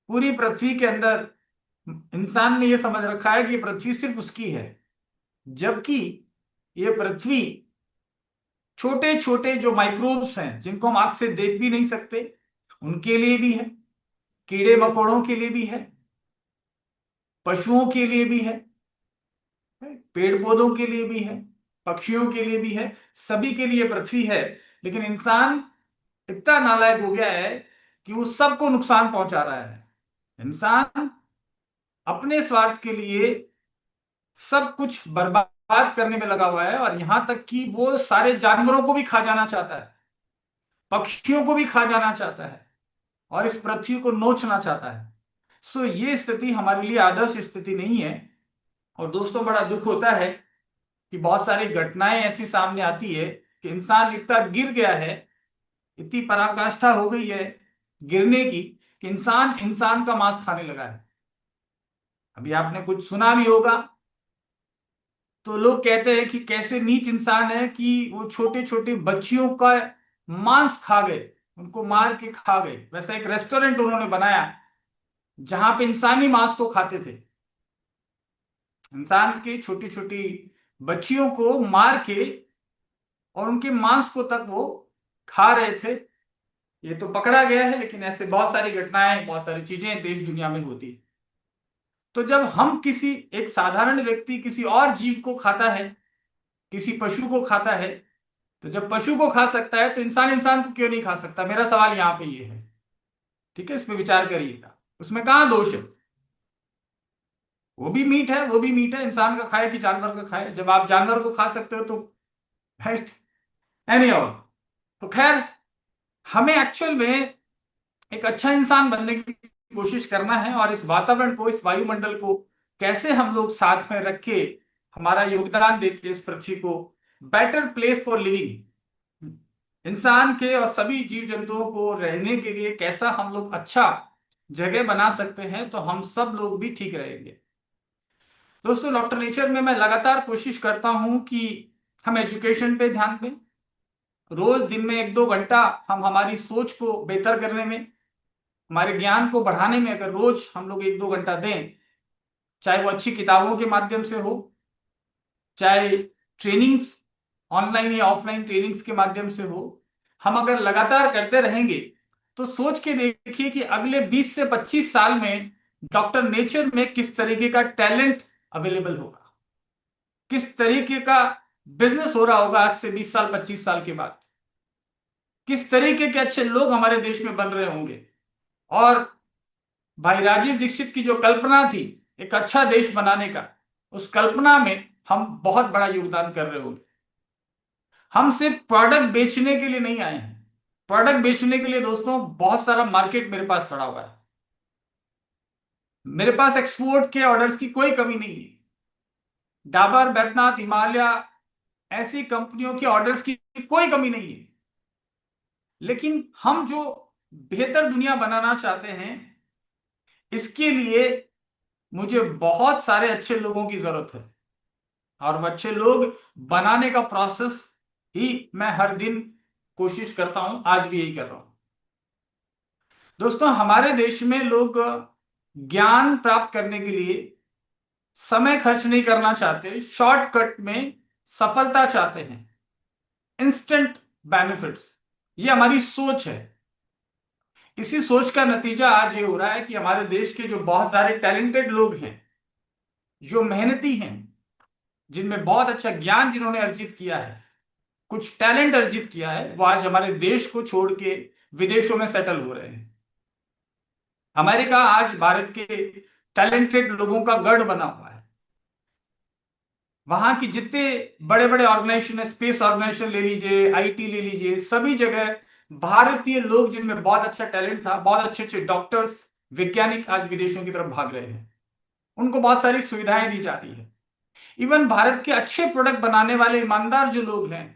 पूरी पृथ्वी के अंदर इंसान ने यह समझ रखा है कि ये पृथ्वी सिर्फ उसकी है, जबकि ये पृथ्वी छोटे छोटे जो माइक्रोब्स हैं जिनको हम आंख से देख भी नहीं सकते उनके लिए भी है, कीड़े मकोड़ों के लिए भी है, पशुओं के लिए भी है, पेड़ पौधों के लिए भी है, पक्षियों के लिए भी है, सभी के लिए पृथ्वी है। लेकिन इंसान इतना नालायक हो गया है कि वो सबको नुकसान पहुंचा रहा है। इंसान अपने स्वार्थ के लिए सब कुछ बर्बाद करने में लगा हुआ है, और यहां तक कि वो सारे जानवरों को भी खा जाना चाहता है, पक्षियों को भी खा जाना चाहता है, और इस पृथ्वी को नोचना चाहता है। सो ये स्थिति हमारे लिए आदर्श स्थिति नहीं है। और दोस्तों, बड़ा दुख होता है कि बहुत सारी घटनाएं ऐसी सामने आती है कि इंसान इतना गिर गया है, इतनी पराकाष्ठा हो गई है गिरने की, कि इंसान इंसान का मांस खाने लगा है। अभी आपने कुछ सुना भी होगा, तो लोग कहते हैं कि कैसे नीच इंसान है कि वो छोटे छोटे बच्चियों का मांस खा गए, उनको मार के खा गए। वैसा एक रेस्टोरेंट उन्होंने बनाया जहां पे इंसानी मांस को खाते थे, इंसान की छोटी छोटी बच्चियों को मार के और उनके मांस को तक वो खा रहे थे। ये तो पकड़ा गया है, लेकिन ऐसे बहुत सारी घटनाएं, बहुत सारी चीजें देश दुनिया में होती है। तो जब हम किसी एक साधारण व्यक्ति किसी और जीव को खाता है, किसी पशु को खाता है, तो जब पशु को खा सकता है तो इंसान इंसान को क्यों नहीं खा सकता? मेरा सवाल यहां पे ये है। ठीक है, इस पे विचार करिएगा, उसमें कहां दोष है? वो भी मीट है, वो भी मीट है, इंसान का खाए कि जानवर का खाए? जब आप जानवर को खा सकते हो तो एनी और। तो खैर, हमें एक्चुअल में एक अच्छा इंसान बनने की कोशिश करना है, और इस वातावरण को, इस वायुमंडल को कैसे हम लोग साथ में रख के हमारा योगदान देके इस पृथ्वी को बेटर प्लेस फॉर लिविंग, इंसान के और सभी जीव जंतुओं को रहने के लिए कैसा हम लोग अच्छा जगह बना सकते हैं, तो हम सब लोग भी ठीक रहेंगे। दोस्तों, डॉक्टर नेचर में मैं लगातार कोशिश करता हूं कि हम एजुकेशन पे ध्यान दें। रोज दिन में 1-2 घंटा हम हमारी सोच को बेहतर करने में, हमारे ज्ञान को बढ़ाने में अगर रोज हम लोग 1-2 घंटा दें, चाहे वो अच्छी किताबों के माध्यम से हो, चाहे ट्रेनिंग्स ऑनलाइन या ऑफलाइन ट्रेनिंग्स के माध्यम से हो, हम अगर लगातार करते रहेंगे तो सोच के देखिए कि अगले 20 से 25 साल में डॉक्टर नेचर में किस तरीके का टैलेंट अवेलेबल होगा, किस तरीके का बिजनेस हो रहा होगा आज से 20 साल 25 साल के बाद, किस तरीके के अच्छे लोग हमारे देश में बन रहे होंगे। और भाई राजीव दीक्षित की जो कल्पना थी एक अच्छा देश बनाने का, उस कल्पना में हम बहुत बड़ा योगदान कर रहे होंगे। हम सिर्फ प्रोडक्ट बेचने के लिए नहीं आए हैं। प्रोडक्ट बेचने के लिए दोस्तों बहुत सारा मार्केट मेरे पास पड़ा हुआ है। मेरे पास एक्सपोर्ट के ऑर्डर्स की कोई कमी नहीं है। डाबर, बैद्यनाथ, हिमालय, ऐसी कंपनियों के ऑर्डर्स की कोई कमी नहीं है। लेकिन हम जो बेहतर दुनिया बनाना चाहते हैं, इसके लिए मुझे बहुत सारे अच्छे लोगों की जरूरत है, और वो अच्छे लोग बनाने का प्रोसेस ही मैं हर दिन कोशिश करता हूं, आज भी यही कर रहा हूं। दोस्तों, हमारे देश में लोग ज्ञान प्राप्त करने के लिए समय खर्च नहीं करना चाहते, शॉर्टकट में सफलता चाहते हैं, इंस्टेंट बेनिफिट्स। ये हमारी सोच है। इसी सोच का नतीजा आज ये हो रहा है कि हमारे देश के जो बहुत सारे टैलेंटेड लोग हैं, जो मेहनती हैं, जिनमें बहुत अच्छा ज्ञान जिन्होंने अर्जित किया है, कुछ टैलेंट अर्जित किया है, वो आज हमारे देश को छोड़ के विदेशों में सेटल हो रहे हैं। अमेरिका आज भारत के टैलेंटेड लोगों का गढ़ बना हुआ है। वहां की जितने बड़े बड़े ऑर्गेनाइजेशन है, स्पेस ऑर्गेनाइजेशन ले लीजिए, आईटी ले लीजिए, सभी जगह भारतीय लोग जिनमें बहुत अच्छा टैलेंट था, बहुत अच्छे अच्छे डॉक्टर्स, वैज्ञानिक आज विदेशों की तरफ भाग रहे हैं। उनको बहुत सारी सुविधाएं दी जा रही है। इवन भारत के अच्छे प्रोडक्ट बनाने वाले ईमानदार जो लोग हैं,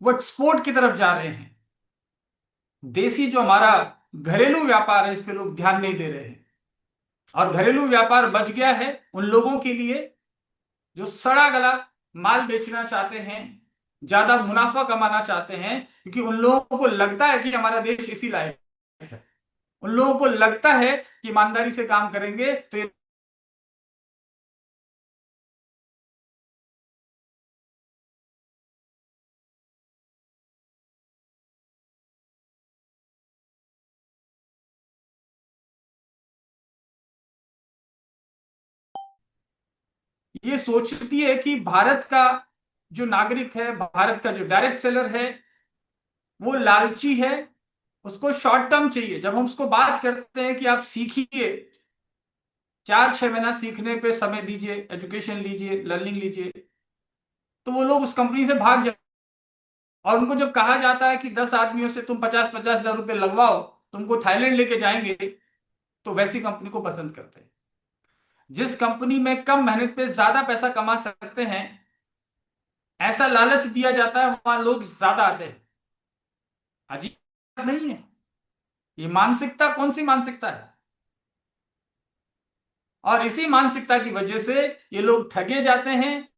वो एक्सपोर्ट की तरफ जा रहे हैं। देसी जो हमारा घरेलू व्यापार है, इस पे लोग ध्यान नहीं दे रहे हैं, और घरेलू व्यापार बच गया है उन लोगों के लिए जो सड़ा गला माल बेचना चाहते हैं, ज्यादा मुनाफा कमाना चाहते हैं, क्योंकि उन लोगों को लगता है कि हमारा देश इसी लायक है। उन लोगों को लगता है कि ईमानदारी से काम करेंगे तो ये सोचती है कि भारत का जो नागरिक है, भारत का जो डायरेक्ट सेलर है, वो लालची है, उसको शॉर्ट टर्म चाहिए। जब हम उसको बात करते हैं कि आप सीखिए, 4-6 महीना सीखने पे समय दीजिए, एजुकेशन लीजिए, लर्निंग लीजिए, तो वो लोग उस कंपनी से भाग जाते। और उनको जब कहा जाता है कि 10 आदमियों से तुम 50-50 हजार रुपए लगवाओ, तुमको थाईलैंड लेके जाएंगे, तो वैसी कंपनी को पसंद करते हैं। जिस कंपनी में कम मेहनत पे ज्यादा पैसा कमा सकते हैं, ऐसा लालच दिया जाता है, वहां लोग ज्यादा आते हैं। अजीब बात नहीं है? ये मानसिकता कौन सी मानसिकता है? और इसी मानसिकता की वजह से ये लोग ठगे जाते हैं,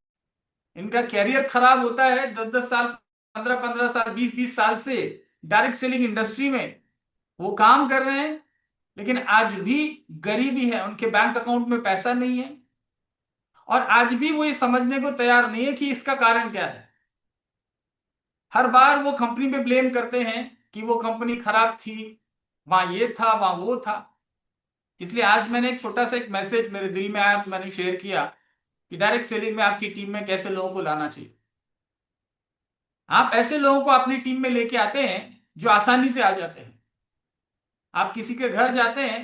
इनका कैरियर खराब होता है। 10-10 साल, 15-15 साल, 20-20 साल से डायरेक्ट सेलिंग इंडस्ट्री में वो काम कर रहे हैं, लेकिन आज भी गरीबी है, उनके बैंक अकाउंट में पैसा नहीं है। और आज भी वो ये समझने को तैयार नहीं है कि इसका कारण क्या है। हर बार वो कंपनी पे ब्लेम करते हैं कि वो कंपनी खराब थी, वहां ये था, वहां वो था। इसलिए आज मैंने एक छोटा सा एक मैसेज मेरे दिल में आया तो मैंने शेयर किया कि डायरेक्ट सेलिंग में आपकी टीम में कैसे लोगों को लाना चाहिए। आप ऐसे लोगों को अपनी टीम में लेके आते हैं जो आसानी से आ जाते हैं। आप किसी के घर जाते हैं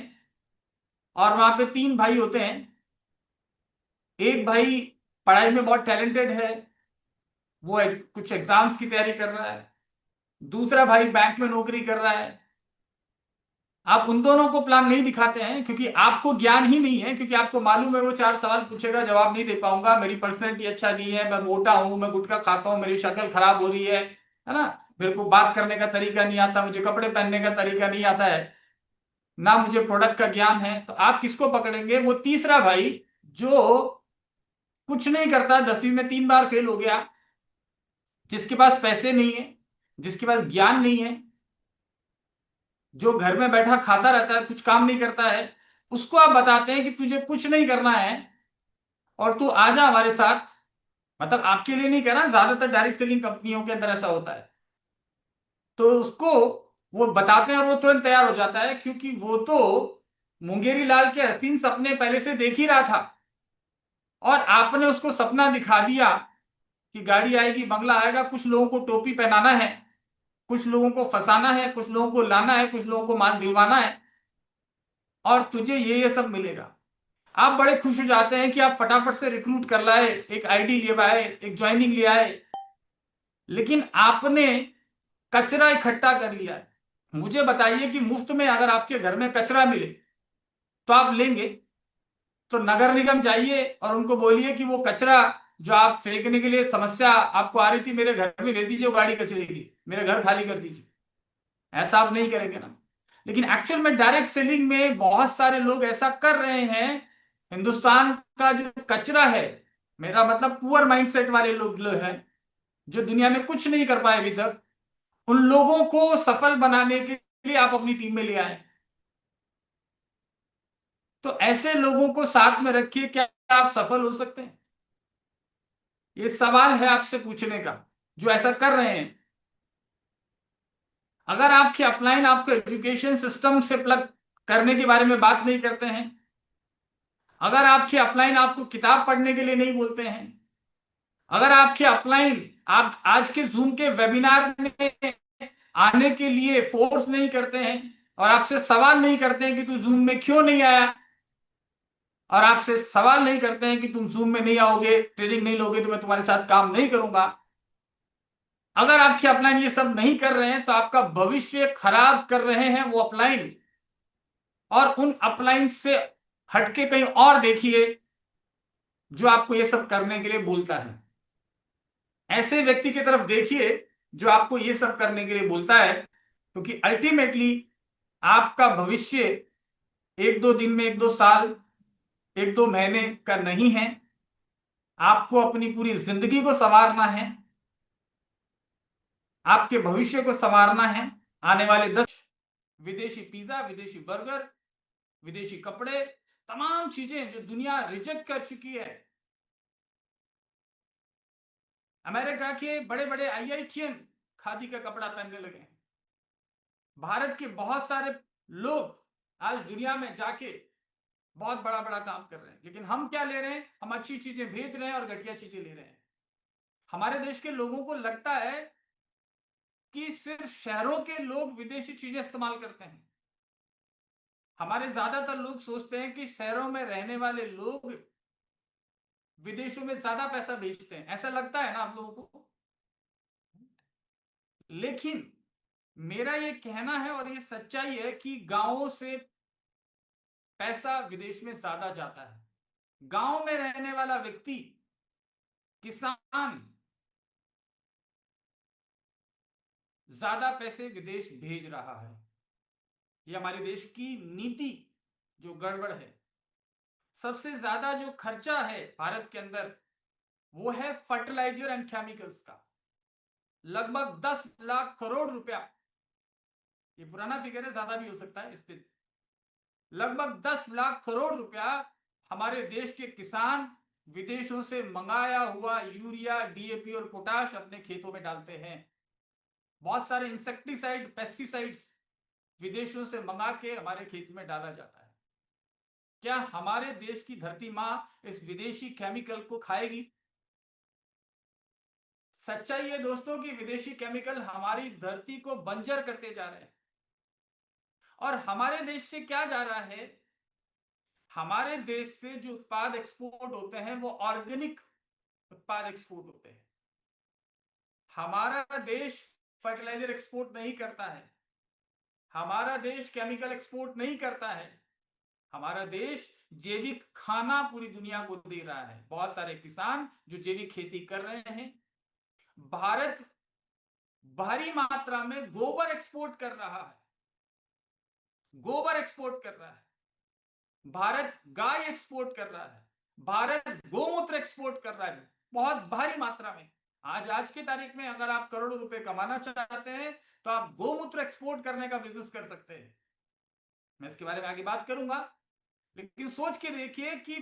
और वहां पे 3 भाई होते हैं। एक भाई पढ़ाई में बहुत टैलेंटेड है, वो कुछ एग्जाम्स की तैयारी कर रहा है। दूसरा भाई बैंक में नौकरी कर रहा है। आप उन दोनों को प्लान नहीं दिखाते हैं क्योंकि आपको ज्ञान ही नहीं है, क्योंकि आपको मालूम है वो 4 सवाल पूछेगा, जवाब नहीं दे पाऊंगा, मेरी पर्सनैलिटी अच्छा नहीं है, मैं मोटा हूं, मैं गुटखा खाता हूं, मेरी शक्ल खराब हो रही है ना, मेरे को बात करने का तरीका नहीं आता, मुझे कपड़े पहनने का तरीका नहीं आता है, ना मुझे प्रोडक्ट का ज्ञान है। तो आप किसको पकड़ेंगे? वो तीसरा भाई जो कुछ नहीं करता, 10वीं में 3 बार फेल हो गया, जिसके पास पैसे नहीं है, जिसके पास ज्ञान नहीं है, जो घर में बैठा खाता रहता है, कुछ काम नहीं करता है। उसको आप बताते हैं कि तुझे कुछ नहीं करना है और तू आजा हमारे साथ। मतलब आपके लिए नहीं कह रहा, ज्यादातर डायरेक्ट सेलिंग कंपनियों के अंदर ऐसा होता है। तो उसको वो बताते हैं और वो तुरंत तैयार हो जाता है, क्योंकि वो तो मुंगेरी लाल के हसीन सपने पहले से देख ही रहा था। और आपने उसको सपना दिखा दिया कि गाड़ी आएगी, बंगला आएगा, कुछ लोगों को टोपी पहनाना है, कुछ लोगों को फंसाना है, कुछ लोगों को लाना है, कुछ लोगों को माल दिलवाना है, और तुझे ये सब मिलेगा। आप बड़े खुश हो जाते हैं कि आप फटाफट से रिक्रूट कर लाए, एक आईडी ले आए, एक ज्वाइनिंग ले आए, लेकिन आपने कचरा इकट्ठा कर लिया है। मुझे बताइए कि मुफ्त में अगर आपके घर में कचरा मिले तो आप लेंगे? तो नगर निगम जाइए और उनको बोलिए कि वो कचरा जो आप फेंकने के लिए समस्या आपको आ रही थी, मेरे घर में ले दीजिए, वो गाड़ी कचरे की, मेरे घर खाली कर दीजिए। ऐसा आप नहीं करेंगे ना। लेकिन एक्चुअल में डायरेक्ट सेलिंग में बहुत सारे लोग ऐसा कर रहे हैं। हिंदुस्तान का जो कचरा है, मेरा मतलब पुअर माइंडसेट वाले लोग हैं, जो दुनिया में कुछ नहीं कर पाए अभी तक, उन लोगों को सफल बनाने के लिए आप अपनी टीम में ले आए। तो ऐसे लोगों को साथ में रखिए, क्या आप सफल हो सकते हैं? ये सवाल है आपसे पूछने का, जो ऐसा कर रहे हैं। अगर आपके अपलाइन आपको एजुकेशन सिस्टम से प्लग करने के बारे में बात नहीं करते हैं, अगर आपके अपलाइन आपको किताब पढ़ने के लिए नहीं बोलते हैं, अगर आपके अपलाइन आप आज के जूम के वेबिनार में आने के लिए फोर्स नहीं करते हैं और आपसे सवाल नहीं करते हैं कि तू जूम में क्यों नहीं आया, और आपसे सवाल नहीं करते हैं कि तुम जूम में नहीं आओगे, ट्रेनिंग नहीं लोगे, तो मैं तुम्हारे साथ काम नहीं करूंगा, अगर आपके अपलाइन ये सब नहीं कर रहे हैं, तो आपका भविष्य खराब कर रहे हैं वो अपलाइन। और उन अपलाइन से हटके कहीं और देखिए जो आपको ये सब करने के लिए बोलता है। ऐसे व्यक्ति की तरफ देखिए जो आपको ये सब करने के लिए बोलता है, क्योंकि अल्टीमेटली आपका भविष्य 1-2 दिन में, 1-2 साल, 1-2 महीने का नहीं है। आपको अपनी पूरी जिंदगी को संवारना है, आपके भविष्य को संवारना है। आने वाले 10 विदेशी पिज्जा, विदेशी बर्गर, विदेशी कपड़े, तमाम चीजें जो दुनिया रिजेक्ट कर चुकी है। अमेरिका के बड़े बड़े आईआईटीएन खादी का कपड़ा पहनने लगे हैं। भारत के बहुत सारे लोग आज दुनिया में जाके बहुत बड़ा बड़ा काम कर रहे हैं, लेकिन हम क्या ले रहे हैं? हम अच्छी चीजें भेज रहे हैं और घटिया चीजें ले रहे हैं। हमारे देश के लोगों को लगता है कि सिर्फ शहरों के लोग विदेशी चीजें इस्तेमाल करते हैं। हमारे ज्यादातर लोग सोचते हैं कि शहरों में रहने वाले लोग विदेशों में ज्यादा पैसा भेजते हैं। ऐसा लगता है ना आप लोगों को? लेकिन मेरा ये कहना है और ये सच्चाई है कि गांवों से पैसा विदेश में ज्यादा जाता है। गांव में रहने वाला व्यक्ति, किसान, ज्यादा पैसे विदेश भेज रहा है। ये हमारे देश की नीति जो गड़बड़ है। सबसे ज्यादा जो खर्चा है भारत के अंदर वो है फर्टिलाइजर एंड केमिकल्स का, लगभग 10 लाख करोड़ रुपया। ये पुराना फिगर है, ज्यादा भी हो सकता है। इस पे लगभग 10 लाख करोड़ रुपया हमारे देश के किसान विदेशों से मंगाया हुआ यूरिया, डीएपी और पोटाश अपने खेतों में डालते हैं। बहुत सारे इंसेक्टिसाइड, पेस्टिसाइड्स विदेशों से मंगा के हमारे खेत में डाला जाता है। क्या हमारे देश की धरती मां इस विदेशी केमिकल को खाएगी? सच्चाई है दोस्तों कि विदेशी केमिकल हमारी धरती को बंजर करते जा रहे हैं। और हमारे देश से क्या जा रहा है? हमारे देश से जो उत्पाद एक्सपोर्ट होते हैं वो ऑर्गेनिक उत्पाद एक्सपोर्ट होते हैं। हमारा देश फर्टिलाइजर एक्सपोर्ट नहीं करता है। हमारा देश केमिकल एक्सपोर्ट नहीं करता है। हमारा देश जैविक खाना पूरी दुनिया को दे रहा है। बहुत सारे किसान जो जैविक खेती कर रहे हैं। भारत भारी मात्रा में गोबर एक्सपोर्ट कर रहा है। गोबर एक्सपोर्ट कर रहा है। भारत गाय एक्सपोर्ट कर रहा है। भारत गोमूत्र एक्सपोर्ट कर रहा है बहुत भारी मात्रा में। आज की तारीख में अगर आप करोड़ों रुपए कमाना चाहते हैं तो आप गोमूत्र एक्सपोर्ट करने का बिजनेस कर सकते हैं। मैं इसके बारे में आगे बात करूंगा, लेकिन सोच के देखिए कि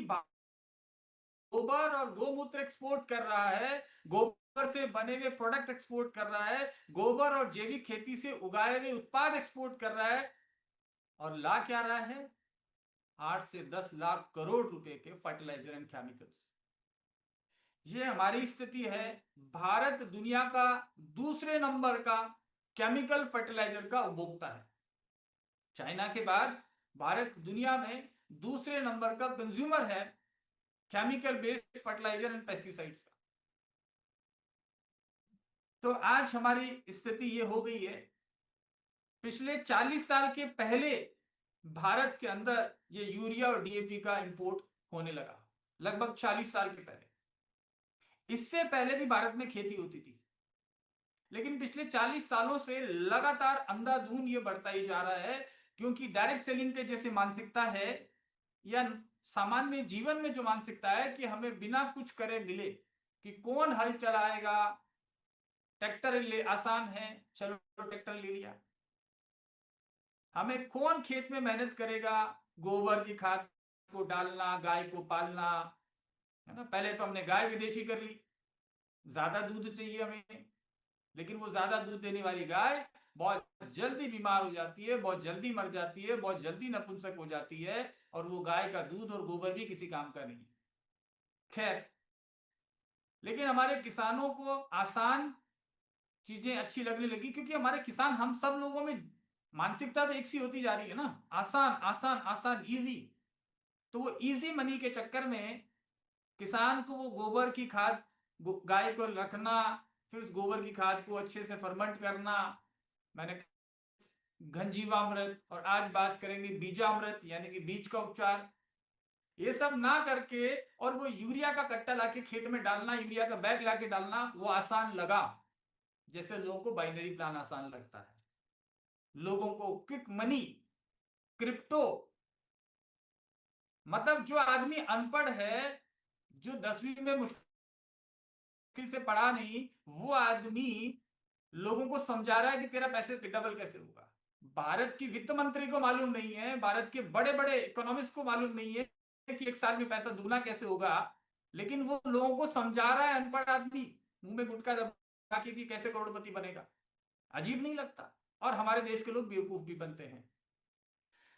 गोबर और गोमूत्र एक्सपोर्ट कर रहा है, गोबर से बने हुए प्रोडक्ट एक्सपोर्ट कर रहा है, गोबर और जैविक खेती से उगाए हुए उत्पाद एक्सपोर्ट कर रहा है, और ला क्या रहा है? 8 से 10 लाख करोड़ रुपए के फर्टिलाइजर एंड केमिकल्स। ये हमारी स्थिति है। भारत दुनिया का दूसरे नंबर का केमिकल फर्टिलाइजर का उपभोक्ता है। चाइना के बाद भारत दुनिया में दूसरे नंबर का कंज्यूमर है chemical based fertiliser and pesticides का। तो आज हमारी स्थिति ये हो गई है। पिछले 40 साल के पहले भारत के अंदर ये यूरिया और डीएपी का इंपोर्ट होने लगा, लगभग 40 साल के पहले। इससे पहले भी भारत में खेती होती थी, लेकिन पिछले 40 सालों से लगातार अंधाधुंध ये बढ़ता ही जा रहा है, क्योंकि डायरेक्ट सेलिंग के जैसे मानसिकता है या सामान्य जीवन में जो मानसिकता है कि हमें बिना कुछ करे मिले, कि कौन हल चलाएगा, ट्रैक्टर ले आसान है, चलो ट्रैक्टर ले लिया। हमें कौन खेत में मेहनत करेगा, गोबर की खाद को डालना, गाय को पालना, है ना। पहले तो हमने गाय विदेशी कर ली, ज्यादा दूध चाहिए हमें, लेकिन वो ज्यादा दूध देने वाली गाय बहुत जल्दी बीमार हो जाती है, बहुत जल्दी मर जाती है, बहुत जल्दी नपुंसक हो जाती है, और वो गाय का दूध और गोबर भी किसी काम का नहीं। खैर, लेकिन हमारे किसानों को आसान चीजें अच्छी लगने लगी, क्योंकि हमारे किसान, हम सब लोगों में मानसिकता तो एक सी होती जा रही है ना, आसान आसान आसान, इजी। तो वो इजी मनी के चक्कर में किसान को वो गोबर की खाद, गाय को रखना, फिर उस गोबर की खाद को अच्छे से फर्मेंट करना, मैंने घनजीवामृत, और आज बात करेंगे बीजामृत यानी कि बीज का उपचार, ये सब ना करके और वो यूरिया का कट्टा लाके खेत में डालना, यूरिया का बैग लाके डालना, वो आसान लगा। जैसे लोगों को बाइनरी प्लान आसान लगता है, लोगों को क्विक मनी, क्रिप्टो, मतलब जो आदमी अनपढ़ है, जो 10वीं में मुश्किल से पढ़ा नहीं, वो आदमी लोगों को समझा रहा है कि तेरा पैसे डबल कैसे होगा। भारत की वित्त मंत्री को मालूम नहीं है, भारत के बड़े बड़े इकोनॉमिस्ट को मालूम नहीं है कि एक साल में पैसा दुगना कैसे होगा, लेकिन वो लोगों को समझा रहा है, अनपढ़ आदमी मुंह में गुटखा दबा के कि कैसे करोड़पति बनेगा। अजीब नहीं लगता? और हमारे देश के लोग बेवकूफ भी बनते हैं।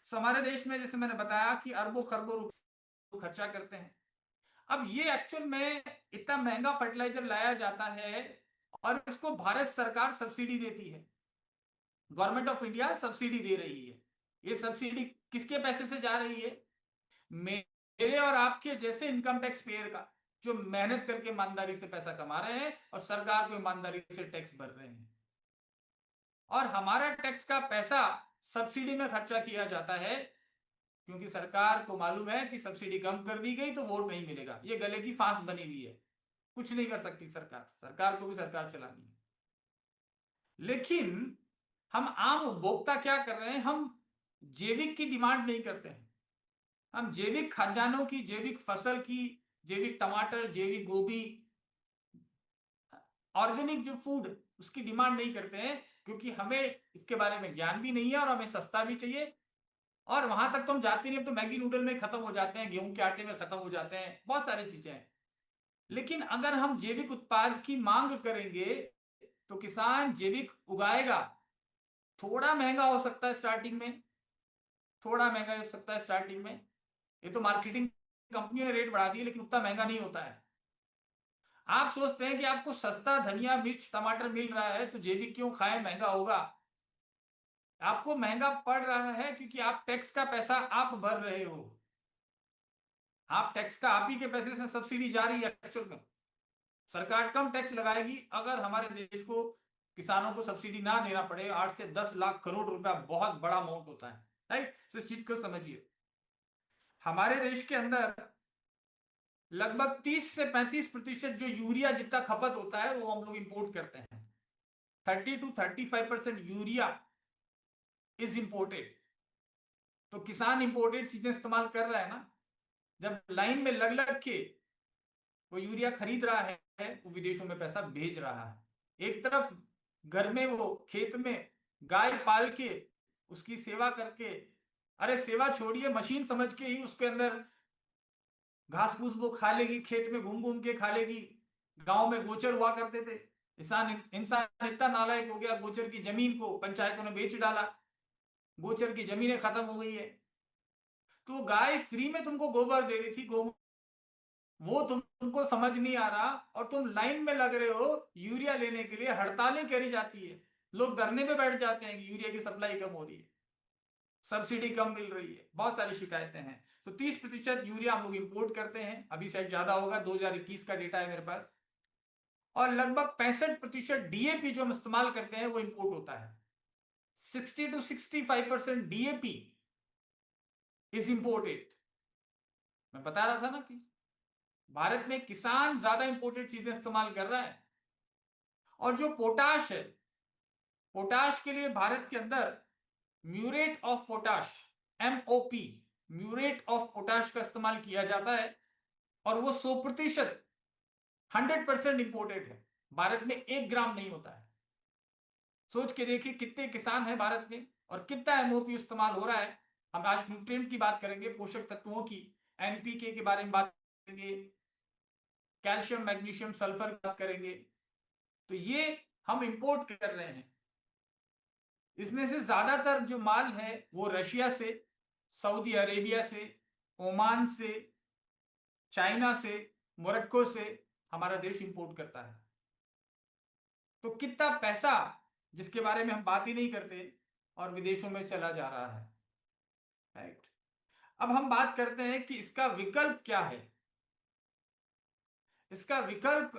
सो हमारे देश में जैसे मैंने बताया कि अरबों खरबों रुपए खर्चा करते हैं। अब ये एक्चुअल में इतना महंगा फर्टिलाइजर लाया जाता है और इसको भारत सरकार सब्सिडी देती है, गवर्नमेंट ऑफ इंडिया सब्सिडी दे रही है। ये सब्सिडी किसके पैसे से जा रही है? मेरे और आपके जैसे इनकम टैक्स पेयर का, जो मेहनत करके ईमानदारी से पैसा कमा रहे हैं और सरकार को ईमानदारी से टैक्स भर रहे हैं। और हमारा टैक्स का पैसा सब्सिडी में खर्चा किया जाता है, क्योंकि सरकार को मालूम है कि सब्सिडी कम कर दी गई तो वोट नहीं मिलेगा। ये गले की फांस बनी हुई है, कुछ नहीं कर सकती सरकार, सरकार को भी सरकार चलानी है। लेकिन हम आम उपभोक्ता क्या कर रहे हैं? हम जैविक की डिमांड नहीं करते हैं। हम जैविक खाद्यान्नों की, जैविक फसल की, जैविक टमाटर, जैविक गोभी, ऑर्गेनिक जो फूड, उसकी डिमांड नहीं करते हैं, क्योंकि हमें इसके बारे में ज्ञान भी नहीं है और हमें सस्ता भी चाहिए। और वहां तक तो हम जाते नहीं, अब तो मैगी नूडल में खत्म हो जाते हैं, गेहूं के आटे में खत्म हो जाते हैं, बहुत सारी चीजें हैं। लेकिन अगर हम जैविक उत्पाद की मांग करेंगे तो किसान जैविक उगाएगा। थोड़ा महंगा हो सकता है स्टार्टिंग में, थोड़ा महंगा हो सकता है स्टार्टिंग में, ये तो मार्केटिंग कंपनियों ने रेट बढ़ा दिए, लेकिन उतना महंगा नहीं होता है। आप सोचते हैं कि आपको सस्ता धनिया मिर्च टमाटर मिल रहा है तो जैविक क्यों खाएं, महंगा होगा? आपको महंगा पड़ रहा है क्योंकि आप टैक्स का पैसा आप भर रहे हो। आप टैक्स का, आप ही के पैसे से सब्सिडी जा रही है एक्चुअल में। सरकार कम टैक्स लगाएगी अगर हमारे देश को किसानों को सब्सिडी ना देना पड़े। 8 से 10 लाख करोड़ रुपया बहुत बड़ा अमाउंट होता है, राइट? तो इस चीज को समझिए, हमारे देश के अंदर लगभग 30 से 35% जो यूरिया जितना खपत होता है वो हम लोग इंपोर्ट करते हैं। 30 to 35% यूरिया इज इंपोर्टेड। तो किसान इंपोर्टेड चीजें इस्तेमाल कर रहा है ना। जब लाइन में लग लग के वो यूरिया खरीद रहा है, वो विदेशों में पैसा भेज रहा है। एक तरफ घर में वो खेत में गाय पाल के उसकी सेवा करके, अरे सेवा छोड़िए, मशीन समझ के ही उसके अंदर घास फूस वो खा लेगी, खेत में घूम घूम के खा लेगी। गांव में गोचर हुआ करते थे, इंसान इतना नालायक हो गया, गोचर की जमीन को पंचायतों ने बेच डाला, गोचर की जमीनें खत्म हो गई है। तो गाय फ्री में तुमको गोबर दे रही थी, गो, वो तुमको समझ नहीं आ रहा और तुम लाइन में लग रहे हो यूरिया लेने के लिए। हड़तालें करी जाती है, लोग धरने पे बैठ जाते हैं कि यूरिया की सप्लाई कम हो रही है, सब्सिडी कम मिल रही है, बहुत सारी शिकायतें हैं। तो 30% यूरिया हम लोग इंपोर्ट करते हैं, अभी शायद ज्यादा होगा, 2021 का डेटा है मेरे पास। और लगभग 65% डीएपी जो हम इस्तेमाल करते हैं वो इंपोर्ट होता है। 60 to 65% डीएपी इज इंपोर्टेड। मैं बता रहा था ना कि भारत में किसान ज्यादा इंपोर्टेड चीजें इस्तेमाल कर रहा है। और जो पोटाश है, पोटाश के लिए भारत के अंदर muriate of potash, MOP, muriate of potash का इस्तेमाल किया जाता है। और वो 100%, 100% इंपोर्टेड है। भारत में 1 ग्राम नहीं होता है। सोच के देखिए कितने किसान हैं भारत में और कितना एमओपी इस्तेमाल हो रहा है। हम आज न्यूट्रिएंट की बात करेंगे, पोषक तत्वों की, एनपीके के बारे में बात करेंगे, कैल्शियम मैग्नीशियम सल्फर की बात करेंगे। तो ये हम इंपोर्ट कर रहे हैं। इसमें से ज्यादातर जो माल है वो रशिया से, सऊदी अरेबिया से, ओमान से, चाइना से, मोरक्को से हमारा देश इंपोर्ट करता है। तो कितना पैसा, जिसके बारे में हम बात ही नहीं करते, और विदेशों में चला जा रहा है, राइट? अब हम बात करते हैं कि इसका विकल्प क्या है। इसका विकल्प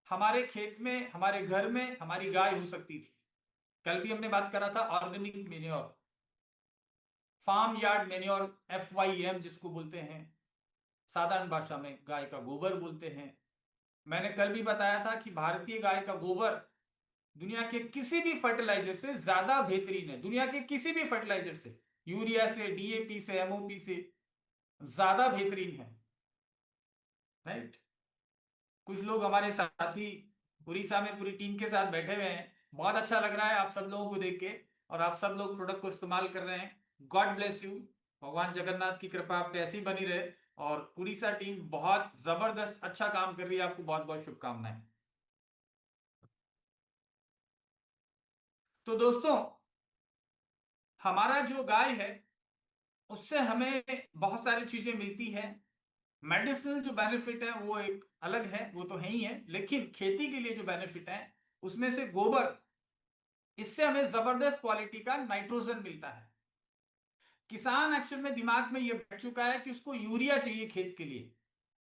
हमारे खेत में, हमारे घर में हमारी गाय हो सकती थी। कल भी हमने बात करा था organic manure, farm yard manure, FYM जिसको बोलते हैं, साधारण भाषा में गाय का गोबर बोलते हैं। मैंने कल भी बताया था कि भारतीय गाय का गोबर दुनिया के किसी भी फर्टिलाइजर से ज्यादा बेहतरीन है। दुनिया के किसी भी फर्टिलाइजर से, यूरिया से, डीएपी से, एमओपी से ज्यादा बेहतरीन है, राइट? कुछ लोग हमारे साथी उड़ीसा में पूरी टीम के साथ बैठे हुए हैं, बहुत अच्छा लग रहा है आप सब लोगों को देख के। और आप सब लोग प्रोडक्ट को इस्तेमाल कर रहे हैं। God bless you. भगवान जगन्नाथ की कृपा आप पे ऐसी बनी रहे, और पूरी सा टीम बहुत जबरदस्त अच्छा काम कर रही है। आपको बहुत बहुत शुभकामनाएं। तो दोस्तों, हमारा जो गाय है उससे हमें बहुत सारी चीजें मिलती है। मेडिसिनल जो बेनिफिट है वो एक अलग है, वो तो है ही है, लेकिन खेती के लिए जो बेनिफिट है उसमें से गोबर, इससे हमें जबरदस्त क्वालिटी का नाइट्रोजन मिलता है। किसान एक्चुअल में दिमाग में ये बैठ चुका है कि उसको यूरिया चाहिए खेत के लिए।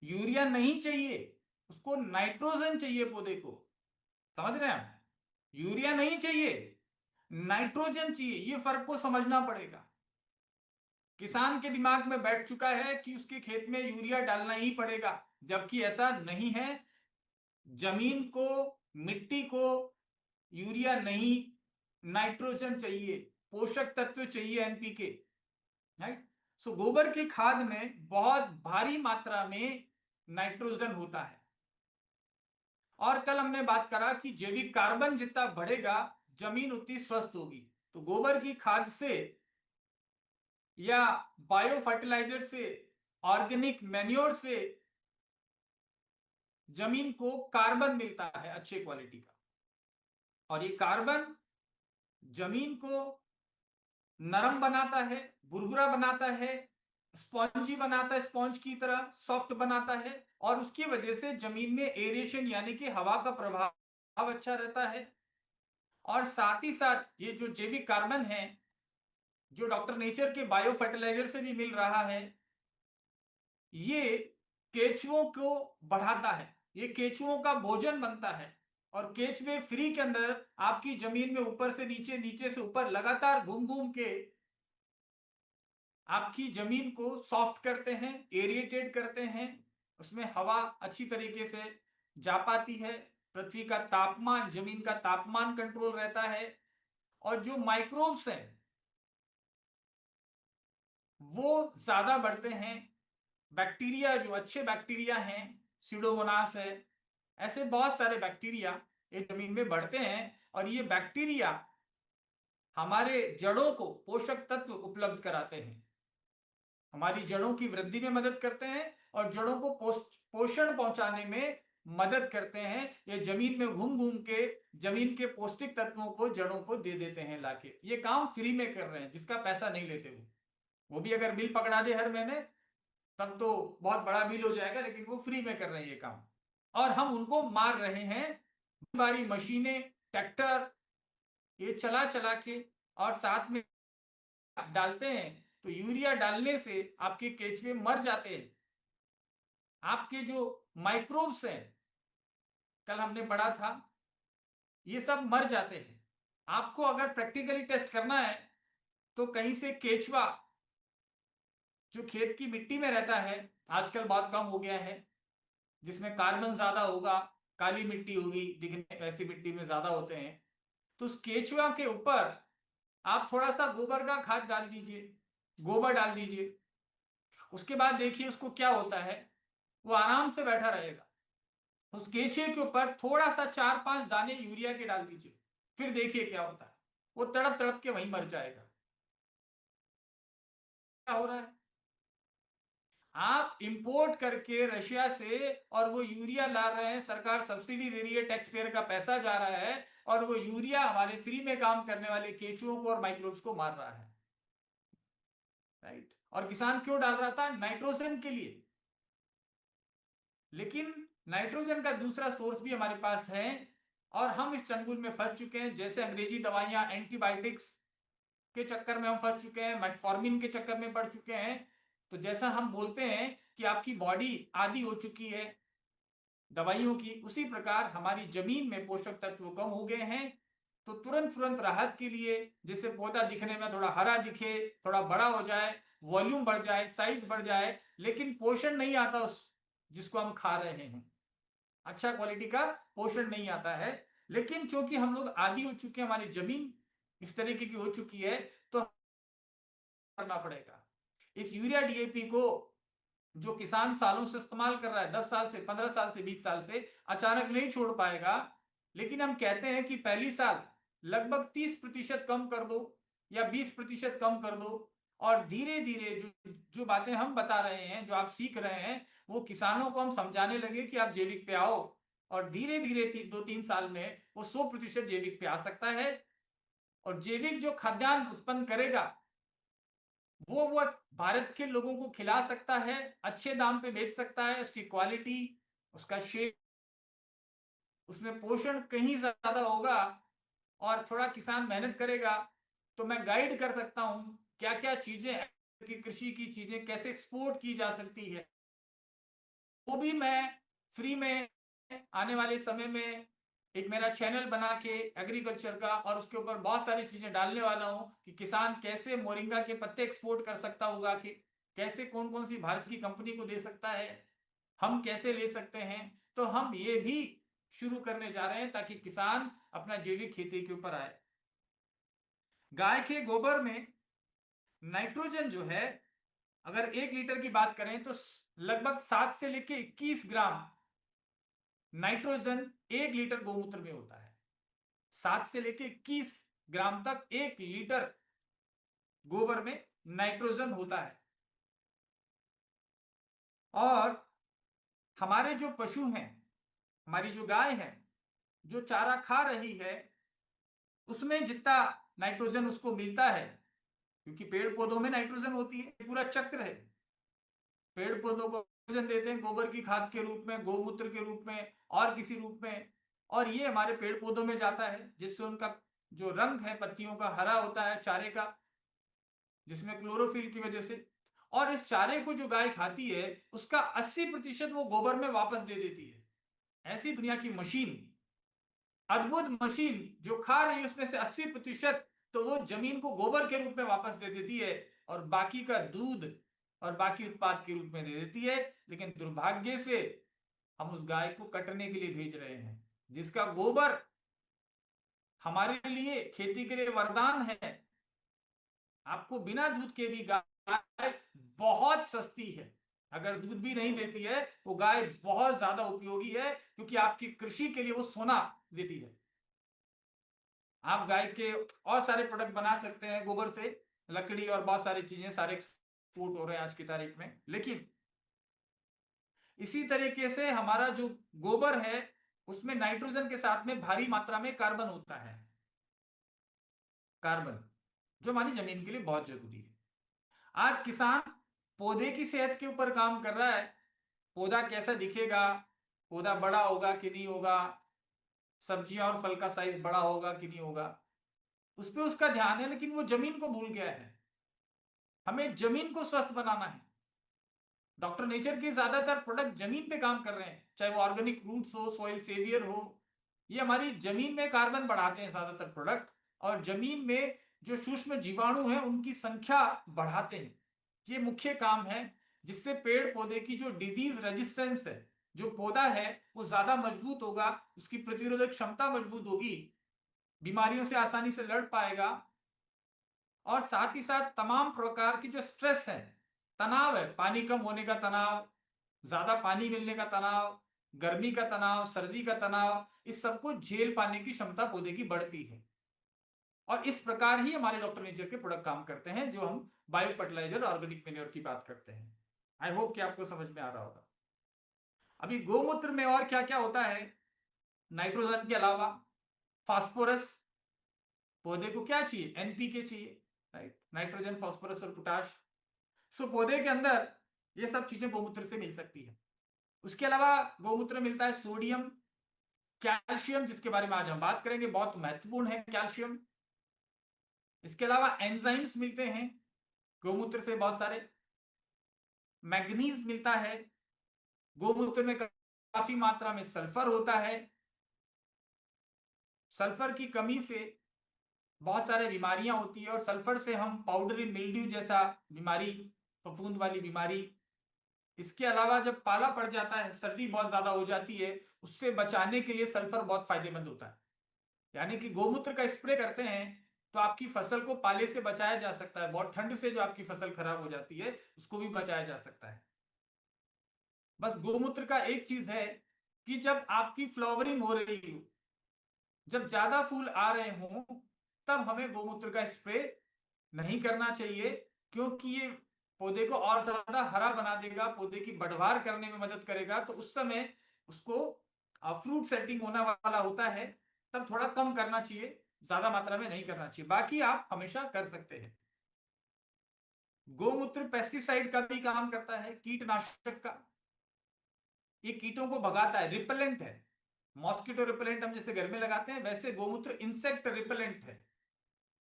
यूरिया नहीं चाहिए, उसको नाइट्रोजन चाहिए पौधे को। समझ रहे हैं आप? यूरिया नहीं चाहिए, नाइट्रोजन चाहिए। ये फर्क को समझना पड़ेगा। किसान के दिमाग में बैठ चुका है कि उसके खेत में यूरिया डालना ही पड़ेगा, जबकि ऐसा नहीं है। जमीन को, मिट्टी को यूरिया नहीं, नाइट्रोजन चाहिए, पोषक तत्व चाहिए, एनपीके। राइट। सो गोबर की खाद में बहुत भारी मात्रा में नाइट्रोजन होता है। और कल हमने बात करा कि जैविक कार्बन जितना बढ़ेगा जमीन उतनी स्वस्थ होगी। तो गोबर की खाद से या बायो फर्टिलाइजर से, ऑर्गेनिक मैन्योर से जमीन को कार्बन मिलता है अच्छे क्वालिटी का। और ये कार्बन जमीन को नरम बनाता है, बुरबुरा बनाता है, स्पॉन्जी बनाता है, स्पॉन्ज की तरह सॉफ्ट बनाता है। और उसकी वजह से जमीन में एरेशन यानी कि हवा का प्रभाव अच्छा रहता है। और साथ ही साथ ये जो जैविक कार्बन है, जो डॉक्टर नेचर के बायो फर्टिलाइजर से भी मिल रहा है, ये केचुओं को बढ़ाता है। ये केचुओं का भोजन बनता है। और केचुए फ्री के अंदर आपकी जमीन में ऊपर से नीचे, नीचे से ऊपर लगातार घूम घूम के आपकी जमीन को सॉफ्ट करते हैं, एरिएटेड करते हैं। उसमें हवा अच्छी तरीके से जा पाती है। पृथ्वी का तापमान, जमीन का तापमान कंट्रोल रहता है। और जो माइक्रोब्स हैं वो ज्यादा बढ़ते हैं। बैक्टीरिया, जो अच्छे बैक्टीरिया हैं, सीडोमोनास है, ऐसे बहुत सारे बैक्टीरिया ये जमीन में बढ़ते हैं। और ये बैक्टीरिया हमारे जड़ों को पोषक तत्व उपलब्ध कराते हैं, हमारी जड़ों की वृद्धि में मदद करते हैं, और जड़ों को पोषण पहुंचाने में मदद करते हैं। ये जमीन में घूम घूम के जमीन के पौष्टिक तत्वों को जड़ों को दे देते हैं लाके। ये काम फ्री में कर रहे हैं, जिसका पैसा नहीं लेते वो भी अगर बिल पकड़ा दे हर महीने तब तो बहुत बड़ा बिल हो जाएगा, लेकिन वो फ्री में कर रहे हैं ये काम। और हम उनको मार रहे हैं। भारी मशीनें, ट्रैक्टर, ये चला चला के और साथ में डालते हैं। तो यूरिया डालने से आपके केचुए मर जाते हैं। आपके जो माइक्रोब्स हैं, कल हमने पढ़ा था, ये सब मर जाते हैं। आपको अगर प्रैक्टिकली टेस्ट करना है तो कहीं से केचुआ जो खेत की मिट्टी में रहता है, आजकल बहुत कम हो गया है, जिसमें कार्बन ज्यादा होगा, काली मिट्टी होगी, दिखने ऐसी मिट्टी में ज्यादा होते हैं। तो उस केचुआ के ऊपर आप थोड़ा सा गोबर का खाद डाल दीजिए, गोबर डाल दीजिए। उसके बाद देखिए उसको क्या होता है। वो आराम से बैठा रहेगा। उस केचुए के ऊपर थोड़ा सा 4-5 दाने यूरिया के डाल दीजिए, फिर देखिए क्या होता है। वो तड़प तड़प के वहीं मर जाएगा। क्या हो रहा है? आप इंपोर्ट करके रशिया से और वो यूरिया ला रहे हैं, सरकार सब्सिडी दे रही है, टैक्स पेयर का पैसा जा रहा है, और वो यूरिया हमारे फ्री में काम करने वाले केचुओं को और माइक्रोब्स को मार रहा है। राइट। और किसान क्यों डाल रहा था? नाइट्रोजन के लिए। लेकिन नाइट्रोजन का दूसरा सोर्स भी हमारे पास है, और हम इस चंगुल में फंस चुके हैं। जैसे अंग्रेजी दवाइयां, एंटीबायोटिक्स के चक्कर में हम फंस चुके हैं, मेटफॉर्मिन के चक्कर में पड़ चुके हैं। तो जैसा हम बोलते हैं कि आपकी बॉडी आदी हो चुकी है दवाइयों की, उसी प्रकार हमारी जमीन में पोषक तत्व कम हो गए हैं। तो तुरंत तुरंत राहत के लिए, जैसे पौधा दिखने में थोड़ा हरा दिखे, थोड़ा बड़ा हो जाए, वॉल्यूम बढ़ जाए, साइज बढ़ जाए, लेकिन पोषण नहीं आता उस जिसको हम खा रहे हैं, अच्छा क्वालिटी का पोषण नहीं आता है। लेकिन चूंकि हम लोग आदी हो चुके हैं, हमारी जमीन इस तरीके की हो चुकी है, तो करना पड़ेगा। इस यूरिया डीएपी को जो किसान सालों से इस्तेमाल कर रहा है, 10 साल से, 15 साल से, 20 साल से, अचानक नहीं छोड़ पाएगा। लेकिन हम कहते हैं कि पहली साल लगभग 30% कम कर दो या 20% कम कर दो, और धीरे धीरे जो जो बातें हम बता रहे हैं, जो आप सीख रहे हैं, वो किसानों को हम समझाने लगे कि आप जैविक पे आओ, और धीरे धीरे 2-3 साल में वो 100% जैविक पे आ सकता है। और जैविक जो खाद्यान्न उत्पन्न करेगा वो भारत के लोगों को खिला सकता है, अच्छे दाम पे बेच सकता है, उसकी क्वालिटी, उसका शेप, उसमें पोषण कहीं ज्यादा होगा, और थोड़ा किसान मेहनत करेगा तो मैं गाइड कर सकता हूं क्या क्या चीजें की कृषि की चीजें कैसे एक्सपोर्ट की जा सकती है, वो भी मैं फ्री में आने वाले समय में एक मेरा चैनल बना के एग्रीकल्चर का, और उसके ऊपर बहुत सारी चीजें डालने वाला हूं कि किसान कैसे मोरिंगा के पत्ते एक्सपोर्ट कर सकता होगा, कि कैसे कौन कौन सी भारत की कंपनी को दे सकता है, हम कैसे ले सकते हैं। तो हम ये भी शुरू करने जा रहे हैं ताकि किसान अपना जैविक खेती के ऊपर आए। गाय के गोबर में नाइट्रोजन जो है, अगर 1 लीटर की बात करें तो लगभग 7 से लेके 21 ग्राम नाइट्रोजन 1 लीटर गोमूत्र में होता है। 7 से लेके 21 ग्राम तक 1 लीटर गोबर में नाइट्रोजन होता है। और हमारे जो पशु हैं, हमारी जो गाय है, जो चारा खा रही है, उसमें जितना नाइट्रोजन उसको मिलता है, क्योंकि पेड़ पौधों में नाइट्रोजन होती है, पूरा चक्र है। पेड़ पौधों को नाइट्रोजन देते हैं गोबर की खाद के रूप में, गोमूत्र के रूप में, और किसी रूप में, और ये हमारे पेड़ पौधों में जाता है, जिससे उनका जो रंग है पत्तियों का हरा होता है चारे का, जिसमें क्लोरोफिल की वजह से। और इस चारे को जो गाय खाती है उसका 80% वो गोबर में वापस दे देती है। ऐसी दुनिया की मशीन, अद्भुत मशीन, जो खा रही है उसमें से 80% तो वो जमीन को गोबर के रूप में वापस दे देती है, और बाकी का दूध और बाकी उत्पाद के रूप में दे देती है। लेकिन दुर्भाग्य से हम उस गाय को कटने के लिए भेज रहे हैं, जिसका गोबर हमारे लिए खेती के लिए वरदान है। आपको बिना दूध के भी गाय बहुत सस्ती है, अगर दूध भी नहीं देती है वो गाय बहुत ज्यादा उपयोगी है, क्योंकि आपकी कृषि के लिए वो सोना देती है। आप गाय के और सारे प्रोडक्ट बना सकते हैं गोबर से, लकड़ी और बहुत सारी चीजें, सारे एक्सपोर्ट हो रहे हैं आज की तारीख में। लेकिन इसी तरीके से हमारा जो गोबर है उसमें नाइट्रोजन के साथ में भारी मात्रा में कार्बन होता है, कार्बन जो हमारी जमीन के लिए बहुत जरूरी है। आज किसान पौधे की सेहत के ऊपर काम कर रहा है, पौधा कैसा दिखेगा, पौधा बड़ा होगा कि नहीं होगा, सब्जियां और फल का साइज बड़ा होगा कि नहीं होगा, उस पर उसका ध्यान है, लेकिन वो जमीन को भूल गया है। हमें जमीन को स्वस्थ बनाना है। डॉक्टर नेचर के ज्यादातर प्रोडक्ट जमीन पे काम कर रहे हैं, चाहे वो ऑर्गेनिक रूट्स हो, सॉइल सेवियर हो, ये हमारी जमीन में कार्बन बढ़ाते हैं ज्यादातर प्रोडक्ट, और जमीन में जो सूक्ष्म जीवाणु हैं उनकी संख्या बढ़ाते हैं। ये मुख्य काम है, जिससे पेड़ पौधे की जो डिजीज रेजिस्टेंस है, जो पौधा है वो ज्यादा मजबूत होगा, उसकी प्रतिरोधक क्षमता मजबूत होगी, बीमारियों से आसानी से लड़ पाएगा। और साथ ही साथ तमाम प्रकार की जो स्ट्रेस है, तनाव है, पानी कम होने का तनाव, ज्यादा पानी मिलने का तनाव, गर्मी का तनाव, सर्दी का तनाव, इस सबको झेल पाने की क्षमता पौधे की बढ़ती है। और इस प्रकार ही हमारे डॉक्टर नेचर के प्रोडक्ट काम करते हैं, जो हम बायो फर्टिलाइजर, ऑर्गेनिक मैन्योर की बात करते हैं। आई होप कि आपको समझ में आ रहा होगा। अभी गोमूत्र में और क्या क्या होता है नाइट्रोजन के अलावा? फास्फोरस, पौधे को क्या चाहिए? एनपीके चाहिए, राइट, नाइट्रोजन, फास्फोरस और पोटाश। सो पौधे के अंदर ये सब चीजें गोमूत्र से मिल सकती है। उसके अलावा गोमूत्र में मिलता है सोडियम, कैल्शियम, जिसके बारे में आज हम बात करेंगे, बहुत महत्वपूर्ण है कैल्शियम। इसके अलावा एंजाइम्स मिलते हैं गोमूत्र से बहुत सारे। मैग्नीज मिलता है, गोमूत्र में काफी मात्रा में सल्फर होता है। सल्फर की कमी से बहुत सारे बीमारियां होती है, और सल्फर से हम पाउडरी मिल्ड्यू जैसा बीमारी, फफूंद वाली बीमारी, इसके अलावा जब पाला पड़ जाता है, सर्दी बहुत ज्यादा हो जाती है, उससे बचाने के लिए सल्फर बहुत फायदेमंद होता है। यानी कि गोमूत्र का स्प्रे करते हैं तो आपकी फसल को पाले से बचाया जा सकता है, बहुत ठंड से जो आपकी फसल खराब हो जाती है उसको भी बचाया जा सकता है। बस गोमूत्र का एक चीज है कि जब आपकी फ्लावरिंग हो रही हो, जब ज्यादा फूल आ रहे हों तब हमें गोमूत्र का स्प्रे नहीं करना चाहिए, क्योंकि ये पौधे को और ज्यादा हरा बना देगा, पौधे की बढ़वार करने में मदद करेगा। तो उस समय उसको फ्रूट सेटिंग होने वाला होता है, तब थोड़ा कम करना चाहिए, ज्यादा मात्रा में नहीं करना चाहिए। बाकी आप हमेशा कर सकते हैं। गोमूत्र पेस्टिसाइड का भी काम करता है, कीटनाशक का। ये कीटों को भगाता है, रिपेलेंट है। मॉस्किटो रिपेलेंट हम जैसे घर में लगाते हैं, वैसे गोमूत्र इंसेक्ट रिपेलेंट है।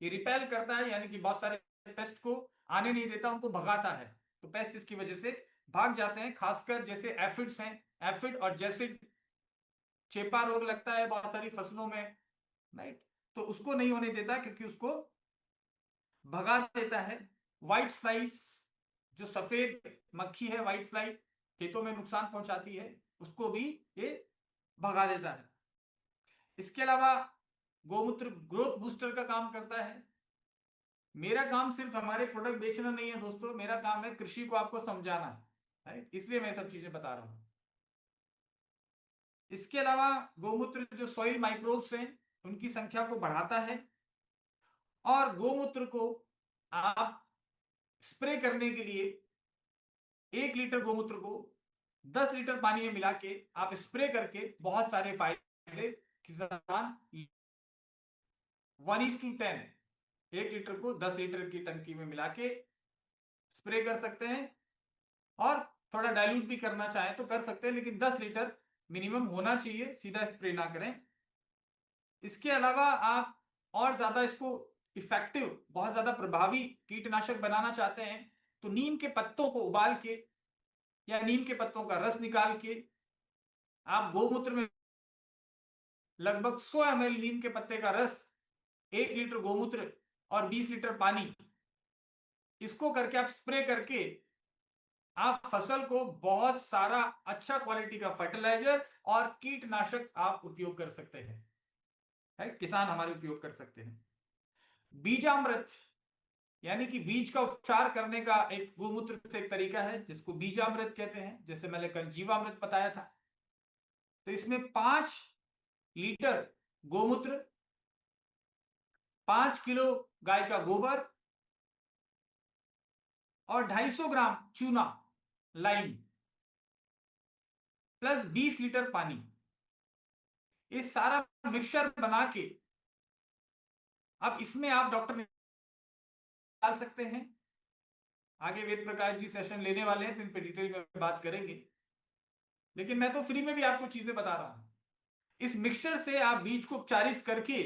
ये रिपेल करता है, यानी कि बहुत सारे पेस्ट को आने नहीं देता, उनको भगाता है। तो पेस्ट इसकी वजह से भाग जाते हैं, खासकर जैसे एफिड्स हैं, एफिड और जैसिड। चेपा रोग लगता है बहुत सारी फसलों में, राइट, तो उसको नहीं होने देता, क्योंकि उसको भगा देता है। व्हाइट फ्लाइज, जो सफेद मक्खी है, व्हाइट फ्लाई खेतों में नुकसान पहुंचाती है, उसको भी ये भगा देता है। इसके अलावा गोमूत्र ग्रोथ बूस्टर का काम करता है। मेरा काम सिर्फ हमारे प्रोडक्ट बेचना नहीं है दोस्तों, मेरा काम है कृषि को आपको समझाना, राइट, इसलिए मैं सब चीजें बता रहा हूं। इसके अलावा गोमूत्र जो सॉइल माइक्रोब्स हैं उनकी संख्या को बढ़ाता है। और गोमूत्र को आप स्प्रे करने के लिए 1 लीटर गोमूत्र को 10 लीटर पानी में मिला के आप स्प्रे करके बहुत सारे फायदे किसान 1:10, 1 लीटर को 10 लीटर की टंकी में मिला के स्प्रे कर सकते हैं। और थोड़ा डाइल्यूट भी करना चाहें तो कर सकते हैं, लेकिन 10 लीटर मिनिमम होना चाहिए, सीधा स्प्रे ना करें। इसके अलावा आप और ज्यादा इसको इफेक्टिव, बहुत ज्यादा प्रभावी कीटनाशक बनाना चाहते हैं, तो नीम के पत्तों को उबाल के या नीम के पत्तों का रस निकाल के आप गोमूत्र में लगभग 100 ml नीम के पत्ते का रस, 1 लीटर गोमूत्र और 20 लीटर पानी, इसको करके आप स्प्रे करके आप फसल को बहुत सारा अच्छा क्वालिटी का फर्टिलाइजर और कीटनाशक आप उपयोग कर सकते हैं, है किसान हमारे उपयोग कर सकते हैं। बीजामृत, यानी कि बीज का उपचार करने का एक गोमूत्र से एक तरीका है जिसको बीजामृत कहते हैं, जैसे मैंने कल जीवामृत बताया था। तो इसमें 5 लीटर गोमूत्र, 5 किलो गाय का गोबर और 250 ग्राम चूना लाइम प्लस 20 लीटर पानी, ये सारा मिक्सचर बना के अब इसमें आप डॉक्टर डाल सकते हैं। आगे वेद प्रकाश जी सेशन लेने वाले हैं तो इन पे डिटेल में बात करेंगे, लेकिन मैं तो फ्री में भी आपको चीजें बता रहा हूं। इस मिक्सचर से आप बीज को उपचारित करके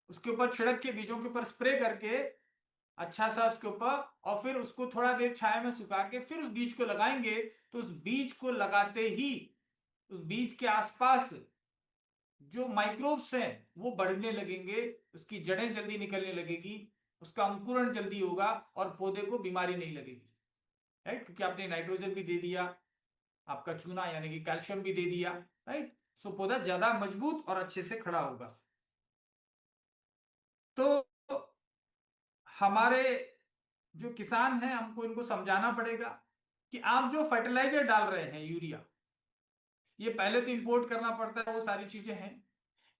उसके ऊपर छिड़क के, बीजों के ऊपर स्प्रे करके अच्छा सा उसके ऊपर, और फिर उसको थोड़ा देर छाया में सुखा के फिर उस बीज को लगाएंगे, तो उस बीज को लगाते ही उस बीज के आसपास जो माइक्रोब्स हैं वो बढ़ने लगेंगे, उसकी जड़ें जल्दी निकलने लगेगी, उसका अंकुरण जल्दी होगा और पौधे को बीमारी नहीं लगेगी, राइट, क्योंकि आपने नाइट्रोजन भी दे दिया, आपका चूना यानी कि कैल्शियम भी दे दिया, राइट। सो पौधा ज्यादा मजबूत और अच्छे से खड़ा होगा। तो हमारे जो किसान हैं हमको इनको समझाना पड़ेगा कि आप जो फर्टिलाइजर डाल रहे हैं, यूरिया, ये पहले तो इंपोर्ट करना पड़ता है, वो सारी चीजें हैं।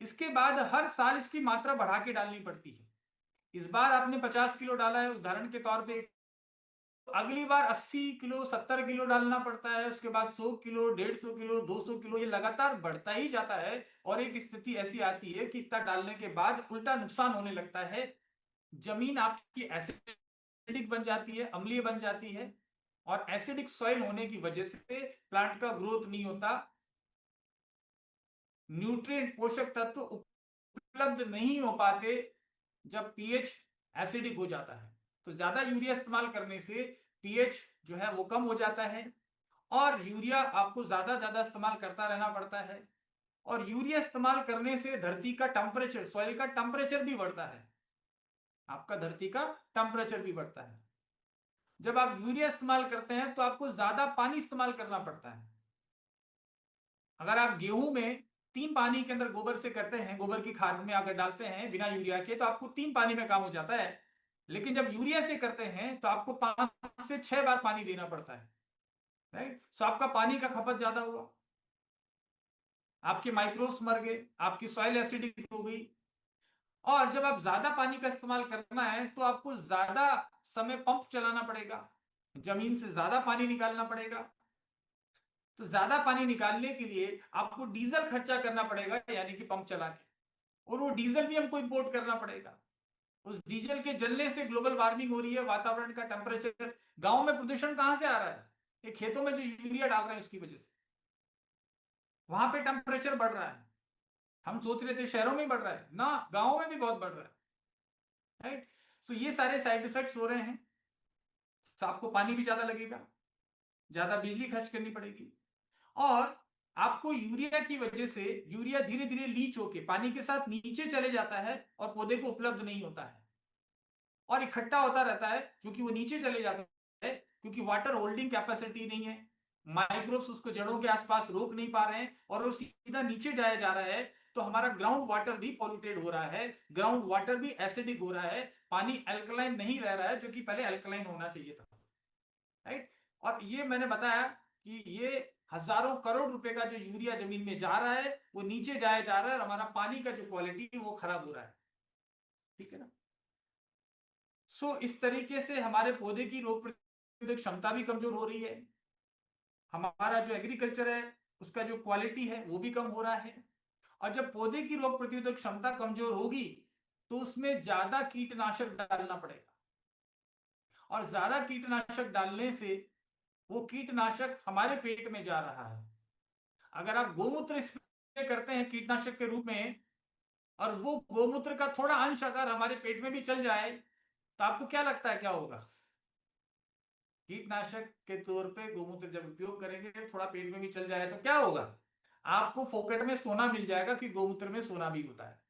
इसके बाद हर साल इसकी मात्रा बढ़ा के डालनी पड़ती है। इस बार आपने 50 किलो डाला है उदाहरण के तौर पे, अगली बार 80 किलो, 70 किलो डालना पड़ता है, उसके बाद 100 किलो, 150 किलो, 200 किलो, ये लगातार बढ़ता ही जाता है। और एक स्थिति ऐसी आती है कि इतना डालने के बाद उल्टा नुकसान होने लगता है, जमीन आपकी एसिडिक बन जाती है, अम्लीय बन जाती है, और एसिडिक सॉइल होने की वजह से प्लांट का ग्रोथ नहीं होता, न्यूट्रिएंट पोषक तत्व उपलब्ध नहीं हो पाते जब पीएच एसिडिक हो जाता है। तो ज्यादा यूरिया इस्तेमाल करने से पीएच जो है वो कम हो जाता है, और यूरिया आपको ज्यादा ज्यादा इस्तेमाल करता रहना पड़ता है। और यूरिया इस्तेमाल करने से धरती का टेम्परेचर, सॉइल का टेम्परेचर भी बढ़ता है, आपका धरती का टेम्परेचर भी बढ़ता है। जब आप यूरिया इस्तेमाल करते हैं तो आपको ज्यादा पानी इस्तेमाल करना पड़ता है। अगर आप गेहूं में 3 पानी के अंदर गोबर से करते हैं, गोबर की खाद में अगर डालते हैं बिना यूरिया के, तो आपको 3 पानी में काम हो जाता है। लेकिन जब यूरिया से करते हैं तो आपको 5 से 6 बार पानी देना पड़ता है, राइट। सो आपका पानी का खपत ज्यादा हुआ। आपके माइक्रोब्स मर गए, आपकी सॉइल एसिडिक हो गई। और जब आप ज्यादा पानी का इस्तेमाल करना है तो आपको ज्यादा समय पंप चलाना पड़ेगा, जमीन से ज्यादा पानी निकालना पड़ेगा। तो ज्यादा पानी निकालने के लिए आपको डीजल खर्चा करना पड़ेगा, यानी कि पंप चला के, और वो डीजल भी हमको इंपोर्ट करना पड़ेगा। उस डीजल के जलने से ग्लोबल वार्मिंग हो रही है, वातावरण का टेम्परेचर। गांव में प्रदूषण कहां से आ रहा है? ये खेतों में जो यूरिया डाल रहे हैं उसकी वजह से वहां पे टेम्परेचर बढ़ रहा है। हम सोच रहे थे शहरों में बढ़ रहा है ना, गांवों में भी बहुत बढ़ रहा है। राइट। सो ये सारे साइड इफेक्ट्स हो रहे हैं। तो आपको पानी भी ज्यादा लगेगा, ज्यादा बिजली खर्च करनी पड़ेगी, और आपको यूरिया की वजह से यूरिया धीरे धीरे लीच होके पानी के साथ नीचे चले जाता है और पौधे को उपलब्ध नहीं होता है, और इकट्ठा होता रहता है क्योंकि वो नीचे चले जाता है, क्योंकि वाटर होल्डिंग कैपेसिटी नहीं है। माइक्रोब्स उसको जड़ों के आसपास रोक नहीं पा रहे हैं और वो सीधा नीचे जाया जा रहा है। तो हमारा ग्राउंड वाटर भी पॉल्यूटेड हो रहा है, ग्राउंड वाटर भी एसिडिक हो रहा है, पानी अल्कलाइन नहीं रह रहा है जो कि पहले अल्कलाइन होना चाहिए था। राइट। और ये मैंने बताया कि ये हजारों करोड़ रुपए का जो यूरिया जमीन में जा रहा है वो नीचे जाया जा रहा है, और हमारा पानी का जो क्वालिटी है वो खराब हो रहा है। ठीक है ना? सो इस तरीके से हमारे पौधे की रोग प्रतिरोधक क्षमता भी कमजोर हो रही है, हमारा जो एग्रीकल्चर है उसका जो क्वालिटी है वो भी कम हो रहा है। और जब पौधे की रोग प्रतिरोधक क्षमता कमजोर होगी तो उसमें ज्यादा कीटनाशक डालना पड़ेगा, और ज्यादा कीटनाशक डालने से वो कीटनाशक हमारे पेट में जा रहा है। अगर आप गोमूत्र स्प्रे करते हैं कीटनाशक के रूप में, और वो गोमूत्र का थोड़ा अंश अगर हमारे पेट में भी चल जाए, तो आपको क्या लगता है क्या होगा? कीटनाशक के तौर पे गोमूत्र जब उपयोग करेंगे, थोड़ा पेट में भी चल जाए तो क्या होगा? आपको फोकट में सोना मिल जाएगा, कि गोमूत्र में सोना भी होता है।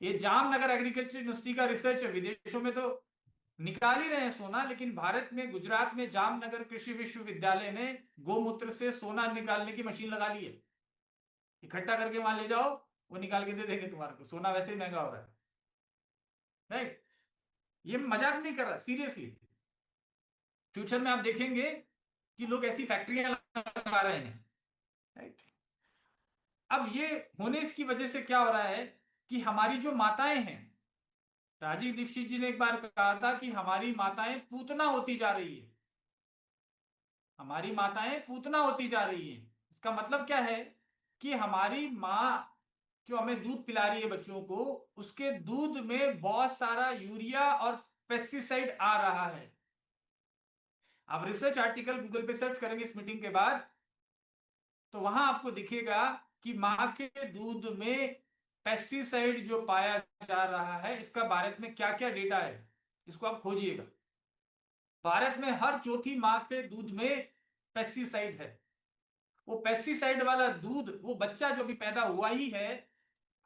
ये जामनगर एग्रीकल्चर यूनिवर्सिटी का रिसर्च है। विदेशों में तो निकाल ही रहे हैं सोना, लेकिन भारत में, गुजरात में जामनगर कृषि विश्वविद्यालय ने गोमूत्र से सोना निकालने की मशीन लगा ली है। इकट्ठा करके वहां ले जाओ, वो निकाल के दे देंगे तुम्हारे को। सोना वैसे ही महंगा हो रहा है। राइट। ये मजाक नहीं कर रहा, सीरियसली। फ्यूचर में आप देखेंगे कि लोग ऐसी फैक्ट्रियां लगा रहे हैं। राइट। अब ये होने इसकी वजह से क्या हो रहा है कि हमारी जो माताएं हैं, राजीव दीक्षित जी ने एक बार कहा था कि हमारी माताएं पूतना होती जा रही है। हमारी माताएं पूतना होती जा रही हैं। इसका मतलब क्या है कि हमारी माँ जो हमें दूध पिला रही है बच्चों को, उसके दूध में बहुत सारा यूरिया और पेस्टिसाइड आ रहा है। आप रिसर्च आर्टिकल गूगल पे सर्च करेंगे इस मीटिंग के बाद, तो वहां आपको दिखेगा कि मां के दूध में पेस्टिसाइड जो पाया जा रहा है, इसका भारत में क्या क्या डेटा है, इसको आप खोजिएगा। भारत में हर चौथी मां के दूध में पेस्टिसाइड है। वो पेस्टिसाइड वाला दूध वो बच्चा जो भी पैदा हुआ ही है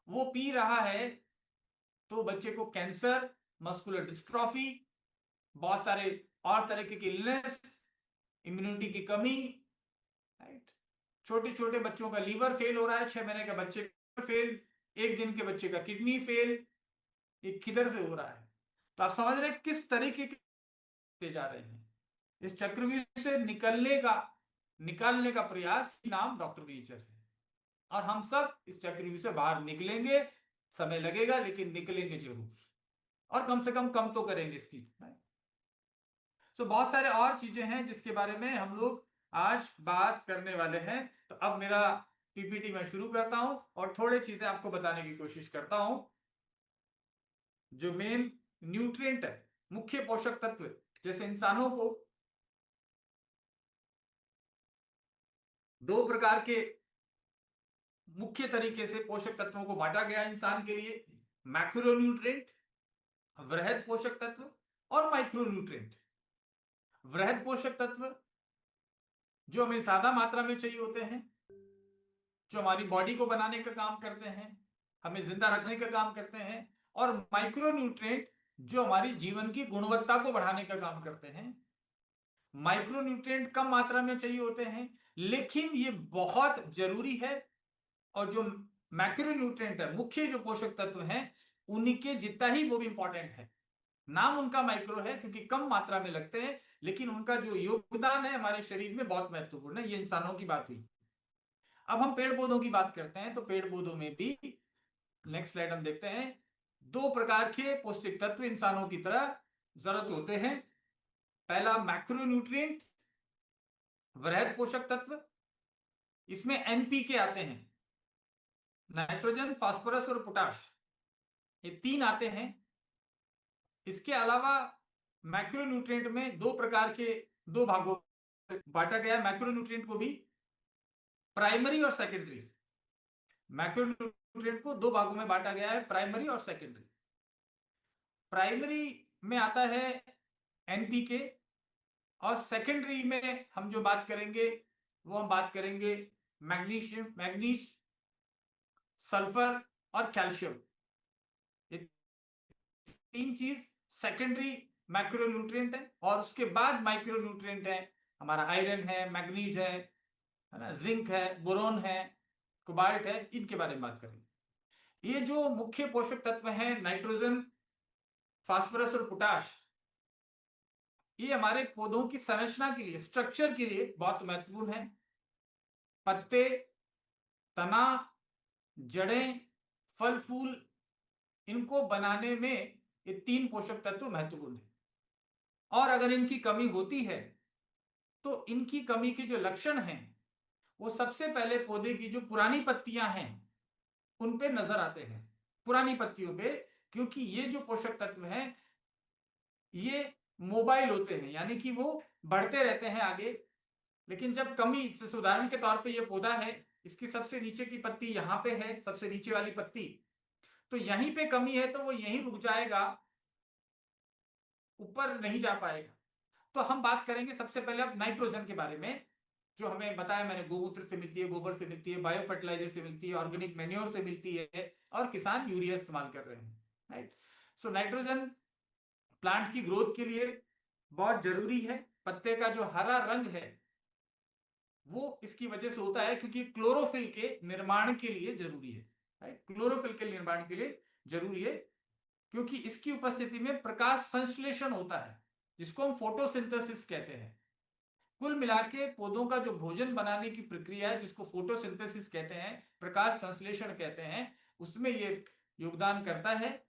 वो पी रहा है, तो बच्चे को कैंसर, मस्कुलर डिस्ट्रॉफी, बहुत सारे और तरह के इलनेस, इम्यूनिटी की कमी। राइट। छोटे छोटे बच्चों का लीवर फेल हो रहा है, 6 महीने के बच्चे का फेल, 1 दिन के बच्चे का किडनी फेल। ये किधर से हो रहा है? तो आप समझ रहे हैं किस तरीके के जा रहे हैं। इस चक्रव्यूह से निकालने का प्रयास, नाम डॉक्टर नेचर है। और हम सब इस चक्रव्यूह से बाहर निकलेंगे। समय लगेगा लेकिन निकलेंगे जरूर, और कम से कम तो करेंगे इसकी। सो बहुत सारे और चीजें हैं जिसके बारे में हम लोग आज बात करने वाले हैं। तो अब मेरा पीपीटी मैं शुरू करता हूं और थोड़ी चीजें आपको बताने की कोशिश करता हूं। जो मेन न्यूट्रिएंट है, मुख्य पोषक तत्व, जैसे इंसानों को 2 प्रकार के मुख्य तरीके से पोषक तत्वों को बांटा गया इंसान के लिए: मैक्रोन्यूट्रिएंट, वृहद पोषक तत्व, और माइक्रोन्यूट्रिएंट। वृहद पोषक तत्व जो हमें ज्यादा मात्रा में चाहिए होते हैं, जो हमारी बॉडी को बनाने का काम करते हैं, हमें जिंदा रखने का काम करते हैं। और माइक्रोन्यूट्रिएंट जो हमारी जीवन की गुणवत्ता को बढ़ाने का काम करते हैं। माइक्रोन्यूट्रिएंट कम मात्रा में चाहिए होते हैं, लेकिन ये बहुत जरूरी है। और जो मैक्रोन्यूट्रिएंट है, मुख्य जो पोषक तत्व हैं, उन्हीं के जितना ही वो भी इंपॉर्टेंट है। नाम उनका माइक्रो है क्योंकि कम मात्रा में लगते हैं, लेकिन उनका जो योगदान है हमारे शरीर में बहुत महत्वपूर्ण है। ये इंसानों की बात हुई। अब हम पेड़ पौधों की बात करते हैं, तो पेड़ पौधों में भी नेक्स्ट स्लाइड हम देखते हैं, दो प्रकार के पौष्टिक तत्व इंसानों की तरह जरूरत होते हैं। पहला मैक्रोन्यूट्रिएंट, वृहद पोषक तत्व, इसमें एनपीके आते हैं, नाइट्रोजन, फास्फोरस और पोटाश, ये तीन आते हैं। इसके अलावा मैक्रोन्यूट्रिएंट में दो प्रकार के, दो भागों में बांटा गया है मैक्रोन्यूट्रिएंट को भी, प्राइमरी और सेकेंडरी। मैक्रोन्यूट्रिएंट को दो भागों में बांटा गया है, प्राइमरी और सेकेंडरी। प्राइमरी में आता है एनपीके, और सेकेंडरी में हम जो बात करेंगे वो हम बात करेंगे मैग्नीशियम, मैग्नीज, सल्फर और कैल्शियम। ये तीन चीज सेकेंडरी मैक्रोन्यूट्रिएंट है। और उसके बाद माइक्रोन्यूट्रिएंट है, हमारा आयरन है, मैग्नीज है ना, जिंक है, बोरोन है, कोबाल्ट है, इनके बारे में बात करेंगे। ये जो मुख्य पोषक तत्व हैं नाइट्रोजन, फास्फोरस और पोटाश, ये हमारे पौधों की संरचना के लिए, स्ट्रक्चर के लिए बहुत महत्वपूर्ण है। पत्ते, तना, जड़ें, फल फूल, इनको बनाने में ये तीन पोषक तत्व महत्वपूर्ण है। और अगर इनकी कमी होती है तो इनकी कमी के जो लक्षण हैं वो सबसे पहले पौधे की जो पुरानी पत्तियां हैं उन पे नजर आते हैं, पुरानी पत्तियों पे। क्योंकि ये जो पोषक तत्व हैं ये मोबाइल होते हैं, यानी कि वो बढ़ते रहते हैं आगे। लेकिन जब कमी, उदाहरण के तौर पे ये पौधा है, इसकी सबसे नीचे की पत्ती यहाँ पे है, सबसे नीचे वाली पत्ती, तो यहीं पे कमी है तो वो यहीं रुक जाएगा, ऊपर नहीं जा पाएगा। तो हम बात करेंगे सबसे पहले अब नाइट्रोजन के बारे में, जो हमें बताया मैंने, गोमूत्र से मिलती है, गोबर से मिलती है, बायो फर्टिलाइजर से मिलती है, ऑर्गेनिक मैन्योर से मिलती है, और किसान यूरिया इस्तेमाल कर रहे हैं, राइट। सो नाइट्रोजन प्लांट की ग्रोथ के लिए बहुत जरूरी है। पत्ते का जो हरा रंग है वो इसकी वजह से होता है क्योंकि क्लोरोफिल के निर्माण के लिए जरूरी है, राइट। क्लोरोफिल के निर्माण के लिए जरूरी है क्योंकि इसकी उपस्थिति में प्रकाश संश्लेषण होता है, जिसको हम फोटोसिंथेसिस कहते हैं। कुल मिला के पौधों का जो भोजन बनाने की प्रक्रिया है, जिसको फोटोसिंथेसिस कहते हैं, प्रकाश संश्लेषण कहते हैं, उसमें ये योगदान करता है,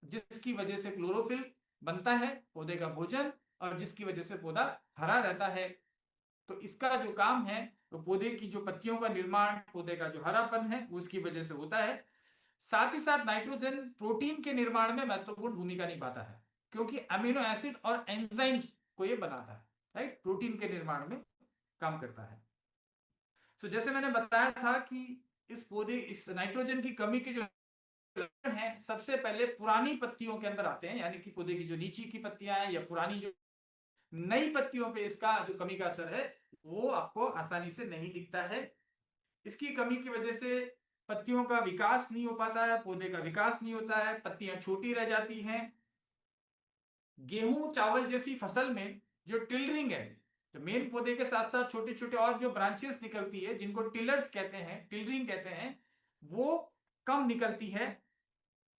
जिसकी वजह से क्लोरोफिल बनता है, पौधे का भोजन, और जिसकी वजह से पौधा हरा रहता है। तो इसका जो काम है, तो पौधे की जो पत्तियों का निर्माण, पौधे का जो हरापन है, वो उसकी वजह से होता है। साथ ही साथ नाइट्रोजन प्रोटीन के निर्माण में महत्वपूर्ण भूमिका निभाता है, क्योंकि अमीनो एसिड और एंजाइम्स को ये बनाता है, राइट, प्रोटीन के निर्माण में काम करता है। सो जैसे मैंने बताया था कि इस पौधे, इस नाइट्रोजन की कमी के जो लक्षण है, सबसे पहले पुरानी पत्तियों के अंदर आते हैं, यानी कि पौधे की जो नीचे की पत्तियां हैं या पुरानी जो नई पत्तियों पे इसका जो कमी का असर है वो आपको आसानी से नहीं दिखता है। इसकी कमी की वजह से पत्तियों का विकास नहीं हो पाता है, पौधे का विकास नहीं होता है, पत्तियां छोटी रह जाती हैं। गेहूं चावल जैसी फसल में जो टिलरिंग है, जो मेन पौधे के साथ साथ छोटे छोटे और जो ब्रांचेस निकलती है, जिनको टिलर्स कहते हैं, टिलरिंग कहते हैं, वो कम निकलती है।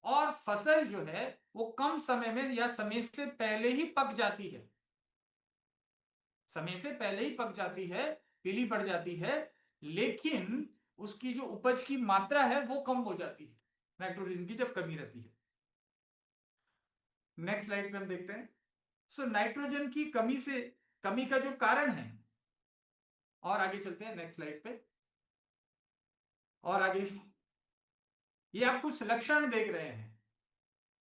और फसल जो है वो कम समय में या समय से पहले ही पक जाती है, समय से पहले ही पक जाती है, पीली पड़ जाती है, लेकिन उसकी जो उपज की मात्रा है वो कम हो जाती है, नाइट्रोजन की जब कमी रहती है। नेक्स्ट स्लाइड पे हम देखते हैं। सो नाइट्रोजन की कमी का जो कारण है, और आगे चलते हैं नेक्स्ट स्लाइड पे, और आगे ये आप कुछ लक्षण देख रहे हैं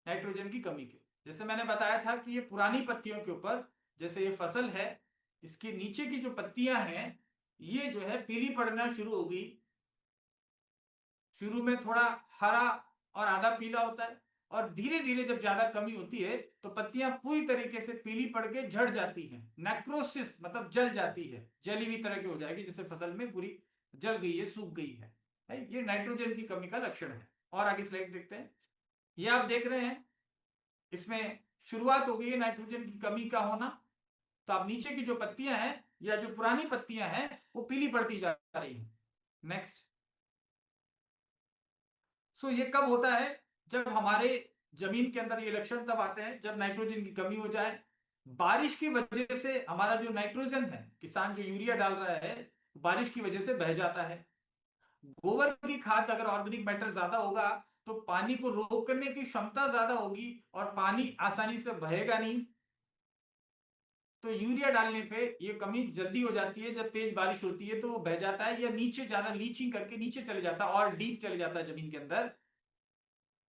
नाइट्रोजन की कमी के। जैसे मैंने बताया था कि ये पुरानी पत्तियों के ऊपर, जैसे ये फसल है, इसके नीचे की जो पत्तियां हैं ये जो है पीली पड़ना शुरू होगी। शुरू में थोड़ा हरा और आधा पीला होता है, और धीरे धीरे जब ज्यादा कमी होती है तो पत्तियां पूरी तरीके से पीली पड़ के झड़ जाती हैं। नेक्रोसिस मतलब जल जाती है, जली हुई तरह की हो जाएगी, जैसे फसल में पूरी जल गई है, सूख गई है। ये नाइट्रोजन की कमी का लक्षण है। और आगे स्लाइड देखते हैं। ये आप देख रहे हैं, इसमें शुरुआत हो गई है नाइट्रोजन की कमी का होना। तो आप नीचे की जो पत्तियां हैं या जो पुरानी पत्तियां हैं वो पीली पड़ती जा रही हैं। नेक्स्ट। सो ये कब होता है? जब हमारे जमीन के अंदर ये लक्षण तब आते हैं जब नाइट्रोजन की कमी हो जाए। बारिश की वजह से हमारा जो नाइट्रोजन है, किसान जो यूरिया डाल रहा है, बारिश की वजह से बह जाता है। गोबर की खाद अगर ऑर्गेनिक मैटर ज्यादा होगा तो पानी को रोकने की क्षमता ज्यादा होगी और पानी आसानी से बहेगा नहीं। तो यूरिया डालने पे ये कमी जल्दी हो जाती है, जब तेज बारिश होती है तो वो बह जाता है या नीचे ज्यादा लीचिंग करके नीचे चले जाता है और डीप चले जाता है जमीन के अंदर।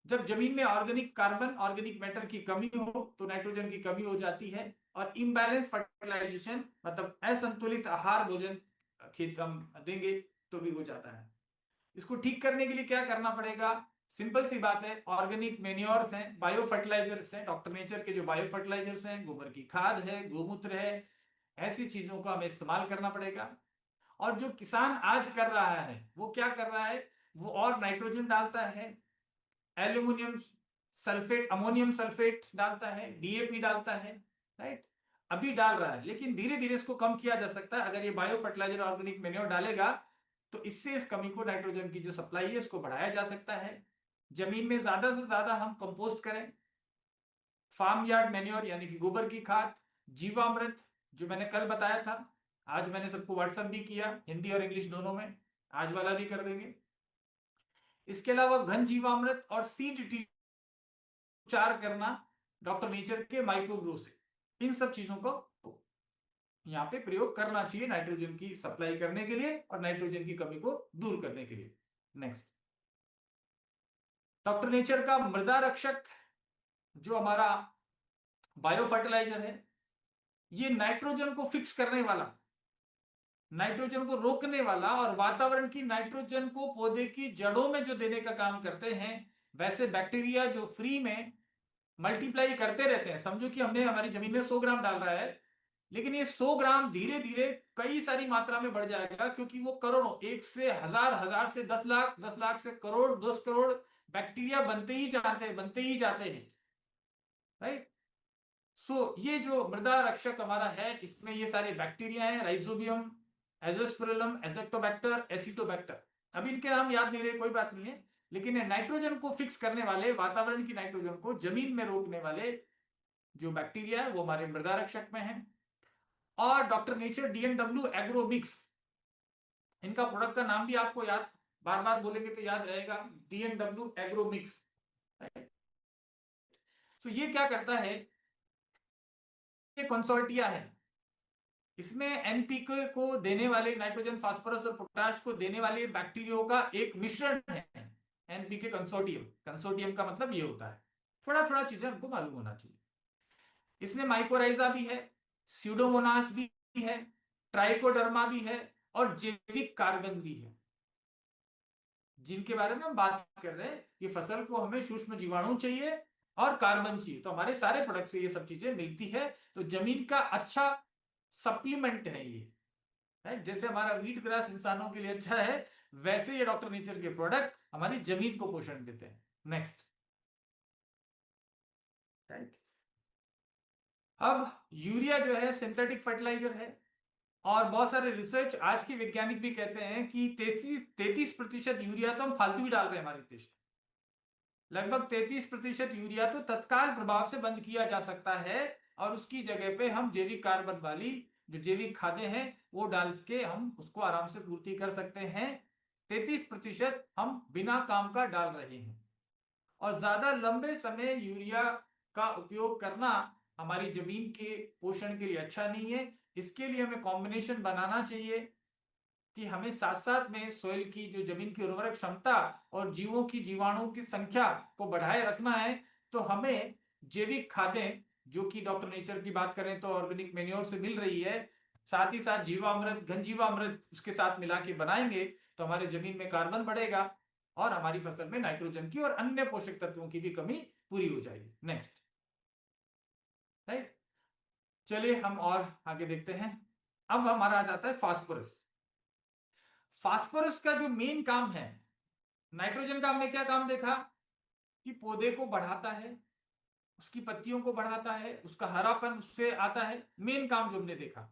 जब जमीन में ऑर्गेनिक कार्बन ऑर्गेनिक मैटर की कमी हो तो नाइट्रोजन की कमी हो जाती है, और इम्बैलेंस फर्टिलाइजेशन मतलब असंतुलित आहार भोजन खेत हम देंगे तो भी हो जाता है। इसको ठीक करने के लिए क्या करना पड़ेगा? सिंपल सी बात है, ऑर्गेनिक मेन्योर्स हैं, बायो फर्टिलाइजर्स हैं, डॉक्टर नेचर के जो बायो फर्टिलाइजर्स हैं, गोबर की खाद है, गोमूत्र है, ऐसी चीजों का हमें इस्तेमाल करना पड़ेगा। और जो किसान आज कर रहा है वो क्या कर रहा है? वो और नाइट्रोजन डालता है, एल्यूमिनियम सल्फेट अमोनियम सल्फेट डालता है, डीएपी डालता है, राइट? अभी डाल रहा है, लेकिन धीरे धीरे इसको कम किया जा सकता है। अगर ये बायो फर्टिलाइजर ऑर्गेनिक मेन्योर डालेगा तो इससे इस कमी को, नाइट्रोजन की जो सप्लाई है इसको बढ़ाया जा सकता है। जमीन में ज्यादा से ज्यादा हम कंपोस्ट करें, फार्म यार्ड मेन्योर यानी कि गोबर की खाद, जीवामृत जो मैंने कल बताया था, आज मैंने सबको व्हाट्सएप भी किया, हिंदी और इंग्लिश दोनों में, आज वाला भी कर देंगे। इसके अलावा घन जीवामृत और सीड उपचार करना डॉक्टर नेचर के माइक्रोग्रो से, इन सब चीजों को यहां पे प्रयोग करना चाहिए नाइट्रोजन की सप्लाई करने के लिए और नाइट्रोजन की कमी को दूर करने के लिए। नेक्स्ट, डॉक्टर नेचर का मृदा रक्षक जो हमारा बायो फर्टिलाइजर है, ये नाइट्रोजन को फिक्स करने वाला, नाइट्रोजन को रोकने वाला और वातावरण की नाइट्रोजन को पौधे की जड़ों में जो देने का काम करते हैं, वैसे बैक्टीरिया जो फ्री में मल्टीप्लाई करते रहते हैं। समझो कि हमने हमारी जमीन में 100 ग्राम डाल रहा है, लेकिन ये 100 ग्राम धीरे धीरे कई सारी मात्रा में बढ़ जाएगा, क्योंकि वो करोड़ों, 1 से 1000, 1000 से 10 लाख, 10 लाख से करोड़, 10 करोड़ बैक्टीरिया बनते ही जाते हैं, बनते ही जाते हैं, राइट? सो ये जो मृदा रक्षक हमारा है, इसमें ये सारे बैक्टीरिया हैं, राइजोबियम, एजोस्पिरिलम, एसेक्टोबैक्टर, एसिटोबैक्टर। अभी इनके नाम याद नहीं रहे, कोई बात नहीं है, लेकिन नाइट्रोजन को फिक्स करने वाले, वातावरण की नाइट्रोजन को जमीन में रोकने वाले जो बैक्टीरिया है वो हमारे मृदा रक्षक में है। और डॉक्टर नेचर डीएनडब्ल्यू एग्रोमिक्स, इनका प्रोडक्ट का नाम भी आपको याद, बार बार बोलेंगे तो याद रहेगा, डीएनडब्ल्यू एग्रोमिक्स। तो ये क्या करता है? ये कंसोर्टिया है, इसमें एनपीके को देने वाले, नाइट्रोजन फास्फोरस और पोटाश को देने वाले बैक्टीरिया का एक मिश्रण है, एनपीके कंसोर्टियम। कंसोर्टियम का मतलब ये होता है, थोड़ा थोड़ा चीजें हमको मालूम होना चाहिए। इसमें माइकोराइजा भी है, स्यूडोमोनास भी है, ट्राइकोडर्मा भी है और जैविक कार्बन भी है, जिनके बारे में हम बात कर रहे हैं। ये फसल को हमें सूक्ष्म जीवाणु चाहिए और कार्बन चाहिए, तो हमारे सारे प्रोडक्ट से ये सब चीजें मिलती है। तो जमीन का अच्छा सप्लीमेंट है ये, है जैसे हमारा व्हीट ग्रास इंसानों के लिए अच्छा है, वैसे ये डॉक्टर नेचर के प्रोडक्ट हमारी जमीन को पोषण देते हैं। Next, right? अब यूरिया जो है सिंथेटिक फर्टिलाइजर है, और बहुत सारे रिसर्च आज के वैज्ञानिक भी कहते हैं कि 33% यूरिया तो हम फालतू ही डाल रहे हैं हमारे देश में। लगभग 33% यूरिया तो तत्काल प्रभाव से बंद किया जा सकता है, और उसकी जगह पे हम जैविक कार्बन वाली जो जैविक खादें हैं वो डाल के हम उसको आराम से पूर्ति कर सकते हैं। 33% हम बिना काम का डाल रहे हैं, और ज्यादा लंबे समय यूरिया का उपयोग करना हमारी जमीन के पोषण के लिए अच्छा नहीं है। इसके लिए हमें कॉम्बिनेशन बनाना चाहिए कि हमें साथ साथ में सोइल की जो जमीन की उर्वरक क्षमता और जीवों की, जीवाणुओं की संख्या को बढ़ाए रखना है। तो हमें जैविक खादें, जो कि डॉक्टर नेचर की बात करें तो ऑर्गेनिक मेन्योर से मिल रही है, साथ ही साथ जीवामृत, घन जीवामृत उसके साथ मिला के बनाएंगे तो हमारे जमीन में कार्बन बढ़ेगा और हमारी फसल में नाइट्रोजन की और अन्य पोषक तत्वों की भी कमी पूरी हो जाएगी। Next, right? चलिए हम और आगे देखते हैं। अब हमारा आ जाता है फास्फोरस। फास्फोरस का जो मेन काम है, नाइट्रोजन का हमने क्या काम देखा कि पौधे को बढ़ाता है, उसकी पत्तियों को बढ़ाता है, उसका हरापन उससे आता है, मेन काम जो हमने देखा।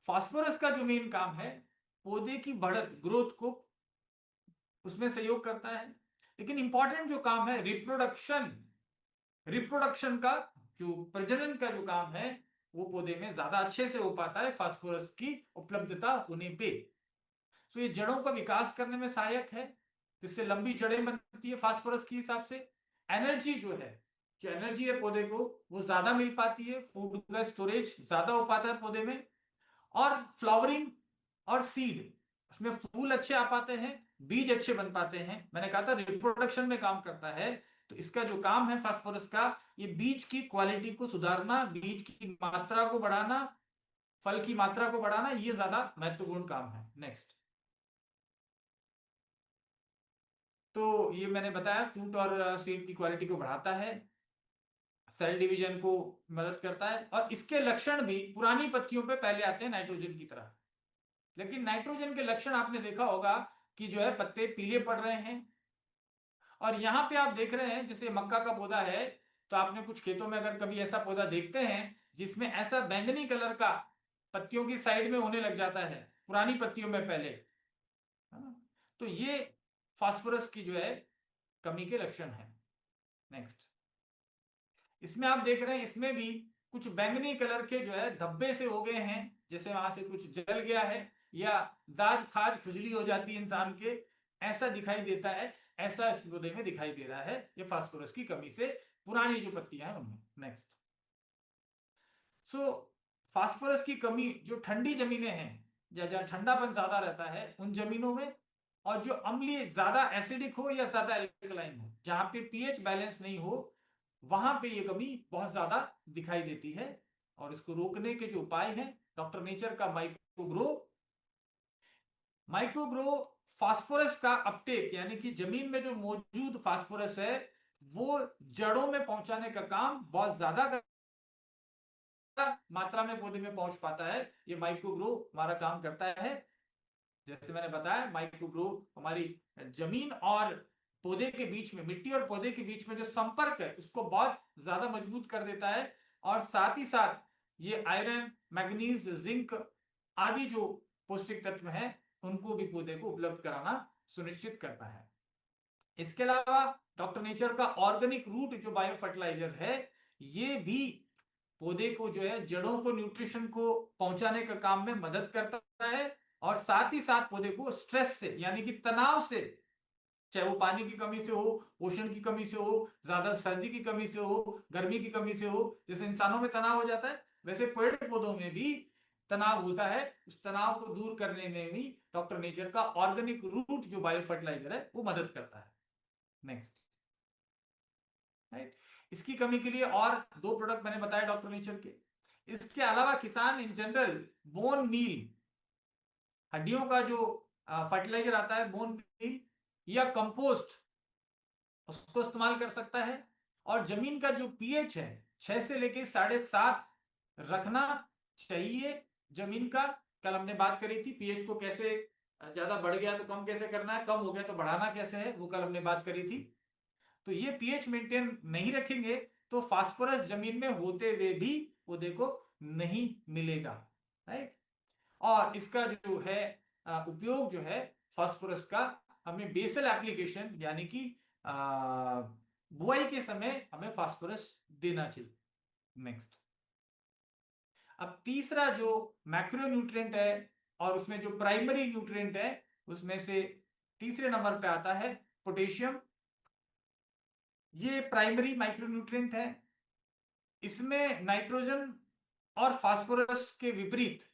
फास्फोरस का जो मेन काम है, पौधे की बढ़त, ग्रोथ को उसमें सहयोग करता है, लेकिन इंपॉर्टेंट जो काम है रिप्रोडक्शन, रिप्रोडक्शन का जो प्रजनन का जो काम है वो पौधे में ज्यादा अच्छे से हो पाता है फास्फोरस की उपलब्धता होने पे। तो ये जड़ों का विकास करने में सहायक है, जिससे लंबी जड़ें बनती है फास्फोरस के हिसाब से। एनर्जी जो है, जो एनर्जी है पौधे को, वो ज्यादा मिल पाती है, फूड का स्टोरेज ज्यादा हो पाता है पौधे में। और फ्लावरिंग और सीड, उसमें फूल अच्छे आ पाते हैं, बीज अच्छे बन पाते हैं। मैंने कहा था रिप्रोडक्शन में काम करता है, तो इसका जो काम है फास्फोरस का, ये बीज की क्वालिटी को सुधारना, बीज की मात्रा को बढ़ाना, फल की मात्रा को बढ़ाना, ये ज्यादा महत्वपूर्ण काम है। नेक्स्ट। तो ये मैंने बताया फ्रूट और सीड की क्वालिटी को बढ़ाता है, सेल डिवीजन को मदद करता है, और इसके लक्षण भी पुरानी पत्तियों पे पहले आते हैं नाइट्रोजन की तरह। लेकिन नाइट्रोजन के लक्षण आपने देखा होगा कि जो है पत्ते पीले पड़ रहे हैं। और यहां पे आप देख रहे हैं जैसे मक्का का पौधा है, तो आपने कुछ खेतों में अगर कभी ऐसा पौधा देखते हैं जिसमें ऐसा बैंगनी कलर का पत्तियों की साइड में होने लग जाता है पुरानी पत्तियों में पहले, है ना? तो ये फास्फोरस की जो है कमी के लक्षण है। नेक्स्ट। इसमें आप देख रहे हैं इसमें भी कुछ बैंगनी कलर के जो है धब्बे से हो गए हैं, जैसे वहां से कुछ जल गया है, या दाद खाज खुजली हो जाती है इंसान के, ऐसा दिखाई देता है। ऐसा इस पौधे में दिखाई दे रहा है, ये फास्फोरस की कमी से पुरानी जो पत्तियां हैं उनमें। नेक्स्ट। सो फास्फोरस की कमी जो ठंडी जमीनें हैं, या जहां ठंडापन ज्यादा रहता है उन जमीनों में, और जो अम्लीय ज्यादा एसिडिक हो या ज्यादा एल्कलाइन हो, जहां पे पीएच बैलेंस नहीं हो, वहां पे ये कमी बहुत ज्यादा दिखाई देती है। और इसको रोकने के जो उपाय हैं, डॉक्टर नेचर का माइक्रोग्रो। माइक्रोग्रो फास्फोरस का अपटेक, यानी कि जमीन में जो मौजूद फास्फोरस है वो जड़ों में पहुंचाने का काम बहुत ज्यादा मात्रा में पौधे में पहुंच पाता है। ये माइक्रोग्रो हमारा काम करता है। जैसे मैंने बताया, माइक्रोग्रो हमारी जमीन और पौधे के बीच में, मिट्टी और पौधे के बीच में जो संपर्क है उसको बहुत ज्यादा मजबूत कर देता है। और साथ ही साथ ये आयरन, मैग्नीज, जिंक आदि जो पौष्टिक तत्व हैं उनको भी पौधे को उपलब्ध कराना सुनिश्चित करता है। इसके अलावा डॉक्टर नेचर का ऑर्गेनिक रूट जो बायो फर्टिलाइजर है, ये भी पौधे को जो है जड़ों को न्यूट्रिशन को पहुंचाने का काम में मदद करता है। और साथ ही साथ पौधे को स्ट्रेस से, यानी कि तनाव से, चाहे वो पानी की कमी से हो, पोषण की कमी से हो, ज्यादा सर्दी की कमी से हो, गर्मी की कमी से हो, जैसे इंसानों में तनाव हो जाता है, वैसे पेड़ पौधों में भी तनाव होता है। उस तनाव को दूर करने में भी डॉक्टर नेचर का ऑर्गेनिक रूट जो बायो फर्टिलाइजर है वो मदद करता है। नेक्स्ट। राइट। इसकी कमी के लिए और दो प्रोडक्ट मैंने बताया डॉक्टर नेचर के। इसके अलावा किसान इन जनरल बोन मील, हड्डियों का जो फर्टिलाइजर आता है, बोन मील या कंपोस्ट, उसको इस्तेमाल कर सकता है। और जमीन का जो पीएच है 6 से लेके 7.5 रखना चाहिए जमीन का। कल हमने बात करी थी पीएच को कैसे, ज्यादा बढ़ गया तो कम कैसे करना है, कम हो गया तो बढ़ाना कैसे है, वो कल हमने बात करी थी। तो ये पीएच मेंटेन नहीं रखेंगे तो फास्फोरस जमीन में होते हुए भी पौधे को नहीं मिलेगा। राइट। और इसका जो है उपयोग जो है फास्फोरस का, हमें बेसल एप्लीकेशन, यानी कि बुआई के समय हमें फास्फोरस देना चाहिए। नेक्स्ट। अब तीसरा जो मैक्रो न्यूट्रिएंट है, और उसमें जो प्राइमरी न्यूट्रिएंट है उसमें से तीसरे नंबर पे आता है पोटेशियम। ये प्राइमरी माइक्रो न्यूट्रिएंट है। इसमें नाइट्रोजन और फास्फोरस के विपरीत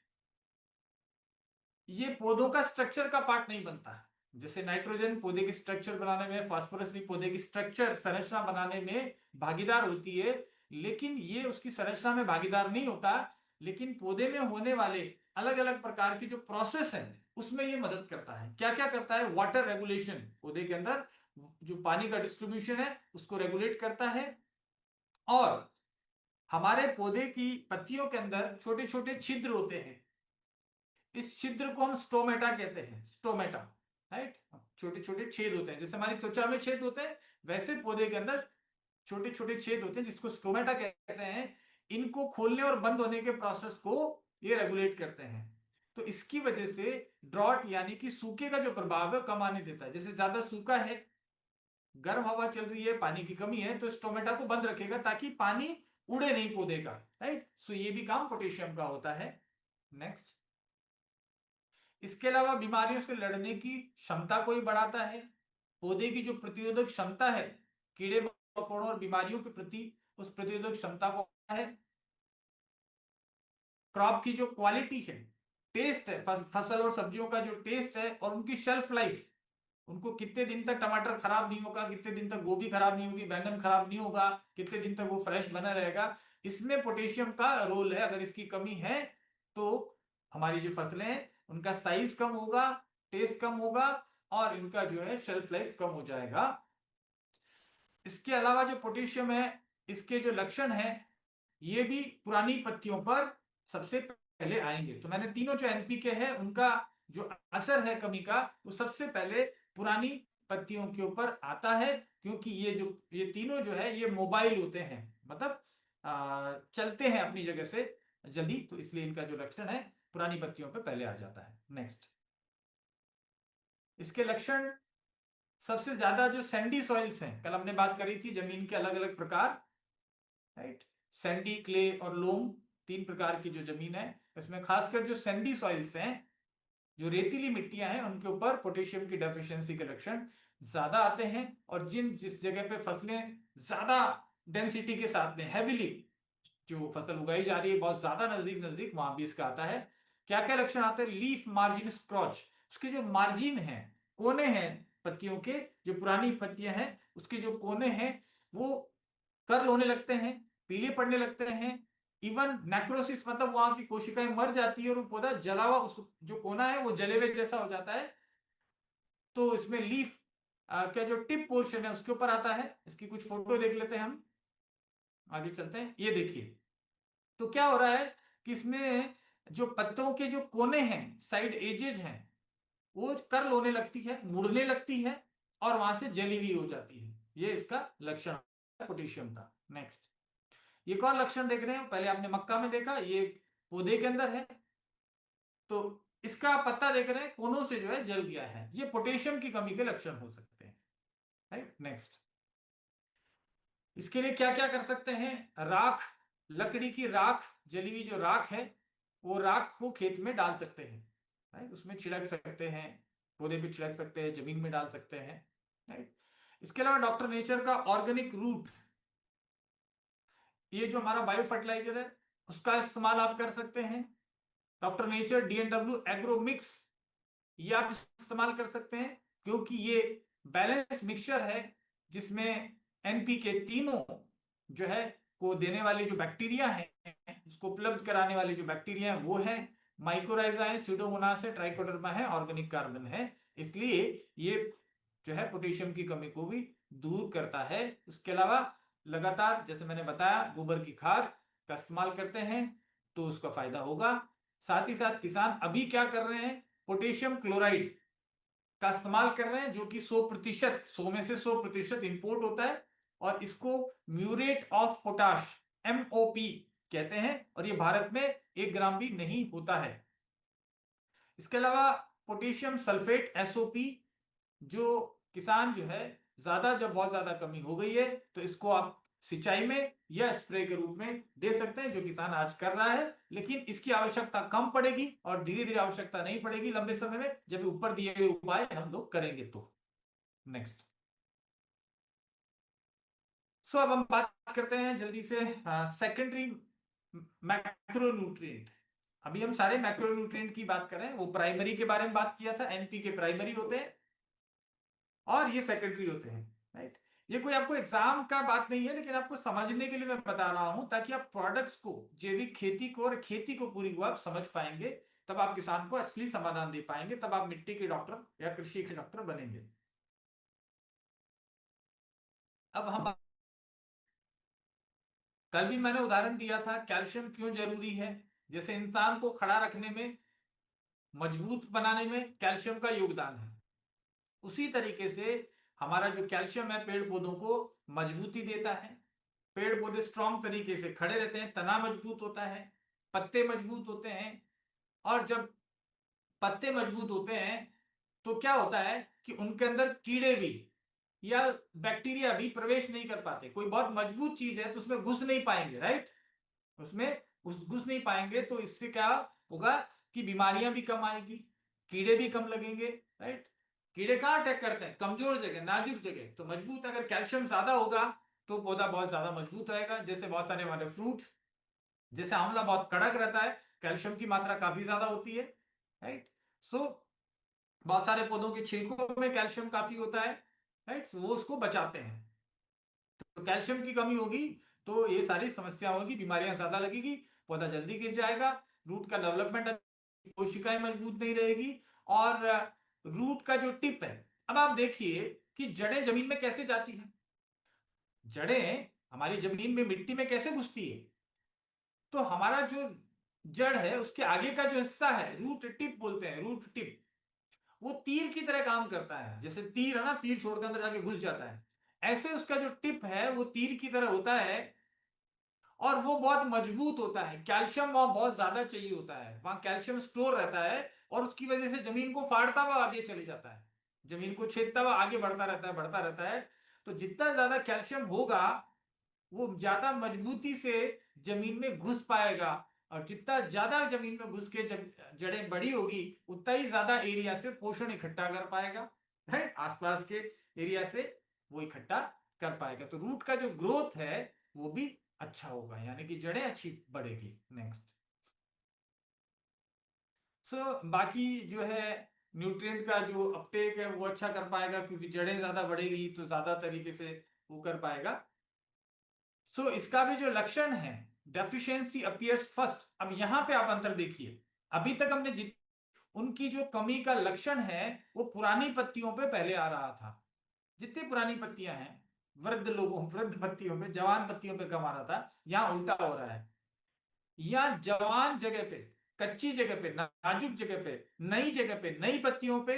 ये पौधों का स्ट्रक्चर का पार्ट नहीं बनता है। जैसे नाइट्रोजन पौधे की स्ट्रक्चर बनाने में, फास्फोरस भी पौधे की स्ट्रक्चर, संरचना बनाने में भागीदार होती है, लेकिन ये उसकी संरचना में भागीदार नहीं होता। लेकिन पौधे में होने वाले अलग अलग प्रकार की जो प्रोसेस है उसमें ये मदद करता है। क्या क्या करता है? वाटर रेगुलेशन, पौधे के अंदर जो पानी का डिस्ट्रीब्यूशन है उसको रेगुलेट करता है। और हमारे पौधे की पत्तियों के अंदर छोटे छोटे छिद्र होते हैं, इस छिद्र को हम स्टोमेटा कहते हैं। Stomata, right. छोटे छोटे छेद होते हैं, जैसे हमारी त्वचा में छेद होते हैं, वैसे पौधे के अंदर छोटे छोटे छेद होते हैं जिसको स्टोमेटा कहते हैं। इनको खोलने और बंद होने के प्रोसेस को ये रेगुलेट करते हैं। तो इसकी वजह से ड्रॉट, यानी कि सूखे का जो प्रभाव है कम आने देता है। जैसे ज्यादा सूखा है, गर्म हवा चल रही है, पानी की कमी है, तो स्टोमेटा को बंद रखेगा ताकि पानी उड़े नहीं पौधे का। राइट। सो ये भी काम पोटेशियम का होता है। नेक्स्ट। इसके अलावा बीमारियों से लड़ने की क्षमता को ही बढ़ाता है। पौधे की जो प्रतिरोधक क्षमता है कीड़े मकोड़ों और बीमारियों के प्रति, उस प्रतिरोधक क्षमता को है। क्रॉप की जो क्वालिटी है, टेस्ट है, फसल और सब्जियों का जो टेस्ट है और उनकी शेल्फ लाइफ, उनको कितने दिन तक टमाटर खराब नहीं होगा, कितने दिन तक गोभी खराब नहीं होगी, बैंगन खराब नहीं होगा, कितने दिन तक वो फ्रेश बना रहेगा, इसमें पोटेशियम का रोल है। अगर इसकी कमी है तो हमारी जो फसलें हैं उनका साइज कम होगा, टेस्ट कम होगा और इनका जो है शेल्फ लाइफ कम हो जाएगा। इसके अलावा जो पोटेशियम है, इसके जो लक्षण है ये भी पुरानी पत्तियों पर सबसे पहले आएंगे। तो मैंने तीनों जो एनपीके है उनका जो असर है कमी का, वो सबसे पहले पुरानी पत्तियों के ऊपर आता है, क्योंकि ये तीनों जो है ये मोबाइल होते हैं, मतलब चलते हैं अपनी जगह से जल्दी, तो इसलिए इनका जो लक्षण है पुरानी पत्तियों पर पहले आ जाता है। नेक्स्ट, इसके लक्षण सबसे ज्यादा जो सैंडी सॉइल्स हैं, कल हमने बात करी थी जमीन के अलग अलग प्रकार, राइट, सैंडी, क्ले और लोम, तीन प्रकार की जो जमीन है, इसमें खासकर जो सैंडी सॉइल्स हैं, जो रेतीली मिट्टियां हैं, उनके ऊपर पोटेशियम की डेफिशिएंसी के लक्षण ज्यादा आते हैं। और जिस जगह पे फसलें ज्यादा डेंसिटी के साथ में हैविली जो फसल उगाई जा रही है, बहुत ज्यादा नजदीक नजदीक, वहां भी इसका आता है। क्या क्या लक्षण आते हैं? लीफ मार्जिन स्क्रॉच, उसके जो मार्जिन है, कोने हैं पत्तियों के, जो पुरानी पत्तियां हैं उसके जो कोने हैं वो कर्ल होने लगते हैं, पीले पड़ने लगते हैं। इवन नेक्रोसिस, मतलब वहां की कोशिकाएं मर जाती है और वो पौधा जला हुआ, उस जो कोना है वो जले हुए जैसा हो जाता है। तो इसमें लीफ क्या जो टिप पोर्शन है उसके ऊपर आता है। इसकी कुछ फोटो देख लेते हैं हम, आगे चलते हैं। ये देखिए, तो क्या हो रहा है कि इसमें जो पत्तों के जो कोने हैं, साइड एजेज हैं, वो कर्ल होने लगती है, मुड़ने लगती है और वहां से जली हुई हो जाती है। ये इसका लक्षण है पोटेशियम का। नेक्स्ट, एक और लक्षण देख रहे हैं, पहले आपने मक्का में देखा, ये पौधे के अंदर है, तो इसका पत्ता देख रहे हैं कोनों से जो है जल गया है, ये पोटेशियम की कमी के लक्षण हो सकते हैं। राइट, नेक्स्ट, इसके लिए क्या क्या कर सकते हैं? राख, लकड़ी की राख, जली हुई जो राख है, वो राख को खेत में डाल सकते हैं। राइट, उसमें छिड़क सकते हैं, पौधे पे छिड़क सकते हैं, जमीन में डाल सकते हैं। राइट, इसके अलावा डॉक्टर नेचर का ऑर्गेनिक रूट, ये जो हमारा बायो फर्टिलाइजर है उसका इस्तेमाल आप कर सकते हैं। डॉक्टर नेचर डीएनडब्ल्यू एग्रो मिक्स, ये आप इस्तेमाल कर सकते हैं, क्योंकि ये बैलेंस मिक्सचर है जिसमें एनपीके तीनों जो है को देने वाले जो बैक्टीरिया है, उसको उपलब्ध कराने वाले जो बैक्टीरिया है वो है माइकोराइजा है, स्यूडोमोनास है, ट्राइकोडर्मा है, ऑर्गेनिक कार्बन है। इसलिए ये जो है पोटेशियम की कमी को भी दूर करता है। उसके अलावा लगातार, जैसे मैंने बताया, गोबर की खाद का इस्तेमाल करते हैं तो उसका फायदा होगा। साथ ही साथ किसान अभी क्या कर रहे हैं, पोटेशियम क्लोराइड का इस्तेमाल कर रहे हैं, जो कि 100%, 100 में से 100% इंपोर्ट होता है, और इसको म्यूरेट ऑफ पोटाश, MOP कहते हैं, और ये भारत में 1 ग्राम भी नहीं होता है। इसके अलावा पोटेशियम सल्फेट, SOP, जो किसान जो है ज्यादा, जब बहुत ज्यादा कमी हो गई है तो इसको आप सिंचाई में या स्प्रे के रूप में दे सकते हैं, जो किसान आज कर रहा है। लेकिन इसकी आवश्यकता कम पड़ेगी और धीरे धीरे आवश्यकता नहीं पड़ेगी लंबे समय में, जब ऊपर दिए हुए उपाय हम लोग करेंगे तो। नेक्स्ट, सो अब हम बात करते हैं जल्दी से सेकेंडरी मैक्रोन्यूट्रिएंट। अभी हम सारे मैक्रोन्यूट्रिएंट की बात कर रहे हैं, वो प्राइमरी के बारे में बात किया था, एनपी के प्राइमरी होते हैं और ये सेकेंडरी होते हैं। राइट, ये कोई आपको एग्जाम का बात नहीं है, लेकिन आपको समझने के लिए मैं बता रहा हूं, ताकि आप प्रोडक्ट्स को, जैविक खेती को और खेती को पूरी को आप समझ पाएंगे, तब आप किसान को असली समाधान दे पाएंगे, तब आप मिट्टी के डॉक्टर या कृषि के डॉक्टर बनेंगे। अब हम, कल भी मैंने उदाहरण दिया था कैल्शियम क्यों जरूरी है, जैसे इंसान को खड़ा रखने में, मजबूत बनाने में कैल्शियम का योगदान है, उसी तरीके से हमारा जो कैल्शियम है पेड़ पौधों को मजबूती देता है। पेड़ पौधे स्ट्रांग तरीके से खड़े रहते हैं, तना मजबूत होता है, पत्ते मजबूत होते हैं, और जब पत्ते मजबूत होते हैं तो क्या होता है कि उनके अंदर कीड़े भी या बैक्टीरिया भी प्रवेश नहीं कर पाते। कोई बहुत मजबूत चीज है तो उसमें घुस नहीं पाएंगे, राइट, उसमें घुस नहीं पाएंगे, तो इससे क्या होगा कि बीमारियां भी कम आएगी। कीड़े भी कम लगेंगे, राइट। कीड़े कहाँ अटैक करते हैं? कमजोर जगह, नाजुक जगह। तो मजबूत, अगर कैल्शियम ज्यादा होगा तो पौधा बहुत ज्यादा मजबूत रहेगा। जैसे बहुत सारे हमारे फ्रूट्स, जैसे आंवला बहुत कड़क रहता है, कैल्शियम की मात्रा काफी ज्यादा होती है, राइट। सो बहुत सारे पौधों के छिलकों में कैल्शियम काफी होता है, राइट, वो उसको बचाते हैं। तो कैल्शियम की कमी होगी तो ये सारी समस्या होगी, बीमारियां ज्यादा लगेगी, पौधा जल्दी गिर जाएगा, रूट का डेवलपमेंट, कोशिकाएं मजबूत नहीं रहेगी। और रूट का जो टिप है, अब आप देखिए कि जड़ें जमीन में कैसे जाती हैं। जड़ें हमारी जमीन में, मिट्टी में कैसे घुसती है? तो हमारा जो जड़ है उसके आगे का जो हिस्सा है, रूट टिप बोलते हैं, रूट टिप, वो तीर की तरह काम करता है। जैसे तीर है ना, तीर छोड़कर अंदर जाके घुस जाता है, ऐसे उसका जो टिप है वो तीर की तरह होता है। और वो बहुत मजबूत होता है, कैल्शियम वहां बहुत ज्यादा चाहिए होता है, वहां कैल्शियम स्टोर रहता है, और उसकी वजह से जमीन को फाड़ता हुआ आगे चले जाता है, जमीन को छेदता हुआ आगे बढ़ता रहता है, बढ़ता रहता है। तो जितना ज्यादा कैल्शियम होगा वो ज्यादा मजबूती से जमीन में घुस पाएगा, और जितना ज्यादा जमीन में घुस के जड़ें बड़ी होगी उतना ही ज्यादा एरिया से पोषण इकट्ठा कर पाएगा, है आसपास के एरिया से वो इकट्ठा कर पाएगा। तो रूट का जो ग्रोथ है वो भी अच्छा होगा, यानी कि जड़ें अच्छी बढ़ेगी। नेक्स्ट। बाकी जो है न्यूट्रिएंट का जो अपटेक है वो अच्छा कर पाएगा, क्योंकि जड़ें ज्यादा बढ़ेगी तो ज्यादा तरीके से वो कर पाएगा। इसका भी जो लक्षण है, डेफिशिएंसी अपीयर्स फर्स्ट। अब यहां पे आप अंतर देखिए, अभी तक हमने उनकी जो कमी का लक्षण है वो पुरानी पत्तियों पे पहले आ रहा था। जितनी पुरानी पत्तियां हैं, वृद्ध पत्तियों पे, जवान पत्तियों पे कम आ रहा था, यहां उल्टा हो रहा है। या जवान जगह पे, कच्ची जगह पे, नाजुक जगह पे, नई जगह पे, नई पत्तियों पे,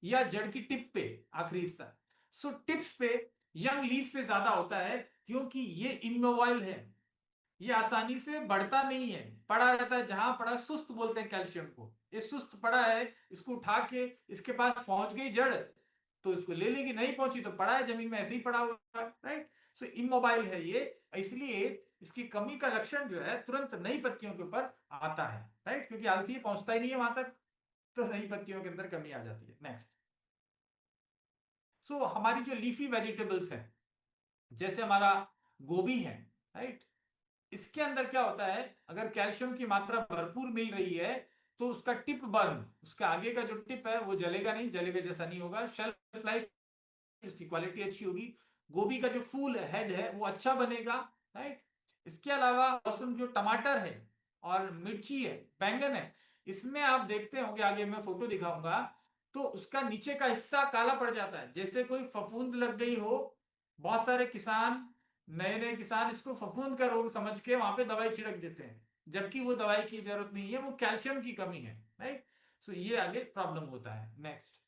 या जड़ की टिप पे, आखिरी हिस्सा। टिप्स पे, यंग लीव्स पे ज्यादा होता है, क्योंकि ये इमोबाइल है, ये आसानी से बढ़ता नहीं है, पड़ा रहता है जहां पड़ा। सुस्त बोलते हैं कैल्शियम को, ये सुस्त पड़ा है, इसको उठा के इसके पास पहुंच गई जड़ तो इसको ले लेगी, नहीं पहुंची तो पड़ा है जमीन में ऐसे ही पड़ा हुआ है, राइट। इमोबाइल है ये, इसलिए इसकी कमी का लक्षण जो है तुरंत नई पत्तियों के ऊपर आता है, राइट, क्योंकि आलसी पहुंचता ही नहीं है वहां तक, तो नई पत्तियों के अंदर कमी आ जाती है। नेक्स्ट। हमारी जो लीफी वेजिटेबल्स है, जैसे हमारा गोभी है, राइट, इसके अंदर क्या होता है, अगर कैल्शियम की मात्रा भरपूर मिल रही है तो उसका टिप बर्न, उसका आगे का जो टिप है वो जलेगा नहीं, जलेगा जैसा नहीं होगा, शेल्फ लाइफ, इसकी क्वालिटी अच्छी होगी। गोभी का जो फूल है, हेड है, वो अच्छा बनेगा, राइट। इसके अलावा मौसम जो टमाटर है और मिर्ची है, बैंगन है, इसमें आप देखते होंगे, आगे मैं फोटो दिखाऊंगा, तो उसका नीचे का हिस्सा काला पड़ जाता है, जैसे कोई फफूंद लग गई हो। बहुत सारे किसान, नए नए किसान, इसको फफूंद का रोग समझ के वहां पे दवाई छिड़क देते हैं, जबकि वो दवाई की जरूरत नहीं है, वो कैल्शियम की कमी है, राइट। ये आगे प्रॉब्लम होता है। नेक्स्ट।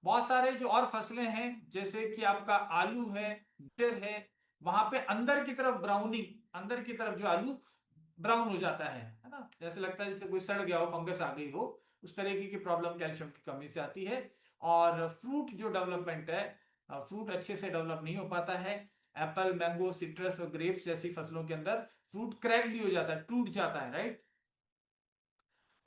बहुत सारे जो और फसलें हैं, जैसे कि आपका आलू है, मटर है, वहां पे अंदर की तरफ ब्राउनिंग, अंदर की तरफ जो आलू ब्राउन हो जाता है ना, जैसे लगता है जैसे कोई सड़ गया हो, फंगस आ गई हो, उस तरीके की प्रॉब्लम कैल्शियम की कमी से आती है। और फ्रूट जो डेवलपमेंट है, फ्रूट अच्छे से डेवलप नहीं हो पाता है। एप्पल, मैंगो, सिट्रस और ग्रेप्स जैसी फसलों के अंदर फ्रूट क्रैक भी हो जाता है, टूट जाता है, राइट।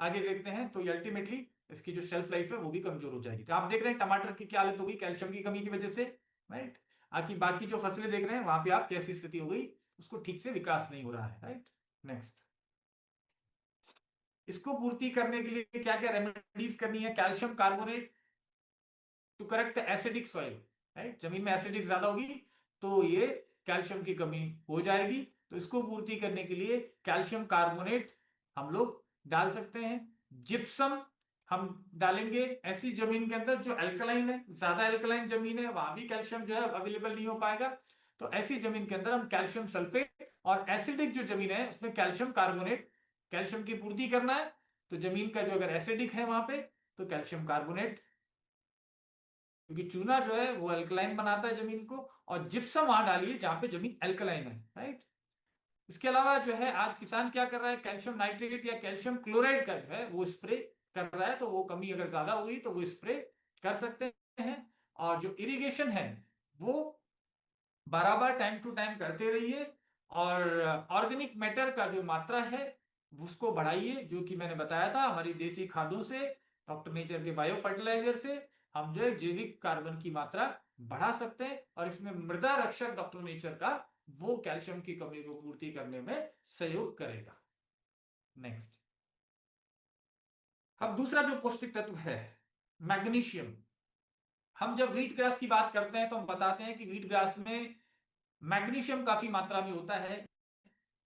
आगे देखते हैं तो अल्टीमेटली इसकी जो शेल्फ लाइफ है वो भी कमजोर हो जाएगी। तो आप देख रहे हैं टमाटर की क्या हालत होगी कैल्शियम की कमी की वजह से, राइट। आखिर बाकी जो फसलें देख रहे हैं वहां पे आप कैसी स्थिति हो गई, उसको ठीक से विकास नहीं हो रहा है, राइट। नेक्स्ट। इसको पूर्ति करने के लिए क्या क्या रेमेडीज करनी है? Calcium carbonate to correct acidic soil, right, जमीन में एसिडिक ज्यादा होगी तो ये कैल्शियम की कमी हो जाएगी। तो इसको पूर्ति करने के लिए कैल्शियम कार्बोनेट हम लोग डाल सकते हैं। जिप्सम हम डालेंगे ऐसी जमीन के अंदर जो एल्कलाइन है, ज्यादा एल्कलाइन जमीन है वहां भी कैल्शियम जो है अवेलेबल नहीं हो पाएगा, तो ऐसी जमीन के अंदर हम कैल्शियम सल्फेट, और एसिडिक जो जमीन है उसमें कैल्शियम कार्बोनेट, कैल्शियम की पूर्ति करना है। तो जमीन का जो अगर एसिडिक है वहां पे तो कैल्शियम कार्बोनेट, क्योंकि चूना जो है वो अल्कलाइन बनाता है जमीन को, और जिप्सम वहां डालिए जहां पे जमीन अल्कलाइन है, राइट। इसके अलावा जो है आज किसान क्या कर रहा है, कैल्शियम नाइट्रेट या कैल्शियम क्लोराइड का जो है वो स्प्रे कर रहा है, तो वो कमी अगर ज्यादा हुई तो वो स्प्रे कर सकते हैं। और जो इरिगेशन है वो बराबर टाइम टू टाइम करते रहिए, और ऑर्गेनिक मैटर का जो मात्रा है उसको बढ़ाइए, जो कि मैंने बताया था हमारी देसी खादों से, डॉक्टर नेचर के बायो फर्टिलाइजर से हम जो है जैविक कार्बन की मात्रा बढ़ा सकते हैं, और इसमें मृदा रक्षक डॉक्टर नेचर का वो कैल्शियम की कमी को पूर्ति करने में सहयोग करेगा। नेक्स्ट, अब दूसरा जो पौष्टिक तत्व है मैग्नीशियम। हम जब व्हीट ग्रास की बात करते हैं तो हम बताते हैं कि व्हीट ग्रास में मैग्नीशियम काफी मात्रा में होता है,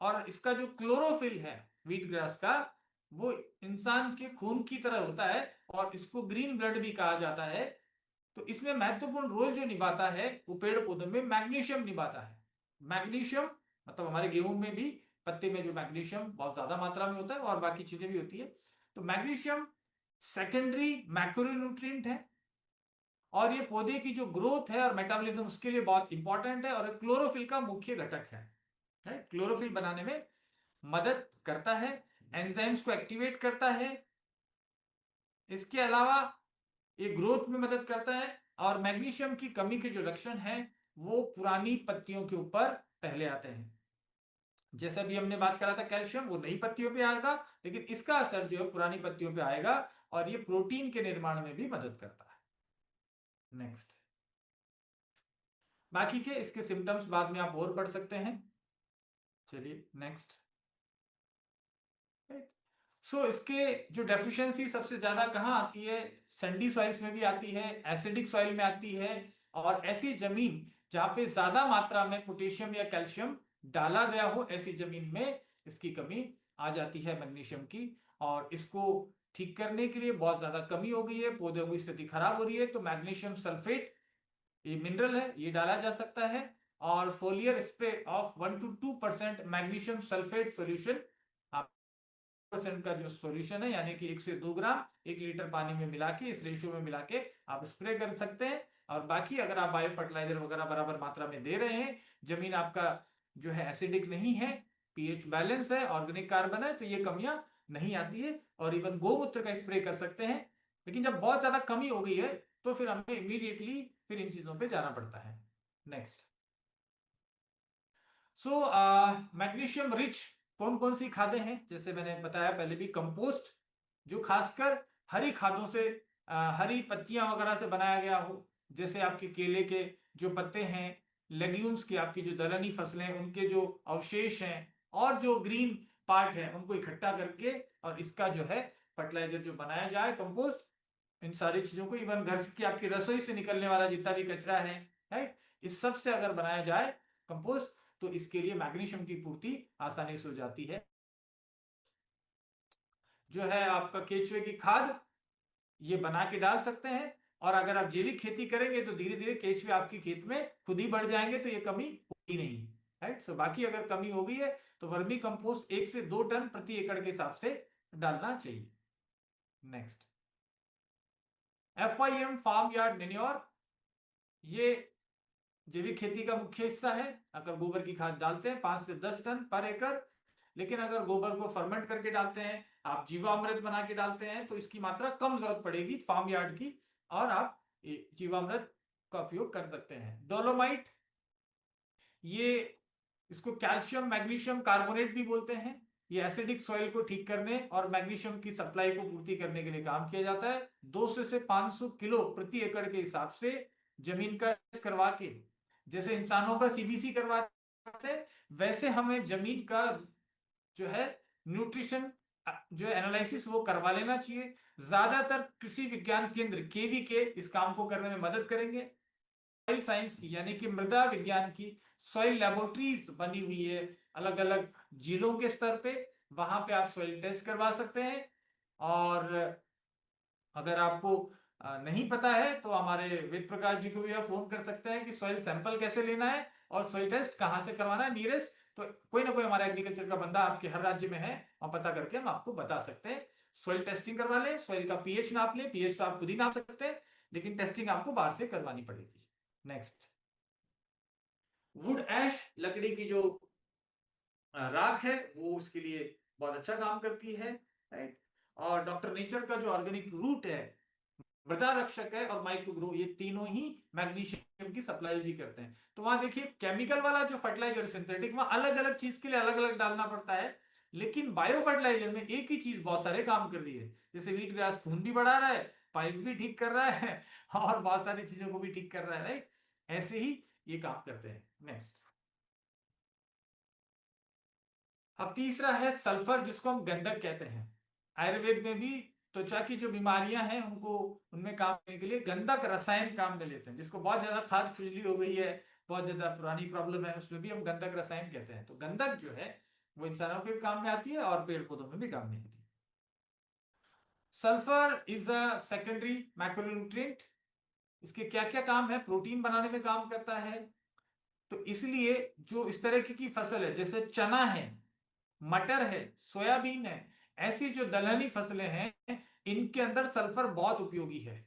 और इसका जो क्लोरोफिल है व्हीट ग्रास का, वो इंसान के खून की तरह होता है, और इसको ग्रीन ब्लड भी कहा जाता है। तो इसमें महत्वपूर्ण रोल जो निभाता है वो पेड़ पौधों में मैग्नीशियम निभाता है। मैग्नीशियम मतलब हमारे गेहूं में भी पत्ते में जो मैग्नीशियम बहुत ज्यादा मात्रा में होता है, और बाकी चीजें भी होती है। तो मैग्नीशियम सेकेंडरी मैक्रोन्यूट्रिएंट है, और ये पौधे की जो ग्रोथ है और मेटाबॉलिज्म उसके लिए बहुत इंपॉर्टेंट है, और क्लोरोफिल का मुख्य घटक है। क्लोरोफिल बनाने में मदद करता है, एंजाइम्स को एक्टिवेट करता है। इसके अलावा ये ग्रोथ में मदद करता है, और मैग्नीशियम की कमी के जो लक्षण हैं वो पुरानी पत्तियों के ऊपर पहले आते हैं। जैसा भी हमने बात करा था कैल्शियम वो नई पत्तियों पे आएगा, लेकिन इसका असर जो है पुरानी पत्तियों पे आएगा, और ये प्रोटीन के निर्माण में भी मदद करता है। नेक्स्ट, बाकी के इसके सिम्टम्स बाद में आप और पढ़ सकते हैं। चलिए नेक्स्ट। इसके जो डेफिशिएंसी सबसे ज्यादा कहाँ आती है, सैंडी सॉइल्स में भी आती है, एसिडिक सॉइल में आती है, और ऐसी जमीन जहां पे ज्यादा मात्रा में पोटेशियम या कैल्शियम डाला गया हो, ऐसी जमीन में इसकी कमी आ जाती है मैग्नीशियम की। और इसको ठीक करने के लिए बहुत ज्यादा कमी हो गई है, पौधों की स्थिति खराब हो रही है, तो मैग्नीशियम सल्फेट ये मिनरल है, ये डाला जा सकता है। और foliar spray of 1 to 2% magnesium sulphate solution, percent का जो सॉल्यूशन है, यानी कि 1 से 2 ग्राम 1 लीटर पानी में मिला के, इस रेशियो में मिला के आप स्प्रे कर सकते हैं। और बाकी अगर आप बायो फर्टिलाइजर वगैरह बराबर मात्रा में दे रहे हैं, जमीन आपका जो है एसिडिक नहीं है, पीएच बैलेंस है, ऑर्गेनिक कार्बन है, तो ये कमियां नहीं आती है। और इवन गोमूत्र का स्प्रे कर सकते हैं। लेकिन जब बहुत ज्यादा कमी हो गई है तो फिर हमें इमीडिएटली फिर इन चीजों पे जाना पड़ता है। नेक्स्ट, मैग्नीशियम रिच कौन कौन सी खादें हैं, जैसे मैंने बताया पहले भी, कंपोस्ट जो खासकर हरी खादों से, हरी पत्तियां वगैरह से बनाया गया हो, जैसे आपके केले के जो पत्ते हैं, लेग्यूम्स की आपकी जो दलहनी फसलें हैं उनके जो अवशेष हैं, और जो ग्रीन पार्ट है उनको इकट्ठा करके, और इसका जो है फर्टिलाइजर जो बनाया जाए कंपोस्ट, इन सारी चीजों को, इवन घर की आपकी रसोई से निकलने वाला जितना भी कचरा है, राइट, इस सब से अगर बनाया जाए कंपोस्ट, तो इसके लिए मैग्नीशियम की पूर्ति आसानी से हो जाती है। जो है आपका केचुए की खाद, ये बना के डाल सकते हैं, और अगर आप जैविक खेती करेंगे तो धीरे धीरे केचुए आपकी खेत में खुद ही बढ़ जाएंगे, तो ये कमी होगी नहीं। राइट, सो बाकी अगर कमी हो गई है तो वर्मी कंपोस्ट 1 से 2 टन प्रति एकड़ के हिसाब से डालना चाहिए। Next, FYM farm yard manure, ये जैविक खेती का मुख्य हिस्सा है। अगर गोबर की खाद डालते हैं 5 से 10 टन पर एकड़, लेकिन अगर गोबर को फर्मेंट करके डालते हैं, आप जीवामृत बना के डालते हैं, तो इसकी मात्रा कम जरूरत पड़ेगी फार्म यार्ड की, और आप जीवामृत का उपयोग कर सकते हैं। डोलोमाइट, ये इसको कैल्शियम मैग्नीशियम कार्बोनेट भी बोलते हैं, ये एसिडिक सॉइल को ठीक करने और मैग्नीशियम की सप्लाई को पूर्ति करने के लिए काम किया जाता है। 200 से 500 किलो प्रति एकड़ के हिसाब से जमीन का टेस्ट करवा के, जैसे इंसानों का सीबीसी करवाते हैं, वैसे हमें जमीन का जो है न्यूट्रिशन जो एनालिसिस वो करवा लेना चाहिए। ज्यादातर कृषि विज्ञान केंद्र केवीके इस काम को करने में मदद करेंगे। सॉइल साइंस की यानी कि मृदा विज्ञान की सॉइल लेबोरेटरीज बनी हुई है अलग अलग जिलों के स्तर पे, वहां पे आप सॉइल टेस्ट करवा सकते हैं। और अगर आपको नहीं पता है तो हमारे वेद प्रकाश जी को भी आप फोन कर सकते हैं कि सॉइल सैंपल कैसे लेना है और सॉइल टेस्ट कहाँ से करवाना है नियरेस्ट। तो कोई ना कोई हमारा एग्रीकल्चर का बंदा आपके हर राज्य में है, और पता करके हम आपको बता सकते हैं। सॉइल टेस्टिंग करवा ले, सॉइल का पीएच नाप ले, पीएच तो आप खुद ही नाप सकते हैं, लेकिन टेस्टिंग आपको बाहर से करवानी पड़ेगी। नेक्स्ट, वुड ऐश, लकड़ी की जो राख है वो उसके लिए बहुत अच्छा काम करती है, राइट। और डॉक्टर नेचर का जो ऑर्गेनिक रूट है, मृदा रक्षक है, और माइक्रो ग्रो, ये तीनों ही मैग्नीशियम की सप्लाई भी करते हैं। तो वहां देखिए केमिकल वाला जो फर्टिलाइजर सिंथेटिक, वहां अलग अलग चीज के लिए अलग अलग डालना पड़ता है। लेकिन बायो फर्टिलाइजर में एक ही चीज बहुत सारे काम कर रही है। जैसे वीट ग्रास खून भी बढ़ा रहा है, पाइल्स भी ठीक कर रहा है और बहुत सारी चीजों को भी ठीक कर रहा है, राइट। ऐसे ही ये काम करते हैं। नेक्स्ट, अब तीसरा है सल्फर, जिसको हम गंधक कहते हैं। आयुर्वेद में भी त्वचा की जो बीमारियां हैं उनको उनमें काम करने के लिए गंधक रसायन काम में लेते हैं। जिसको बहुत ज्यादा खाज खुजली हो गई है, बहुत ज्यादा पुरानी प्रॉब्लम है, उसमें भी हम गंधक रसायन कहते हैं। तो गंधक जो है वो इंसानों के भी काम में आती है और पेड़ पौधों में भी काम में आती है। Sulphur is a secondary macronutrient. इसके क्या क्या काम है? प्रोटीन बनाने में काम करता है। तो इसलिए जो इस तरह की फसल है, जैसे चना है, मटर है, सोयाबीन है, ऐसी जो दलहनी फसलें हैं, इनके अंदर सल्फर बहुत उपयोगी है।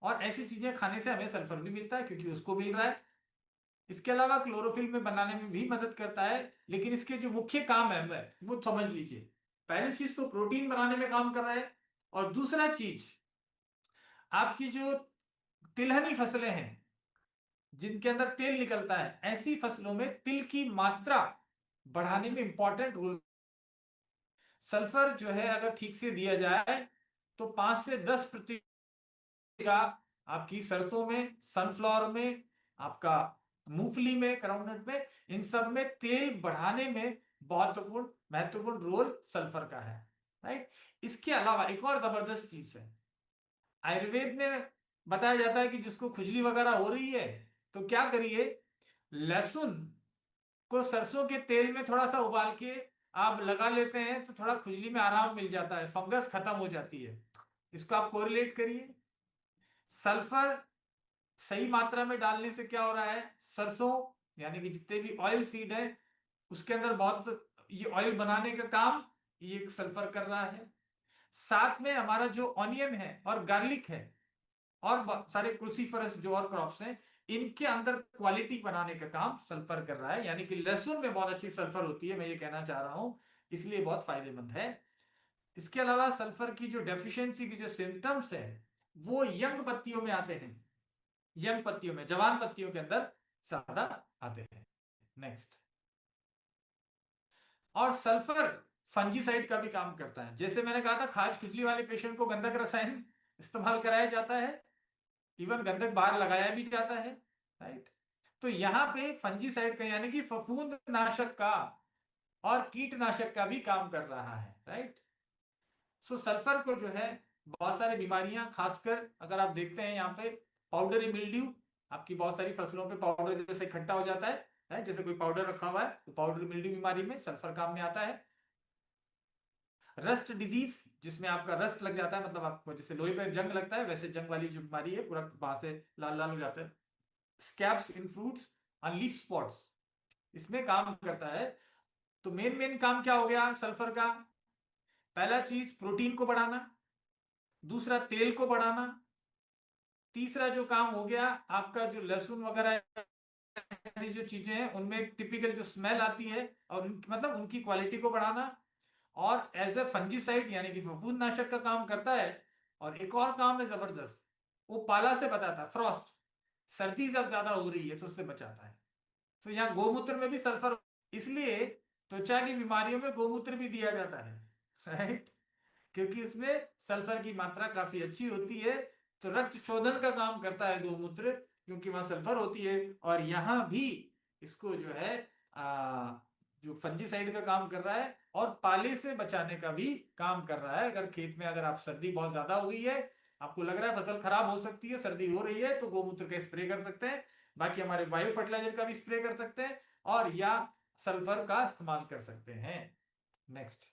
और ऐसी चीजें खाने से हमें सल्फर भी मिलता है क्योंकि उसको मिल रहा है। इसके अलावा क्लोरोफिल में बनाने में भी मदद करता है। लेकिन इसके जो मुख्य काम है वो समझ लीजिए। पहली चीज तो प्रोटीन बनाने में काम कर रहा है, और दूसरा चीज आपकी जो तिलहनी फसलें हैं जिनके अंदर तेल निकलता है, ऐसी फसलों में तिल की मात्रा बढ़ाने में इंपॉर्टेंट रोल। सल्फर जो है अगर ठीक से दिया जाए तो 5 से 10% का आपकी सरसों में, सनफ्लावर में, आपका मूंगफली में, ग्राउंडनट में, इन सब में तेल बढ़ाने में महत्वपूर्ण महत्वपूर्ण रोल सल्फर का है, राइट। इसके अलावा एक और जबरदस्त चीज है। आयुर्वेद में बताया जाता है कि जिसको खुजली वगैरह हो रही है तो क्या करिए, लहसुन को सरसों के तेल में थोड़ा सा उबाल के आप लगा लेते हैं तो थोड़ा खुजली में आराम मिल जाता है, फंगस खत्म हो जाती है। इसको आप कोरिलेट करिए। सल्फर सही मात्रा में डालने से क्या हो रहा है, सरसों यानी कि जितने भी ऑयल सीड है उसके अंदर बहुत ये ऑयल बनाने का काम ये सल्फर कर रहा है। साथ में हमारा जो ऑनियन है और गार्लिक है और बहुत सारे क्रूसीफरस जो और क्रॉप्स हैं, इनके अंदर क्वालिटी बनाने का काम सल्फर कर रहा है। यानी कि लहसुन में बहुत अच्छी सल्फर होती है, मैं ये कहना चाह रहा हूं, इसलिए बहुत फायदेमंद है। इसके अलावा सल्फर की जो डेफिशिएंसी की जो सिम्टम्स है वो यंग पत्तियों में आते हैं, यंग पत्तियों में, जवान पत्तियों के अंदर ज्यादा आते हैं। नेक्स्ट, और सल्फर फंजीसाइड का भी काम करता है। जैसे मैंने कहा था खाज खुजली वाले पेशेंट को गंधक रसायन इस्तेमाल कराया जाता है, इवन गंधक बाहर लगाया भी जाता है, राइट। तो यहां पे फंजीसाइड का यानी कि फफूंद नाशक का और कीटनाशक का भी काम कर रहा है, राइट। सो सल्फर को जो है बहुत सारी बीमारियां, खासकर अगर आप देखते हैं यहाँ पे पाउडरी मिल्ड्यू, आपकी बहुत सारी फसलों पे पाउडर जैसे इकट्ठा हो जाता है, राइट, जैसे कोई पाउडर रखा हुआ है तो पाउडर मिल्ड्यू बीमारी में सल्फर काम में आता है। रस्ट डिजीज, जिसमें आपका रस्ट लग जाता है, मतलब आपको जैसे लोहे पे जंग लगता है वैसे जंग वाली जो बीमारी है, पूरा वहां से लाल लाल हो जाता है। स्कैब्स इन फ्रूट्स और लीफ स्पॉट्स, इसमें काम करता है। तो मेन मेन काम क्या हो गया सल्फर का? पहला चीज प्रोटीन को बढ़ाना, दूसरा तेल को बढ़ाना, तीसरा जो काम हो गया आपका जो लहसुन वगैरह ऐसी जो चीजें हैं उनमें टिपिकल जो स्मेल आती है और मतलब उनकी क्वालिटी को बढ़ाना। और एज ए फंजीसाइड यानी कि फफूंद नाशक का काम करता है। और एक और काम है जबरदस्त, वो पाला से बचाता है, फ्रॉस्ट, सर्दी जब ज्यादा हो रही है तो उससे बचाता है। तो यहाँ गोमूत्र में भी सल्फर, इसलिए त्वचा की बीमारियों में गोमूत्र भी दिया जाता है, राइट, क्योंकि इसमें सल्फर की मात्रा काफी अच्छी होती है। तो रक्त शोधन का काम करता है गोमूत्र, क्योंकि वहां सल्फर होती है। और यहां भी इसको जो है जो फंजीसाइड का काम कर रहा है और पाले से बचाने का भी काम कर रहा है। अगर खेत में अगर आप सर्दी बहुत ज्यादा हो गई है, आपको लग रहा है फसल खराब हो सकती है, सर्दी हो रही है, तो गोमूत्र का स्प्रे कर सकते हैं। बाकी हमारे बायो फर्टिलाइजर का भी स्प्रे कर सकते हैं, और या सल्फर का इस्तेमाल कर सकते हैं। नेक्स्ट,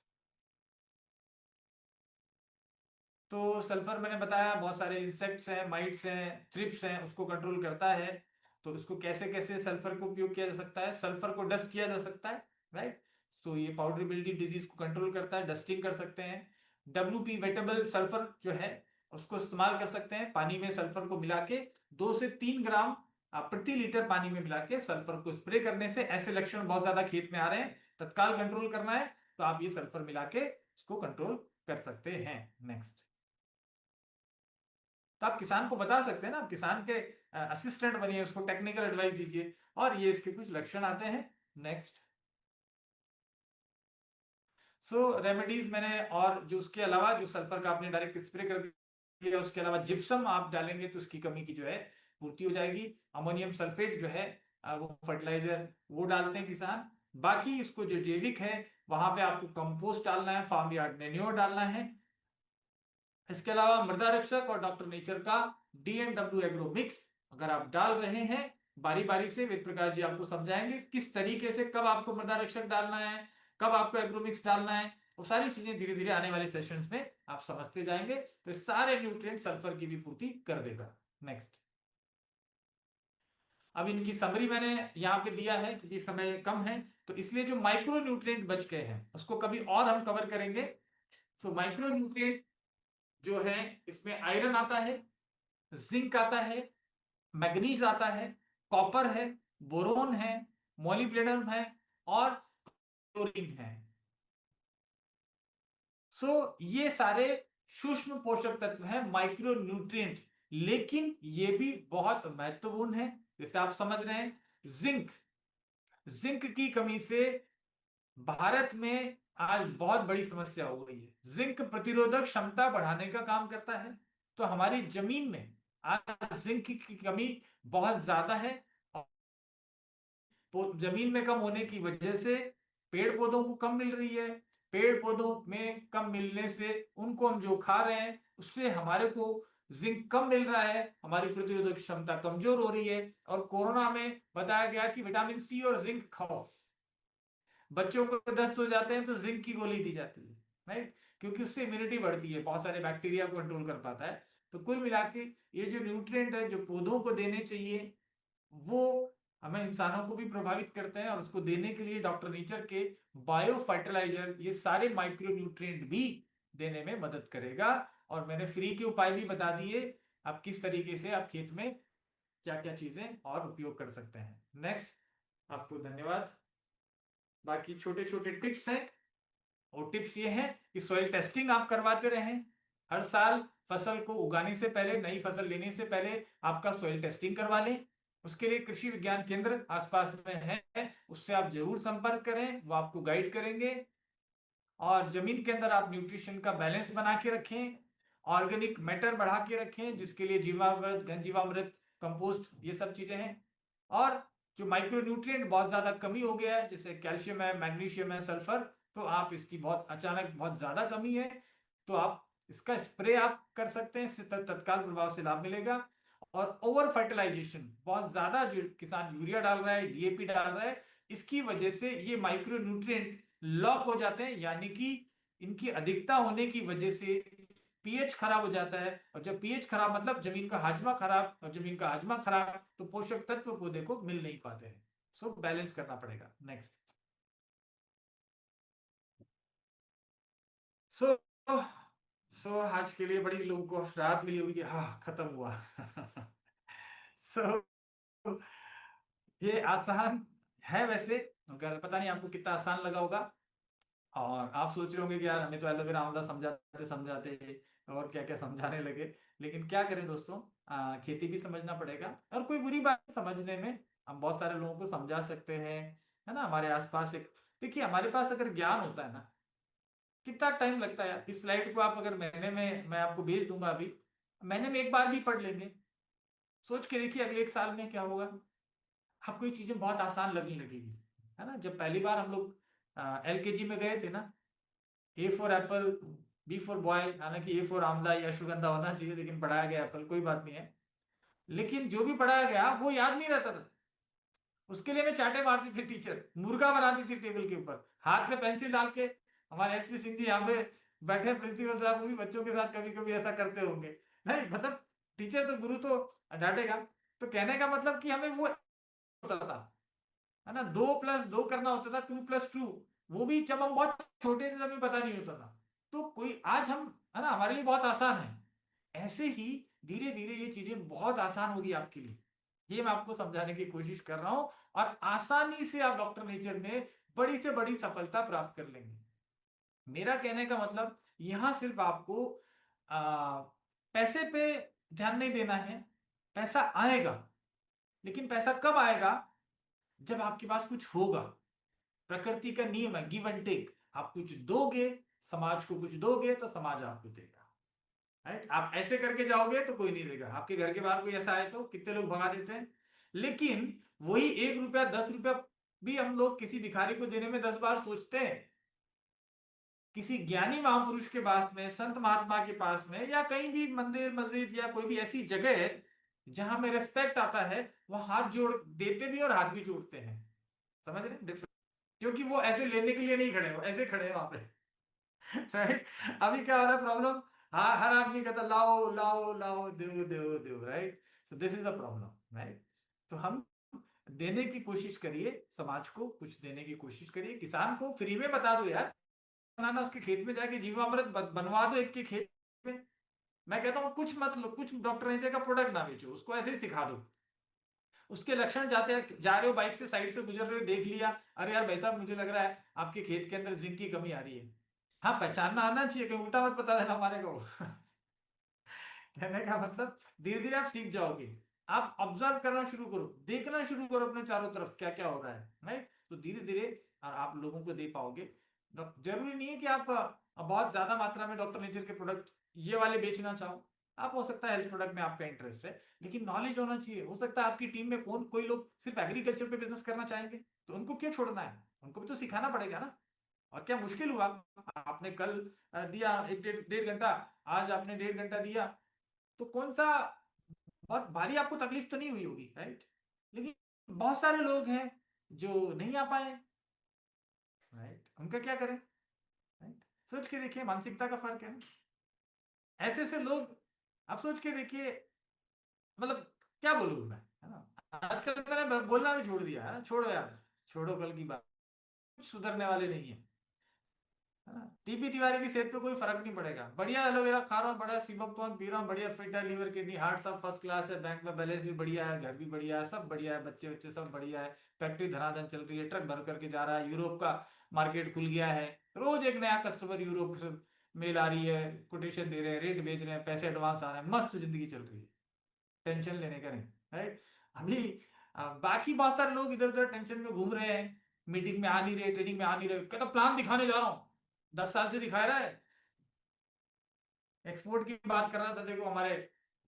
तो सल्फर मैंने बताया बहुत सारे इंसेक्ट्स हैं, माइट्स हैं, थ्रिप्स हैं, उसको कंट्रोल करता है। तो इसको कैसे कैसे सल्फर को उपयोग किया जा सकता है? सल्फर को डस्ट किया जा सकता है, राइट। सो ये पाउडर मिल्ड्यू डिजीज को कंट्रोल करता है, डस्टिंग कर सकते हैं। WP वेटेबल सल्फर जो है उसको इस्तेमाल कर सकते हैं, पानी में सल्फर को मिला के 2 से 3 ग्राम आप प्रति लीटर पानी में मिला के सल्फर को स्प्रे करने से, ऐसे लक्षण बहुत ज्यादा खेत में आ रहे हैं, तत्काल कंट्रोल करना है तो आप ये सल्फर मिला के इसको कंट्रोल कर सकते हैं। नेक्स्ट, तो आप किसान को बता सकते हैं ना, आप किसान के असिस्टेंट बनिए, उसको टेक्निकल एडवाइस दीजिए, और ये इसके कुछ लक्षण आते हैं। नेक्स्ट, रेमेडीज मैंने, और जो उसके अलावा जो सल्फर का आपने डायरेक्ट स्प्रे कर दिया, उसके अलावा जिप्सम आप डालेंगे तो उसकी कमी की जो है पूर्ति हो जाएगी। अमोनियम सल्फेट जो है वो फर्टिलाइजर वो डालते हैं किसान। बाकी इसको जो जैविक है वहां पे आपको कंपोस्ट डालना है, फार्म यार्ड मैन्योर डालना है। इसके अलावा मृदा रक्षक और डॉक्टर नेचर का D&W एग्रो मिक्स अगर आप डाल रहे हैं बारी बारी से, वेद प्रकाश जी आपको समझाएंगे किस तरीके से कब आपको मृदा रक्षक डालना है, कब आपको एग्रो मिक्स डालना है, वो सारी चीजें धीरे धीरे आने वाले सेशंस में आप समझते जाएंगे। तो सारे न्यूट्रिएंट सल्फर की भी पूर्ति कर देगा। नेक्स्ट, अब इनकी समरी मैंने यहाँ पे दिया है क्योंकि समय कम है, तो इसलिए जो माइक्रो न्यूट्रिएंट बच गए हैं उसको कभी और हम कवर करेंगे। माइक्रो न्यूट्रिएंट जो है इसमें आयरन आता है, जिंक आता है, मैग्नीज आता है, कॉपर है, बोरोन है, मोलिब्डेनम है और क्लोरीन है। ये सारे सूक्ष्म पोषक तत्व हैं, माइक्रो न्यूट्रिएंट, लेकिन ये भी बहुत महत्वपूर्ण है। जैसे आप समझ रहे हैं जिंक, जिंक की कमी से भारत में आज बहुत बड़ी समस्या हो गई है। जिंक प्रतिरोधक क्षमता बढ़ाने का काम करता है, तो हमारी जमीन में आज जिंक की कमी बहुत ज्यादा है। जमीन में कम होने की वजह से पेड़ पौधों को कम मिल रही है, पेड़ पौधों में कम मिलने से उनको हम जो खा रहे हैं उससे हमारे को जिंक कम मिल रहा है, हमारी प्रतिरोधक क्षमता कमजोर हो रही है। और कोरोना में बताया गया कि विटामिन सी और जिंक खाओ। बच्चों को दस्त हो जाते हैं तो जिंक की गोली दी जाती है, राइट, क्योंकि उससे इम्यूनिटी बढ़ती है, बहुत सारे बैक्टीरिया को कंट्रोल कर पाता है। तो कुल मिला के ये जो न्यूट्रिएंट है जो पौधों को देने चाहिए वो हमें इंसानों को भी प्रभावित करते हैं, और उसको देने के लिए डॉक्टर नेचर के बायो फर्टिलाइजर ये सारे माइक्रो न्यूट्रिएंट भी देने में मदद करेगा। और मैंने फ्री के उपाय भी बता दिए आप किस तरीके से आप खेत में क्या क्या चीजें और उपयोग कर सकते हैं। नेक्स्ट, आपको धन्यवाद। बाकी छोटे छोटे टिप्स हैं, और टिप्स ये हैं कि सॉइल टेस्टिंग आप करवाते रहें हर साल। फसल को उगाने से पहले, नई फसल लेने से पहले आपका सॉइल टेस्टिंग करवा लें। उसके लिए कृषि विज्ञान केंद्र आसपास में है, उससे आप जरूर संपर्क करें, वो आपको गाइड करेंगे। और जमीन के अंदर आप न्यूट्रिशन का बैलेंस बना के रखें, ऑर्गेनिक मैटर बढ़ा के रखें, जिसके लिए जीवामृत, घन जीवामृत, कंपोस्ट, ये सब चीजें हैं। और जो माइक्रो न्यूट्रिएंट बहुत ज्यादा कमी हो गया है, जैसे कैल्शियम है, मैग्नीशियम है, सल्फर, तो आप इसकी बहुत अचानक बहुत ज्यादा कमी है तो आप इसका स्प्रे आप कर सकते हैं, इससे तत्काल प्रभाव से लाभ मिलेगा। और ओवर फर्टिलाइजेशन, बहुत ज्यादा जो किसान यूरिया डाल रहा है, डीएपी डाल रहा है, इसकी वजह से ये माइक्रो न्यूट्रिएंट लॉक हो जाते हैं, यानी कि इनकी अधिकता होने की वजह से पीएच खराब हो जाता है। और जब पीएच खराब मतलब जमीन का हाजमा खराब, और जमीन का हाजमा खराब तो पोषक तत्व पौधे को मिल नहीं पाते हैं। बैलेंस करना पड़ेगा। नेक्स्ट, सो आज के लिए बड़ी लोगों को राहत मिली होगी कि हाँ खत्म हुआ। सो ये आसान है वैसे, अगर पता नहीं आपको कितना आसान लगा होगा। और आप सोच रहे होंगे कि यार हमें तो एलोवेरा आंवला समझाते समझाते और क्या क्या समझाने लगे, लेकिन क्या करें दोस्तों, खेती भी समझना पड़ेगा। और कोई बुरी बात नहीं समझने में, हम बहुत सारे लोगों को समझा सकते हैं, है ना। हमारे आसपास एक, देखिए हमारे पास अगर ज्ञान होता है ना, कितना टाइम लगता है यार। इस स्लाइड को आप अगर महीने में, मैं आपको भेज दूंगा अभी, महीने में एक बार भी पढ़ लेंगे, सोच के देखिए अगले एक साल में क्या होगा। आपको ये चीजें बहुत आसान लगने लगेगी, है ना। जब पहली बार हम लोग एलकेजी में गए थे ना, A for apple, B for boy, हालांकि ए फॉर आंवला या अश्वगंधा होना चाहिए, लेकिन पढ़ाया गया एप्पल, कोई बात नहीं है। लेकिन जो भी पढ़ाया गया वो याद नहीं रहता था, उसके लिए मैं चाटे मारती थी, टीचर मुर्गा बनाती थी टेबल के ऊपर हाथ में पेंसिल डाल के। हमारे एसपी सिंह जी यहाँ पे बैठे, प्रिंसिपल साहब, वो भी बच्चों के साथ कभी कभी ऐसा करते होंगे। नहीं मतलब टीचर तो, गुरु तो डांटेगा। तो कहने का मतलब कि हमें वो होता था, है ना, 2+2 करना होता था, 2+2, वो भी जब हम बहुत छोटे थे तभी पता नहीं होता था। तो कोई आज हम, है ना, हमारे लिए बहुत आसान है। ऐसे ही धीरे धीरे ये चीजें बहुत आसान होगी आपके लिए, ये मैं आपको समझाने की कोशिश कर रहा हूं। और आसानी से आप डॉक्टर नेचर में बड़ी से बड़ी सफलता प्राप्त कर लेंगे। मेरा कहने का मतलब यहां सिर्फ आपको पैसे पे ध्यान नहीं देना है। पैसा आएगा, लेकिन पैसा कब आएगा, जब आपके पास कुछ होगा। प्रकृति का नियम है, गिव एंड टेक। आप कुछ दोगे, समाज को कुछ दोगे तो समाज आपको देगा, राइट। आप ऐसे करके जाओगे तो कोई नहीं देगा। आपके घर के बाहर कोई ऐसा आए तो कितने लोग भगा देते हैं। लेकिन वही 1 रुपया 10 रुपया भी हम लोग किसी भिखारी को देने में 10 बार सोचते हैं। किसी ज्ञानी महापुरुष के पास में, संत महात्मा के पास में, या कहीं भी मंदिर मस्जिद या कोई भी ऐसी जगह है जहां में रेस्पेक्ट आता है, वह हाथ जोड़ देते भी और हाथ भी जोड़ते हैं। समझ रहे हैं? क्योंकि वो ऐसे लेने के लिए नहीं खड़े, वो ऐसे खड़े हैं वहां पे। राइट। अभी क्या हो रहा है प्रॉब्लम? हाँ, हर आदमी कहता लाओ लाओ लाओ, दो दो दो, right. So this is a problem, right. तो हम देने की कोशिश करिए, समाज को कुछ देने की कोशिश करिए। किसान को फ्री में बता दो यार, बनाना, उसके खेत में जाके जीवामृत बनवा दो एक के खेत में। मैं कहता हूँ कुछ मत लो, कुछ डॉक्टर नेचर का प्रोडक्ट ना बेचो, उसको ऐसे ही सिखा दो। उसके लक्षण जाते हैं, जा रहे हो बाइक से साइड से गुजर रहे हो, देख लिया, अरे यार भाई साहब मुझे लग रहा है आपके खेत के अंदर जिंक की कमी आ रही है। हाँ, पहचानना आना चाहिए, कहीं उल्टा मत बता देना हमारे को। कहने का मतलब धीरे धीरे आप सीख जाओगे। आप ऑब्जर्व करना शुरू करो, देखना शुरू करो अपने चारों तरफ क्या क्या हो रहा है, राइट। तो धीरे धीरे आप लोगों को दे पाओगे। जरूरी नहीं है कि आप बहुत ज्यादा मात्रा में डॉक्टर नेचर के प्रोडक्ट ये वाले बेचना चाहो। आप, हो सकता है हेल्थ प्रोडक्ट में आपका इंटरेस्ट है, लेकिन नॉलेज होना चाहिए। हो सकता है आपकी टीम में कोई लोग सिर्फ एग्रीकल्चर पे बिजनेस करना चाहेंगे, तो उनको क्यों छोड़ना है? उनको भी तो सिखाना पड़ेगा ना। और क्या मुश्किल हुआ? आपने कल दिया एक 1.5 घंटा, आज आपने 1.5 घंटा दिया, तो कौन सा बहुत भारी आपको तकलीफ तो नहीं हुई होगी, राइट। लेकिन बहुत सारे लोग हैं जो नहीं आ पाए, राइट। उनका क्या करें, राइट। सोच के देखिए, मानसिकता का फर्क है ना। ऐसे ऐसे लोग, आप सोच के देखिए, मतलब क्या बोलूं मैं, है ना। आजकल मैंने बोलना भी छोड़ दिया है, छोड़ो यार, छोड़ो कल की बात, कुछ सुधरने वाले नहीं है, है ना। टीबी तिवारी की सेहत पे कोई फर्क नहीं पड़ेगा, बढ़िया एलोवेरा खा रहा हूँ, बढ़िया सीबकतोन पी रहा हूँ, बढ़िया फिट है, लीवर किडनी हार्ट सब फर्स्ट क्लास है, बैंक में बैलेंस भी बढ़िया है, घर भी बढ़िया है, सब बढ़िया है, बच्चे बच्चे सब बढ़िया है, फैक्ट्री धनाधन चल रही है, ट्रक भर करके जा रहा है, यूरोप का मार्केट खुल गया है, रोज एक नया कस्टमर यूरोप से मेल आ रही है, कोटेशन दे रहे हैं, रेट बेच रहे हैं, पैसे एडवांस आ रहे हैं, मस्त जिंदगी चल रही है, टेंशन लेने का नहीं, राइट। अभी बाकी बहुत सारे लोग इधर उधर टेंशन में घूम रहे हैं, मीटिंग में आ नहीं रहे, ट्रेनिंग में आ नहीं रहे, कहता प्लान दिखाने जा रहा हूँ, 10 साल से दिखा रहा है। एक्सपोर्ट की बात कर रहा था, देखो हमारे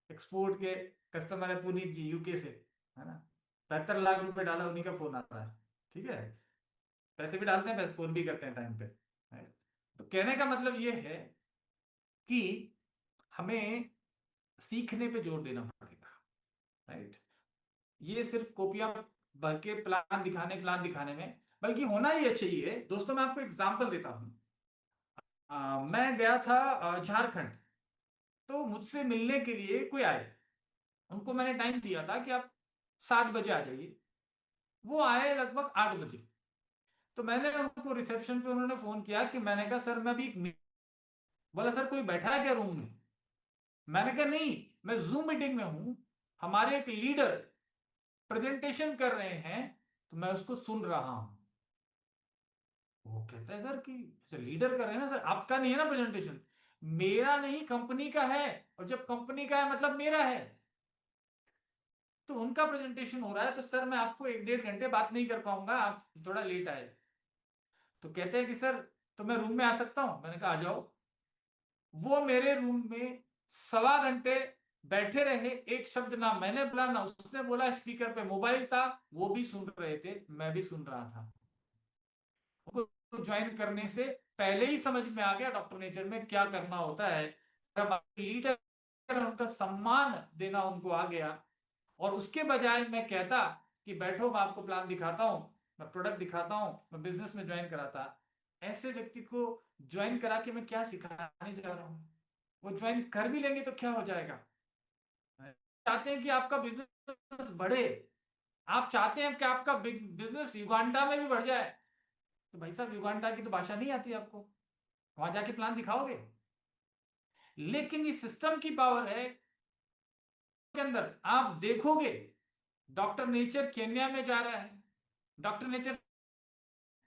एक्सपोर्ट के कस्टमर है पुनीत जी, यूके से, है ना। 75 लाख रुपए डाला, उन्हीं का फोन आता है, ठीक है। पैसे भी डालते हैं, पैसे फोन भी करते हैं टाइम पे, right? तो कहने का मतलब ये है कि हमें सीखने पे जोर देना पड़ेगा, राइट। ये सिर्फ कॉपियां भर के प्लान दिखाने में, बल्कि होना ही चाहिए। दोस्तों, मैं आपको एग्जांपल देता हूं। मैं गया था झारखंड, तो मुझसे मिलने के लिए कोई आए, उनको मैंने टाइम दिया था कि आप 7 बजे आ जाइए। वो आए लगभग 8 बजे। तो मैंने उनको रिसेप्शन पे, उन्होंने फोन किया कि, मैंने कहा सर मैं भी बोला सर कोई बैठा है क्या रूम में? मैंने कहा नहीं, मैं जूम मीटिंग में हूं, हमारे एक लीडर प्रेजेंटेशन कर रहे हैं, तो मैं उसको सुन रहा हूं। वो कहता है सर कि सर लीडर कर रहे हैं ना, सर आपका नहीं है ना प्रेजेंटेशन? मेरा नहीं, कंपनी का है, और जब कंपनी का है मतलब मेरा है। तो उनका प्रेजेंटेशन हो रहा है, तो सर मैं आपको 1-1.5 घंटे बात नहीं कर पाऊंगा, आप थोड़ा लेट आए। तो कहते हैं कि सर तो मैं रूम में आ सकता हूं? मैंने कहा आ जाओ। वो मेरे रूम में 1.25 घंटे बैठे रहे, एक शब्द ना मैंने बोला ना उसने बोला, स्पीकर पे मोबाइल था, वो भी सुन रहे थे, मैं भी सुन रहा था। ज्वाइन करने से पहले ही समझ में आ गया डॉक्टर नेचर में क्या करना होता है। जब लीडर, उनका सम्मान देना उनको आ गया, और उसके बजाय मैं कहता कि बैठो मैं आपको प्लान दिखाता हूं, मैं प्रोडक्ट दिखाता हूं, मैं बिजनेस में ज्वाइन कराता, ऐसे व्यक्ति को ज्वाइन करा के मैं क्या सिखाने जा रहा हूं? वो ज्वाइन कर भी लेंगे तो क्या हो जाएगा? चाहते हैं कि आपका बिजनेस बढ़े, आप चाहते हैं कि आपका बिजनेस युगांडा में भी बढ़ जाए, तो भाई साहब युगांडा की तो भाषा नहीं आती आपको, वहां जाके प्लान दिखाओगे? लेकिन ये सिस्टम की पावर है के अंदर। आप देखोगे डॉक्टर नेचर केन्या में जा रहा है, doctor nature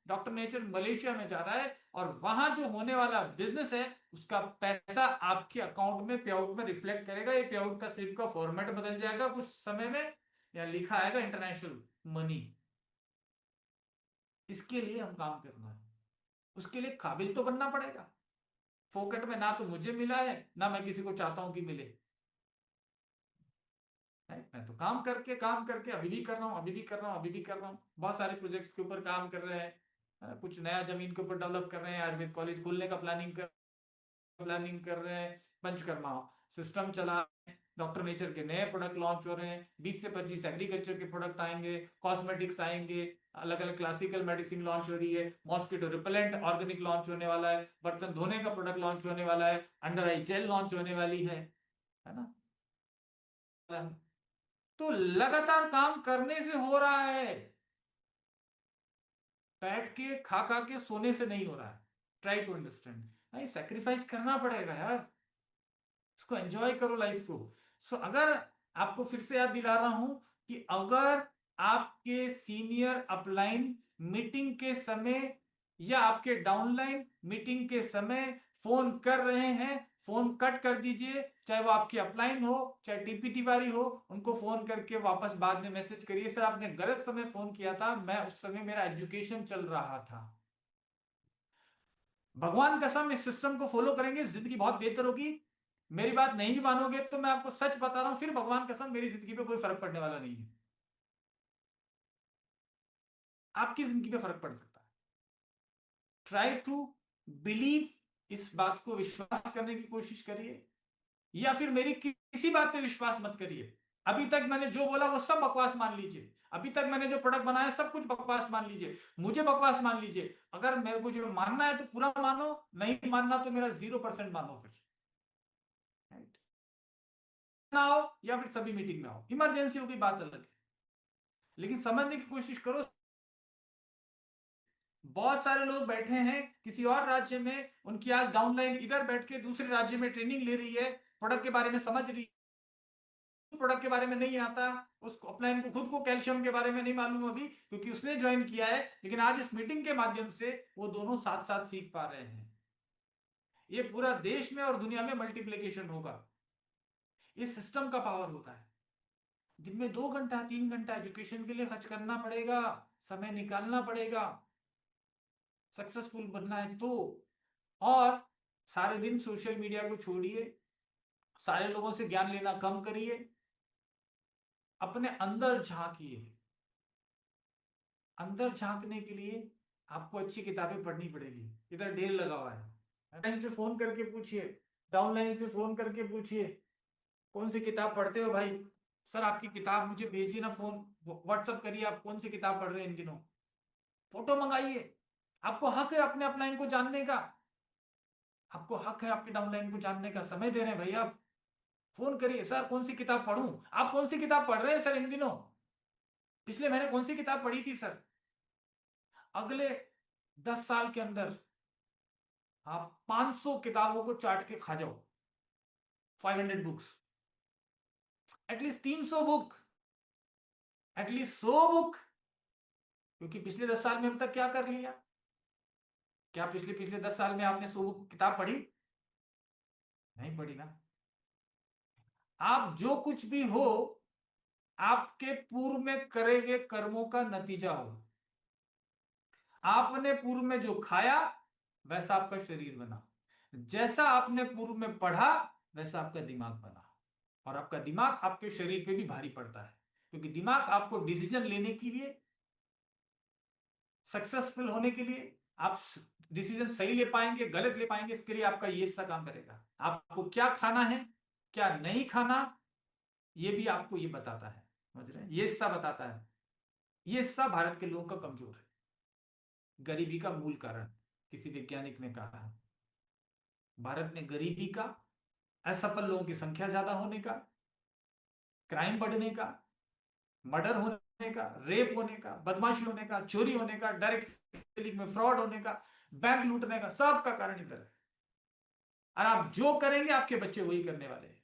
doctor nature Malaysia में जा रहा है, और वहां जो होने वाला बिजनेस है उसका पैसा आपके अकाउंट में पे आउट में रिफ्लेक्ट करेगा। ये पे आउट का सिर्फ का फॉर्मेट बदल जाएगा कुछ समय में, या लिखा आएगा इंटरनेशनल मनी। इसके लिए हम काम करना है। उसके लिए काबिल तो बनना पड़ेगा। फोकट में ना तो मुझे मिला है, ना मैं किसी को चाहता हूं कि मिले। मैं तो काम करके अभी भी कर रहा हूँ, अभी भी कर रहा हूँ, अभी भी कर रहा हूँ। बहुत सारे प्रोजेक्ट्स के ऊपर काम कर रहे हैं, है ना? कुछ नया जमीन के ऊपर डेवलप कर रहे हैं, आयुर्वेद कॉलेज खोलने का प्लानिंग कर रहे हैं, पंचकर्मा सिस्टम चला रहे हैं, डॉक्टर नेचर के नए प्रोडक्ट लॉन्च हो रहे हैं, 20 से 25 एग्रीकल्चर के प्रोडक्ट आएंगे, कॉस्मेटिक्स आएंगे, अलग अलग क्लासिकल मेडिसिन लॉन्च हो रही है, मॉस्किटो रिपेलेंट ऑर्गेनिक लॉन्च होने वाला है, बर्तन धोने का प्रोडक्ट लॉन्च होने वाला है, अंडर आई जेल लॉन्च होने वाली है ना? तो लगातार काम करने से हो रहा है, बैठ के खा खा के सोने से नहीं हो रहा है। ट्राई टू अंडरस्टैंड, नहीं सेक्रीफाइस करना पड़ेगा यार, इसको एंजॉय करो लाइफ को। सो अगर आपको फिर से याद दिला रहा हूं कि अगर आपके सीनियर अपलाइन मीटिंग के समय या आपके डाउनलाइन मीटिंग के समय फोन कर रहे हैं, फोन कट कर दीजिए, चाहे वो आपकी अपलाइन हो चाहे टीपी तिवारी हो, उनको फोन करके वापस बाद में मैसेज करिए, सर आपने गलत समय फोन किया था, मैं उस समय मेरा एजुकेशन चल रहा था। भगवान कसम इस सिस्टम को फॉलो करेंगे जिंदगी बहुत बेहतर होगी। मेरी बात नहीं भी मानोगे तो मैं आपको सच बता रहा हूं, फिर भगवान कसम मेरी जिंदगी पे कोई फर्क पड़ने वाला नहीं है। आपकी जिंदगी पे फर्क पड़ सकता है। ट्राई टू बिलीव, इस बात को विश्वास करने की कोशिश करिए, या फिर मेरी किसी बात पे विश्वास मत करिए। अभी तक मैंने जो बोला वो सब बकवास मान लीजिए, अभी तक मैंने जो प्रोडक्ट बनाया सब कुछ बकवास मान लीजिए, मुझे बकवास मान लीजिए। अगर मेरे को जो मानना है तो पूरा मानो, नहीं मानना तो मेरा 0% मानो फिर। राइट? ना आओ या फिर सभी मीटिंग में आओ, इमरजेंसी हो गई बात अलग है, लेकिन समझने की कोशिश करो। बहुत सारे लोग बैठे हैं किसी और राज्य में, उनकी आज डाउनलाइन इधर बैठ के दूसरे राज्य में ट्रेनिंग ले रही है, प्रोडक्ट के बारे में समझ रही, प्रोडक्ट के बारे में नहीं आता, उसको अपलाइन को खुद को कैल्शियम के बारे में नहीं मालूम अभी क्योंकि उसने ज्वाइन किया है, लेकिन आज इस मीटिंग के माध्यम से वो दोनों साथ साथ सीख पा रहे हैं। ये पूरा देश में और दुनिया में मल्टीप्लीकेशन होगा। इस सिस्टम का पावर होता है। दिन में 2 घंटा 3 घंटा एजुकेशन के लिए खर्च करना पड़ेगा, समय निकालना पड़ेगा, सक्सेसफुल बनना है तो। और सारे दिन सोशल मीडिया को छोड़िए, सारे लोगों से ज्ञान लेना कम करिए, अपने अंदर झांकिए। अंदर झांकने के लिए आपको अच्छी किताबें पढ़नी पड़ेगी। इधर ढेर लगा हुआ है, लाइन से फोन करके पूछिए, डाउनलाइन से फोन करके पूछिए कौन सी किताब पढ़ते हो भाई, सर आपकी किताब मुझे भेजिए ना, फोन व्हाट्सअप करिए आप कौन सी किताब पढ़ रहे हैं इन दिनों, फोटो मंगाइए। आपको हक है अपने अपलाइन को जानने का, आपको हक है आपके डाउनलाइन को जानने का, समय दे रहे हैं भैया, फोन करिए, सर कौन सी किताब पढ़ूं, आप कौन सी किताब पढ़ रहे हैं सर इन दिनों, पिछले महीने कौन सी किताब पढ़ी थी सर। अगले 10 साल के अंदर आप 500 किताबों को चाट के खा जाओ, 500 books, at least 300 book, at least 100 book. क्योंकि पिछले 10 साल में अब तक क्या कर लिया, क्या पिछले पिछले 10 साल में आपने 100 बुक किताब पढ़ी? नहीं पढ़ी ना। आप जो कुछ भी हो आपके पूर्व में करे गए कर्मों का नतीजा हो। आपने पूर्व में जो खाया वैसा आपका शरीर बना, जैसा आपने पूर्व में पढ़ा वैसा आपका दिमाग बना, और आपका दिमाग आपके शरीर पे भी भारी पड़ता है, क्योंकि दिमाग आपको डिसीजन लेने के लिए, सक्सेसफुल होने के लिए, आप डिसीजन सही ले पाएंगे गलत ले पाएंगे इसके लिए आपका ये हिस्सा काम करेगा। आपको क्या खाना है क्या नहीं खाना ये भी आपको ये बताता है, समझ रहे हैं, ये हिस्सा बताता है। ये हिस्सा भारत के लोगों का कमजोर है, गरीबी का मूल कारण, किसी वैज्ञानिक ने कहा है। भारत में गरीबी का, असफल लोगों की संख्या ज्यादा होने का, क्राइम बढ़ने का, मर्डर होने का, रेप होने का, बदमाशी होने का, चोरी होने का, डायरेक्ट सेलिंग में फ्रॉड होने का, बैंक लूटने का, सबका कारण इधर है। और आप जो करेंगे आपके बच्चे वही करने वाले हैं।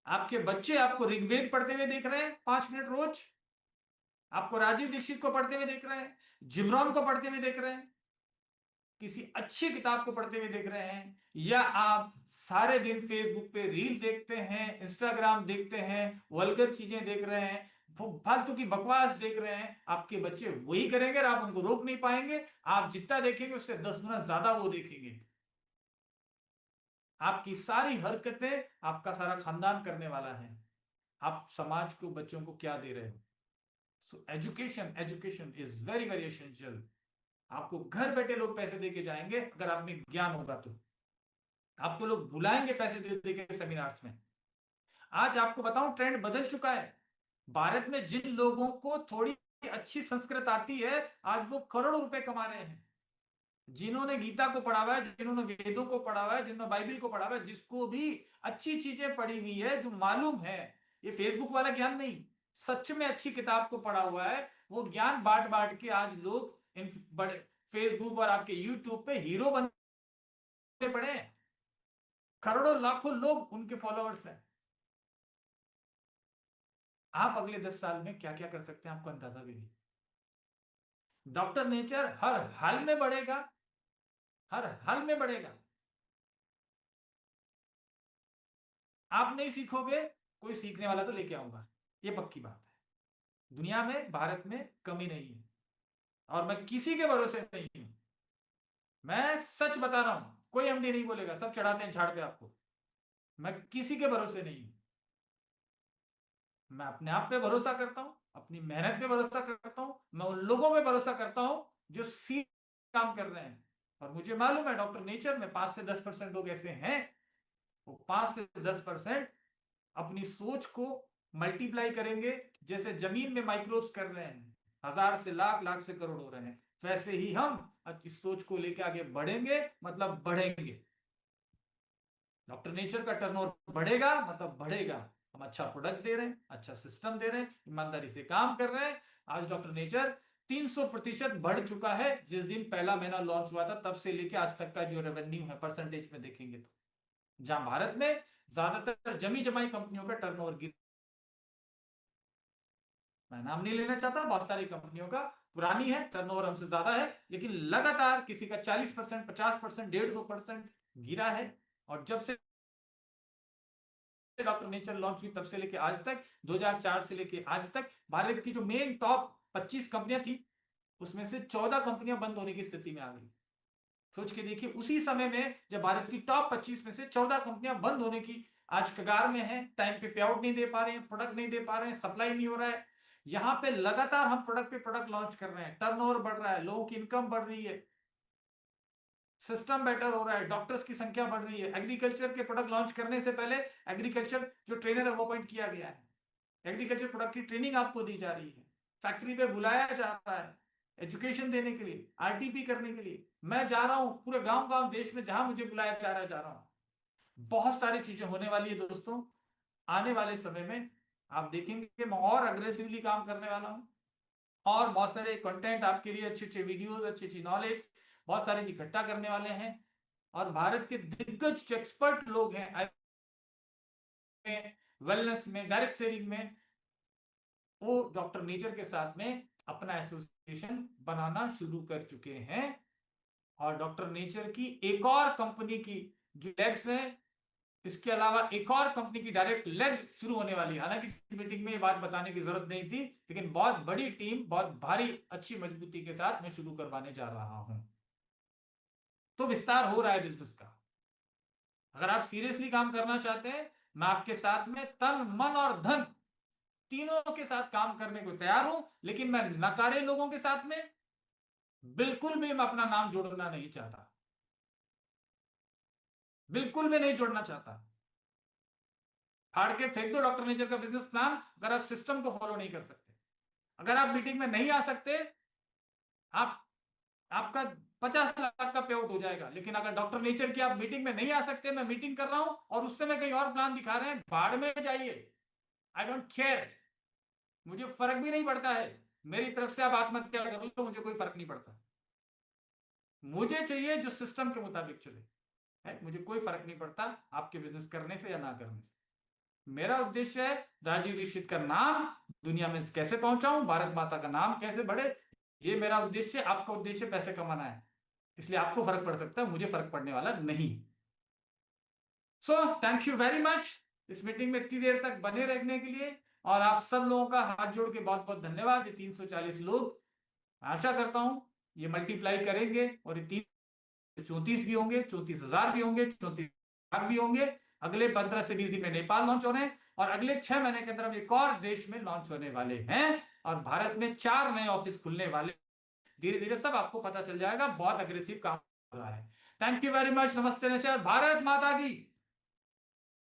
आपके बच्चे आपको ऋग्वेद पढ़ते हुए देख रहे हैं 5 मिनट रोज, आपको राजीव दीक्षित को पढ़ते हुए देख रहे हैं, जिमरॉन को पढ़ते हुए देख रहे हैं, किसी अच्छी किताब को पढ़ते हुए देख रहे हैं, या आप सारे दिन फेसबुक पे रील देखते हैं, इंस्टाग्राम देखते हैं, वल्गर चीजें देख रहे हैं, वो फालतू की बकवास देख रहे हैं, आपके बच्चे वही करेंगे और आप उनको रोक नहीं पाएंगे। आप जितना देखेंगे उससे 10 गुना ज्यादा वो देखेंगे। आपकी सारी हरकतें आपका सारा खानदान करने वाला है। आप समाज को, बच्चों को क्या दे रहे हो? So education, education is very very essential. आपको घर बैठे लोग पैसे देके जाएंगे अगर आप में ज्ञान होगा तो। आपको लोग बुलाएंगे पैसे दे देके सेमिनार्स में। आज आपको बताऊं, ट्रेंड बदल चुका है। भारत में जिन लोगों को थोड़ी अच्छी संस्कृत आती है, आज वो करोड़ों रुपए कमा रहे हैं। जिन्होंने गीता को पढ़ा हुआ है, जिन्होंने वेदों को पढ़ा हुआ है, जिन्होंने बाइबल को पढ़ा हुआ है, जिसको भी अच्छी चीजें पढ़ी हुई है, जो मालूम है, ये फेसबुक वाला ज्ञान नहीं, सच में अच्छी किताब को पढ़ा हुआ है, वो ज्ञान बांट बांट के आज लोग इन बड़े फेसबुक और आपके यूट्यूब पे हीरो बनते पड़े हैं। करोड़ों लाखों लोग उनके फॉलोअर्स हैं। आप अगले 10 साल में क्या क्या कर सकते हैं आपको अंदाजा भी नहीं। डॉक्टर नेचर हर हाल में बढ़ेगा, हर हाल में बढ़ेगा। आप नहीं सीखोगे, कोई सीखने वाला तो लेके आऊंगा, ये पक्की बात है। दुनिया में, भारत में कमी नहीं है, और मैं किसी के भरोसे नहीं हूं। मैं सच बता रहा हूं, कोई एमडी नहीं बोलेगा, सब चढ़ाते हैं झाड़ पे आपको। मैं किसी के भरोसे नहीं हूं। मैं अपने आप पे भरोसा करता हूं, अपनी मेहनत पे भरोसा करता हूं, मैं उन लोगों पे भरोसा करता हूं जो सी काम कर रहे हैं। और मुझे मालूम है डॉक्टर नेचर में 5 से 10% लोग ऐसे हैं, वो 5 से 10% अपनी सोच को मल्टीप्लाई करेंगे। जैसे जमीन में माइक्रोब्स कर रहे हैं, 1000 से लाख, लाख से करोड़ हो रहे हैं, वैसे ही हम इस सोच को लेकर आगे बढ़ेंगे, मतलब बढ़ेंगे। डॉक्टर नेचर का टर्नओवर बढ़ेगा, मतलब बढ़ेगा। हम अच्छा प्रोडक्ट दे रहे हैं, अच्छा सिस्टम दे रहे हैं, ईमानदारी से काम कर रहे हैं। आज डॉक्टर नेचर 300% बढ़ चुका है। जिस दिन पहला महीना लॉन्च हुआ था तब से लेके आज तक का जो रेवेन्यू है परसेंटेज में देखेंगे तो, जहां भारत में ज्यादातर जमी जमाई कंपनियों का टर्नओवर गिर, मैं नाम नहीं लेना चाहता, बहुत सारी कंपनियों का पुरानी है, टर्नओवर हमसे ज्यादा है, लेकिन लगातार किसी का 40%, 50%, 150% गिरा है। और जब से डॉक्टर नेचर लॉन्च हुई तब से लेके आज तक, 2004 से लेके आज तक, भारत की जो मेन टॉप 25 कंपनियां थी, उसमें से 14 कंपनियां बंद होने की स्थिति में आ गई। सोच के देखिए, उसी समय में जब भारत की टॉप 25 में से 14 कंपनियां बंद होने की आज कगार में है, टाइम पे पे आउट नहीं दे पा रहे हैं, प्रोडक्ट नहीं दे पा रहे हैं, सप्लाई नहीं हो रहा है। यहां पे लगातार हम प्रोडक्ट पे प्रोडक्ट लॉन्च कर रहे हैं, टर्नओवर बढ़ रहा है, लोगों की इनकम बढ़ रही है, सिस्टम बेटर हो रहा है, डॉक्टर्स की संख्या बढ़ रही है। एग्रीकल्चर के प्रोडक्ट लॉन्च करने से पहले एग्रीकल्चर जो ट्रेनर है वो अपॉइंट किया गया है, एग्रीकल्चर प्रोडक्ट की ट्रेनिंग आपको दी जा रही है, फैक्ट्री पे बुलाया जा रहा है एजुकेशन देने के लिए, आरटीपी करने के लिए। मैं जा रहा हूं पूरे गांव गांव देश में, जहां मुझे बुलाया जा रहा है जा रहा हूं। बहुत सारी चीजें होने वाली है दोस्तों। आने वाले समय में आप देखेंगे कि मैं और अग्रेसिवली काम करने वाला हूं, और बहुत सारे कंटेंट आपके लिए, अच्छे अच्छे वीडियोस, अच्छी अच्छी नॉलेज, बहुत सारी चीज इकट्ठा करने वाले हैं। और भारत के दिग्गज जो एक्सपर्ट लोग हैं वेलनेस में, डायरेक्ट सेलिंग में, वो डॉक्टर नेचर के साथ में अपना एसोसिएशन बनाना शुरू कर चुके हैं। और डॉक्टर नेचर की एक और कंपनी की जो लेग्स है, इसके अलावा एक और कंपनी की डायरेक्ट लेग शुरू होने वाली है। हालांकि इस मीटिंग में ये बात बताने की जरूरत नहीं थी, लेकिन बहुत बड़ी टीम, बहुत भारी अच्छी मजबूती के साथ मैं शुरू करवाने जा रहा हूं। तो विस्तार हो रहा है बिजनेस का। अगर आप सीरियसली काम करना चाहते हैं, मैं आपके साथ में तन मन और धन तीनों के साथ काम करने को तैयार हूं। लेकिन मैं नकारे लोगों के साथ में बिल्कुल भी मैं अपना नाम जोड़ना नहीं चाहता, बिल्कुल भी नहीं जोड़ना चाहता। फाड़ के फेंक दो डॉक्टर नेचर का बिजनेस प्लान, अगर आप सिस्टम को फॉलो नहीं कर सकते। अगर आप मीटिंग में नहीं आ सकते, आप आपका 50 लाख का पे आउट हो जाएगा। लेकिन अगर डॉक्टर नेचर की आप मीटिंग में नहीं आ सकते, मैं मीटिंग कर रहा हूं और उस समय कहीं और प्लान दिखा रहे हैं, भाड़ में जाइए। आई डोंट केयर, मुझे फर्क भी नहीं पड़ता है। मेरी तरफ से आप आत्महत्या कर लो तो मुझे कोई फर्क नहीं पड़ता। मुझे चाहिए जो सिस्टम के मुताबिक चले, है, मुझे कोई फर्क नहीं पड़ता आपके बिजनेस करने से या ना करने से। मेरा उद्देश्य है राजीव दीक्षित का नाम दुनिया में कैसे पहुंचाऊं, भारत माता का नाम कैसे बढ़े, ये मेरा उद्देश्य है। आपका उद्देश्य पैसे कमाना है, इसलिए आपको फर्क पड़ सकता है, मुझे फर्क पड़ने वाला नहीं। So thank you very much इस मीटिंग में इतनी देर तक बने रहने के लिए। और आप सब लोगों का हाथ जोड़ के बहुत बहुत धन्यवाद। ये 340 लोग, आशा करता हूं ये मल्टीप्लाई करेंगे और ये 34 भी होंगे, 34,000 भी होंगे, 34 लाख भी होंगे। अगले 15 से 20 दिन में नेपाल लॉन्च हो रहे हैं और अगले 6 महीने के अंदर हम एक और देश में लॉन्च होने वाले हैं और भारत में 4 नए ऑफिस खुलने वाले। धीरे धीरे सब आपको पता चल जाएगा, बहुत अग्रेसिव काम हो रहा है। Thank you very much. नमस्ते नेचर। भारत माता की।